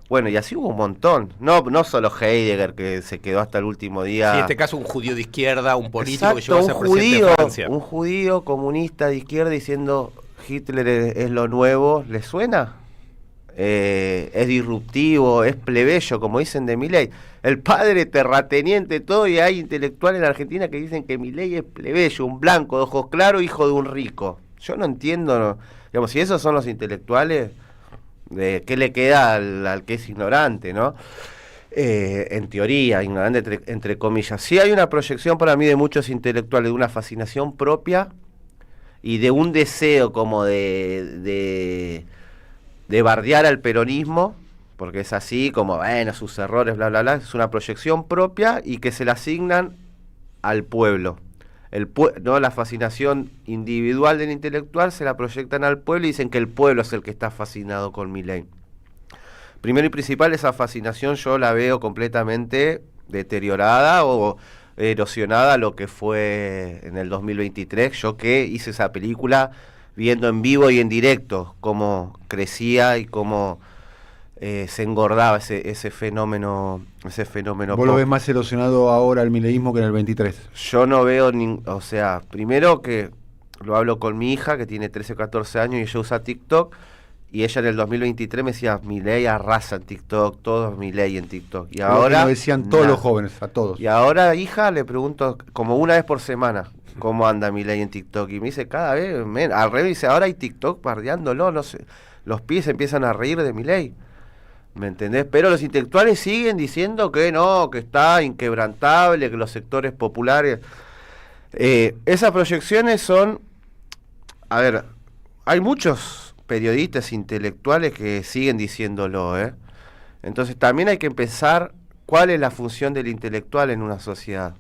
bueno, y así hubo un montón, no solo Heidegger, que se quedó hasta el último día.
Sí, en este caso un judío de izquierda, un político.
Exacto,
que llegó a ser presidente de Francia.
Un judío comunista de izquierda diciendo Hitler es lo nuevo, ¿le suena? Es disruptivo, es plebeyo, como dicen de Milei. El padre terrateniente, todo, y hay intelectuales en Argentina que dicen que Milei es plebeyo, un blanco de ojos claros, hijo de un rico. Yo no entiendo, digamos, si esos son los intelectuales, ¿qué le queda al que es ignorante, no? En teoría, ignorante entre comillas. Sí hay una proyección para mí de muchos intelectuales, de una fascinación propia y de un deseo como de bardear al peronismo, porque es así, como, bueno, sus errores, bla, bla, bla, es una proyección propia y que se la asignan al pueblo. No, la fascinación individual del intelectual se la proyectan al pueblo y dicen que el pueblo es el que está fascinado con Milei. Primero y principal, esa fascinación yo la veo completamente deteriorada o erosionada a lo que fue en el 2023. Yo que hice esa película viendo en vivo y en directo cómo crecía y cómo se engordaba ese fenómeno.
¿Vos lo ves más erosionado ahora el mileísmo que en el 23?
Yo no veo, o sea, primero que lo hablo con mi hija que tiene 13 o 14 años y ella usa TikTok, y ella en el 2023 me decía, Milei arrasa en TikTok, todos Milei en TikTok. Y ahora
lo decían todos los jóvenes, a todos.
Y ahora, hija, le pregunto como una vez por semana, ¿cómo anda Milei en TikTok? Y me dice, cada vez, al revés, dice, ahora hay TikTok bardeándolo, no sé, los pibes empiezan a reír de Milei. ¿Me entendés? Pero los intelectuales siguen diciendo que no, que está inquebrantable, que los sectores populares... esas proyecciones son... A ver, hay muchos periodistas intelectuales que siguen diciéndolo, ¿eh? Entonces también hay que pensar cuál es la función del intelectual en una sociedad.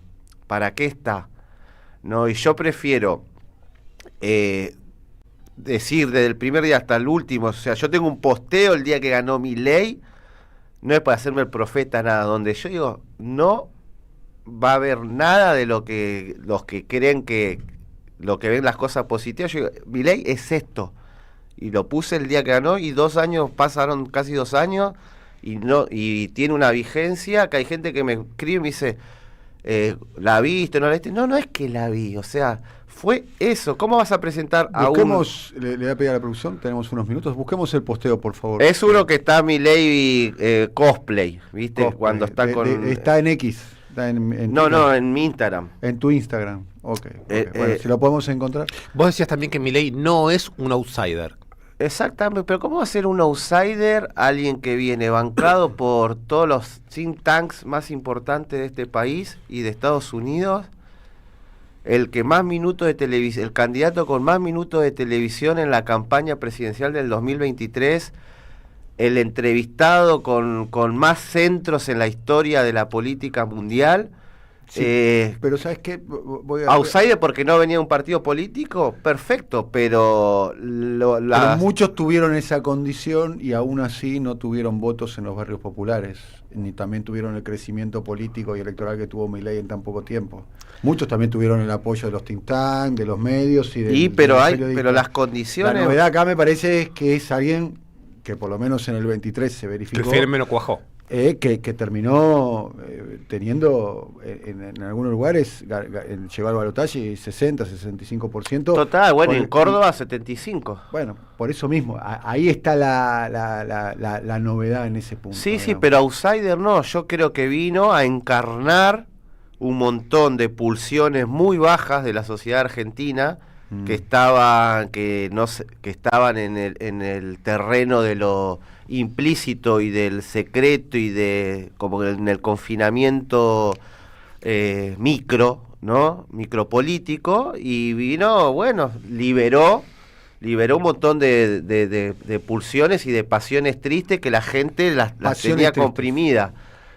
¿Para qué está? ¿No? Y yo prefiero decir desde el primer día hasta el último, o sea, yo tengo un posteo el día que ganó Milei, no es para hacerme el profeta, nada, donde yo digo, no va a haber nada de lo que los que creen que lo que ven las cosas positivas. Yo digo, Milei es esto, y lo puse el día que ganó, y 2 años, pasaron casi 2 años, y tiene una vigencia, que hay gente que me escribe y me dice, ¿la viste, no la viste? No, no es que la vi, o sea, fue eso. ¿Cómo vas a presentar a uno?
Le voy a pedir a la producción, tenemos unos minutos, busquemos el posteo, por favor.
Es uno que está Milei cosplay, ¿viste? Cosplay. Cuando está con...
Está en X. Está en
no, en mi Instagram.
En tu Instagram, ok. Bueno, si lo podemos encontrar.
Vos decías también que Milei no es un outsider.
Exactamente, pero ¿cómo va a ser un outsider alguien que viene bancado por todos los think tanks más importantes de este país y de Estados Unidos? El que más minutos de televisión, el candidato con más minutos de televisión en la campaña presidencial del 2023, el entrevistado con más centros en la historia de la política mundial.
Sí, pero ¿sabes qué?
Outsider porque no venía de un partido político, perfecto, pero
pero muchos tuvieron esa condición y aún así no tuvieron votos en los barrios populares, ni también tuvieron el crecimiento político y electoral que tuvo Milei en tan poco tiempo. Muchos también tuvieron el apoyo de los think tanks, de los medios y de
pero las condiciones...
La novedad acá me parece que es alguien que por lo menos en el 23 se verificó...
Que el fenómeno cuajó.
Que terminó teniendo en algunos lugares llegó al balotaje 60-65%.
Total, bueno, en Córdoba 75%.
Bueno, por eso mismo, ahí está la novedad en ese punto.
Sí, digamos. Sí, pero outsider no, yo creo que vino a encarnar un montón de pulsiones muy bajas de la sociedad argentina que estaban en el terreno de lo implícito y del secreto y de como en el confinamiento micropolítico, y vino, bueno, liberó un montón de pulsiones y de pasiones tristes que la gente las tenía comprimidas.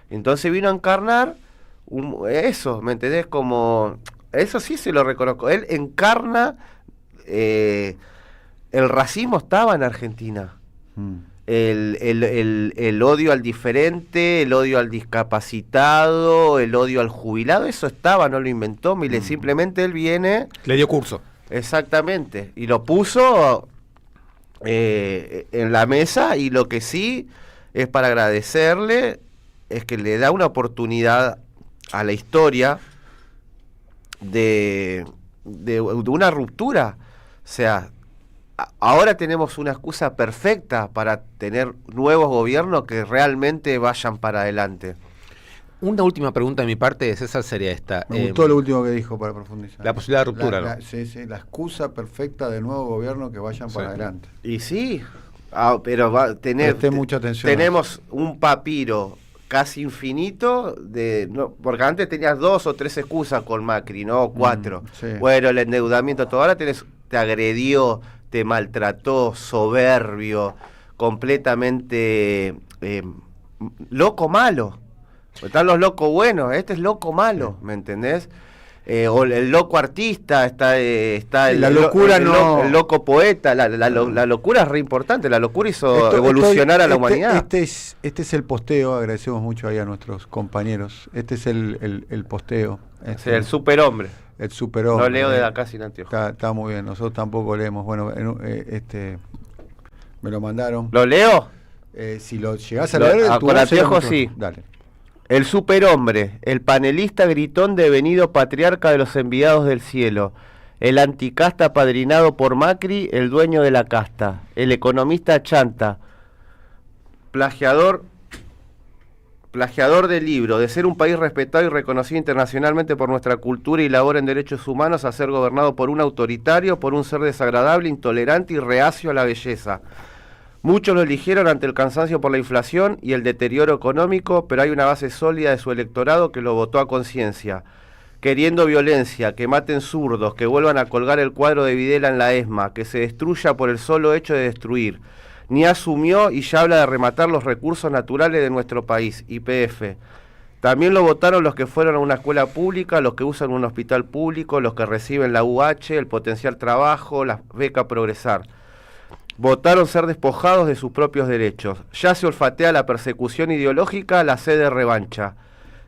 Entonces vino a encarnar eso, ¿me entendés? Como eso sí se lo reconozco. Él encarna el racismo estaba en Argentina. El odio al diferente, el odio al discapacitado, el odio al jubilado, eso estaba, no lo inventó Milei, simplemente él viene...
Le dio curso.
Exactamente, y lo puso en la mesa, y lo que sí es para agradecerle es que le da una oportunidad a la historia de una ruptura. O sea, ahora tenemos una excusa perfecta para tener nuevos gobiernos que realmente vayan para adelante.
Una última pregunta de mi parte, César, sería esta.
Me gustó lo último que dijo para profundizar.
La posibilidad de ruptura, ¿no?
Sí, la excusa perfecta de nuevo gobierno que vayan para adelante.
Y sí, pero va a tener...
Preste mucha atención.
Tenemos un papiro casi infinito porque antes tenías 2 o 3 excusas con Macri, ¿no? 4.
Sí.
Bueno, el endeudamiento, todo ahora te agredió, te maltrató, soberbio, completamente loco malo. Están los locos buenos, este es loco malo, ¿me entendés? O el loco artista, está el
locura
el loco poeta, la locura es re importante, la locura hizo evolucionar a la humanidad.
Este es el posteo, agradecemos mucho ahí a nuestros compañeros. Este es el posteo.
El superhombre.
El superhombre.
No leo de acá sin anteojos.
Está muy bien, nosotros tampoco leemos. Bueno, me lo mandaron.
¿Lo leo?
Si lo llegás a leer,
con anteojos sí.
Dale.
El superhombre, el panelista gritón devenido patriarca de los enviados del cielo, el anticasta apadrinado por Macri, el dueño de la casta, el economista chanta, plagiador del libro, de ser un país respetado y reconocido internacionalmente por nuestra cultura y labor en derechos humanos, a ser gobernado por un autoritario, por un ser desagradable, intolerante y reacio a la belleza. Muchos lo eligieron ante el cansancio por la inflación y el deterioro económico, pero hay una base sólida de su electorado que lo votó a conciencia, queriendo violencia, que maten zurdos, que vuelvan a colgar el cuadro de Videla en la ESMA, que se destruya por el solo hecho de destruir. Ni asumió y ya habla de rematar los recursos naturales de nuestro país, YPF. También lo votaron los que fueron a una escuela pública, los que usan un hospital público, los que reciben la UH, el potencial trabajo, la beca Progresar. Votaron ser despojados de sus propios derechos. Ya se olfatea la persecución ideológica, la sed de revancha.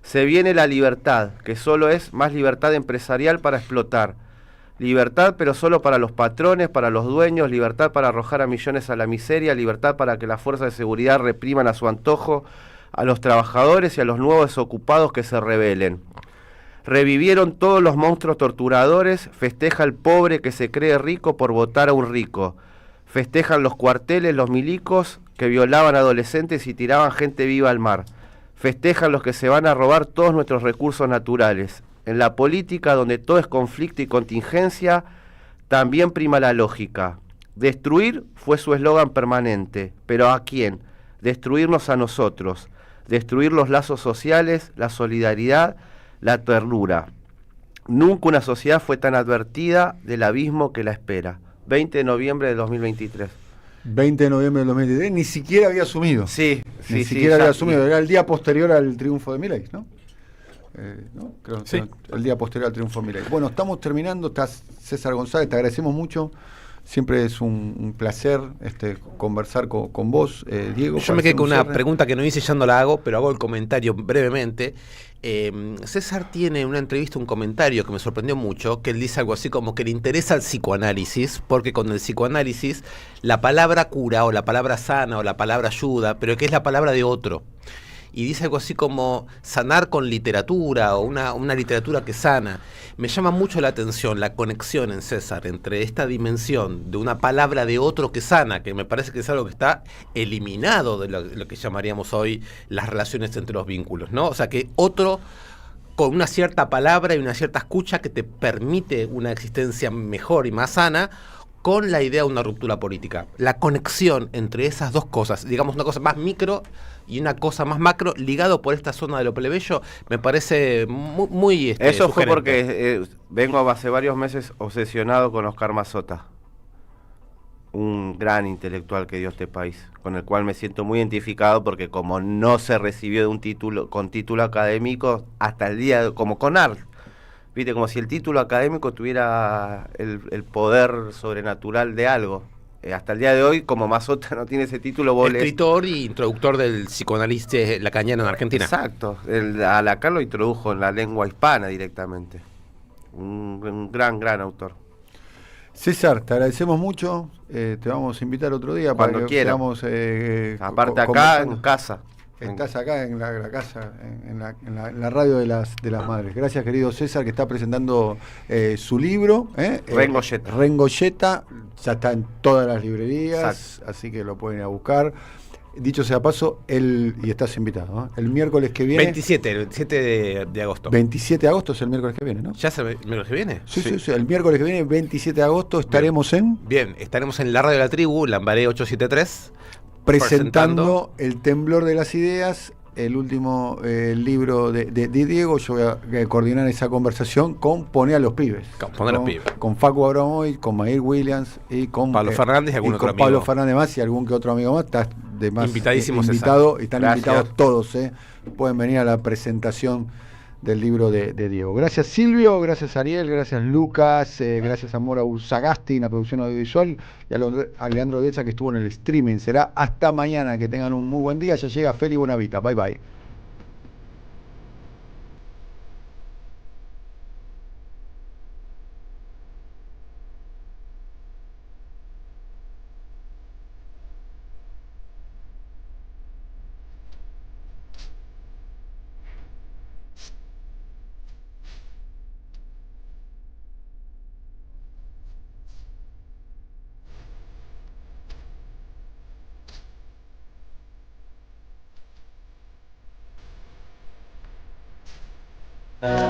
Se viene la libertad, que solo es más libertad empresarial para explotar. Libertad, pero solo para los patrones, para los dueños, libertad para arrojar a millones a la miseria, libertad para que las fuerzas de seguridad repriman a su antojo a los trabajadores y a los nuevos desocupados que se rebelen. Revivieron todos los monstruos torturadores, festeja el pobre que se cree rico por votar a un rico. Festejan los cuarteles, los milicos que violaban adolescentes y tiraban gente viva al mar. Festejan los que se van a robar todos nuestros recursos naturales. En la política, donde todo es conflicto y contingencia, también prima la lógica. Destruir fue su eslogan permanente. ¿Pero a quién? Destruirnos a nosotros. Destruir los lazos sociales, la solidaridad, la ternura. Nunca una sociedad fue tan advertida del abismo que la espera. 20 de noviembre de 2023.
20 de noviembre del 2023, ni siquiera había asumido.
Sí,
ni siquiera había asumido. Era el día posterior al triunfo de Milei, ¿no? ¿No? Creo, sí. El día posterior al triunfo de Milei. Bueno, estamos terminando. Está César González, te agradecemos mucho. Siempre es un placer conversar con vos, Diego.
Yo me quedé con una pregunta que no hice, ya no la hago, pero hago el comentario brevemente. César tiene una entrevista, un comentario que me sorprendió mucho, que él dice algo así como que le interesa el psicoanálisis, porque con el psicoanálisis la palabra cura o la palabra sana o la palabra ayuda, pero que es la palabra de otro. Y dice algo así como sanar con literatura o una literatura que sana. Me llama mucho la atención la conexión en César entre esta dimensión de una palabra de otro que sana, que me parece que es algo que está eliminado de lo que llamaríamos hoy las relaciones entre los vínculos, ¿no? O sea, que otro con una cierta palabra y una cierta escucha que te permite una existencia mejor y más sana, con la idea de una ruptura política. La conexión entre esas dos cosas, digamos una cosa más micro y una cosa más macro, ligado por esta zona de lo plebeyo, me parece muy
eso
sugerente.
Fue porque vengo hace varios meses obsesionado con Oscar Mazota, un gran intelectual que dio este país, con el cual me siento muy identificado, porque como no se recibió de un título con título académico hasta el día, como con Art, viste, como si el título académico tuviera el poder sobrenatural de algo. Hasta el día de hoy, como Mazota no tiene ese título,
escritor y introductor del psicoanálisis lacaniano en Argentina.
Exacto, a Lacan lo introdujo en la lengua hispana directamente. Un gran autor.
César, te agradecemos mucho. Te vamos a invitar otro día
cuando
para que
quiera. Aparte acá en casa.
Estás acá en la casa, en la radio de las madres. Gracias, querido César, que está presentando su libro.
Rengoyeta.
Rengoyeta, ya está en todas las librerías,
exacto,
así que lo pueden ir a buscar. Dicho sea paso, y estás invitado, ¿no? El miércoles que viene.
27 de agosto.
27 de agosto es el miércoles que viene, ¿no?
¿Ya es el miércoles que viene?
Sí, el miércoles que viene, 27 de agosto, estaremos
estaremos en la radio de la tribu, Lambaré 873.
Presentando El temblor de las ideas, el último libro de Diego. Yo voy a coordinar esa conversación con Poné a los Pibes. Con Facu Abramovic, con Mair Williams y con
Pablo Fernández y algún otro amigo.
Pablo Fernández más y algún que otro amigo más. Están
Invitadísimos.
Están invitados todos. Pueden venir a la presentación del libro de Diego. Gracias Silvio, gracias Ariel, gracias Lucas, gracias a Mora Usagasti en la producción audiovisual y a Leandro Dieza que estuvo en el streaming. Será hasta mañana, que tengan un muy buen día. Ya llega Feli Buenavita. Bye bye.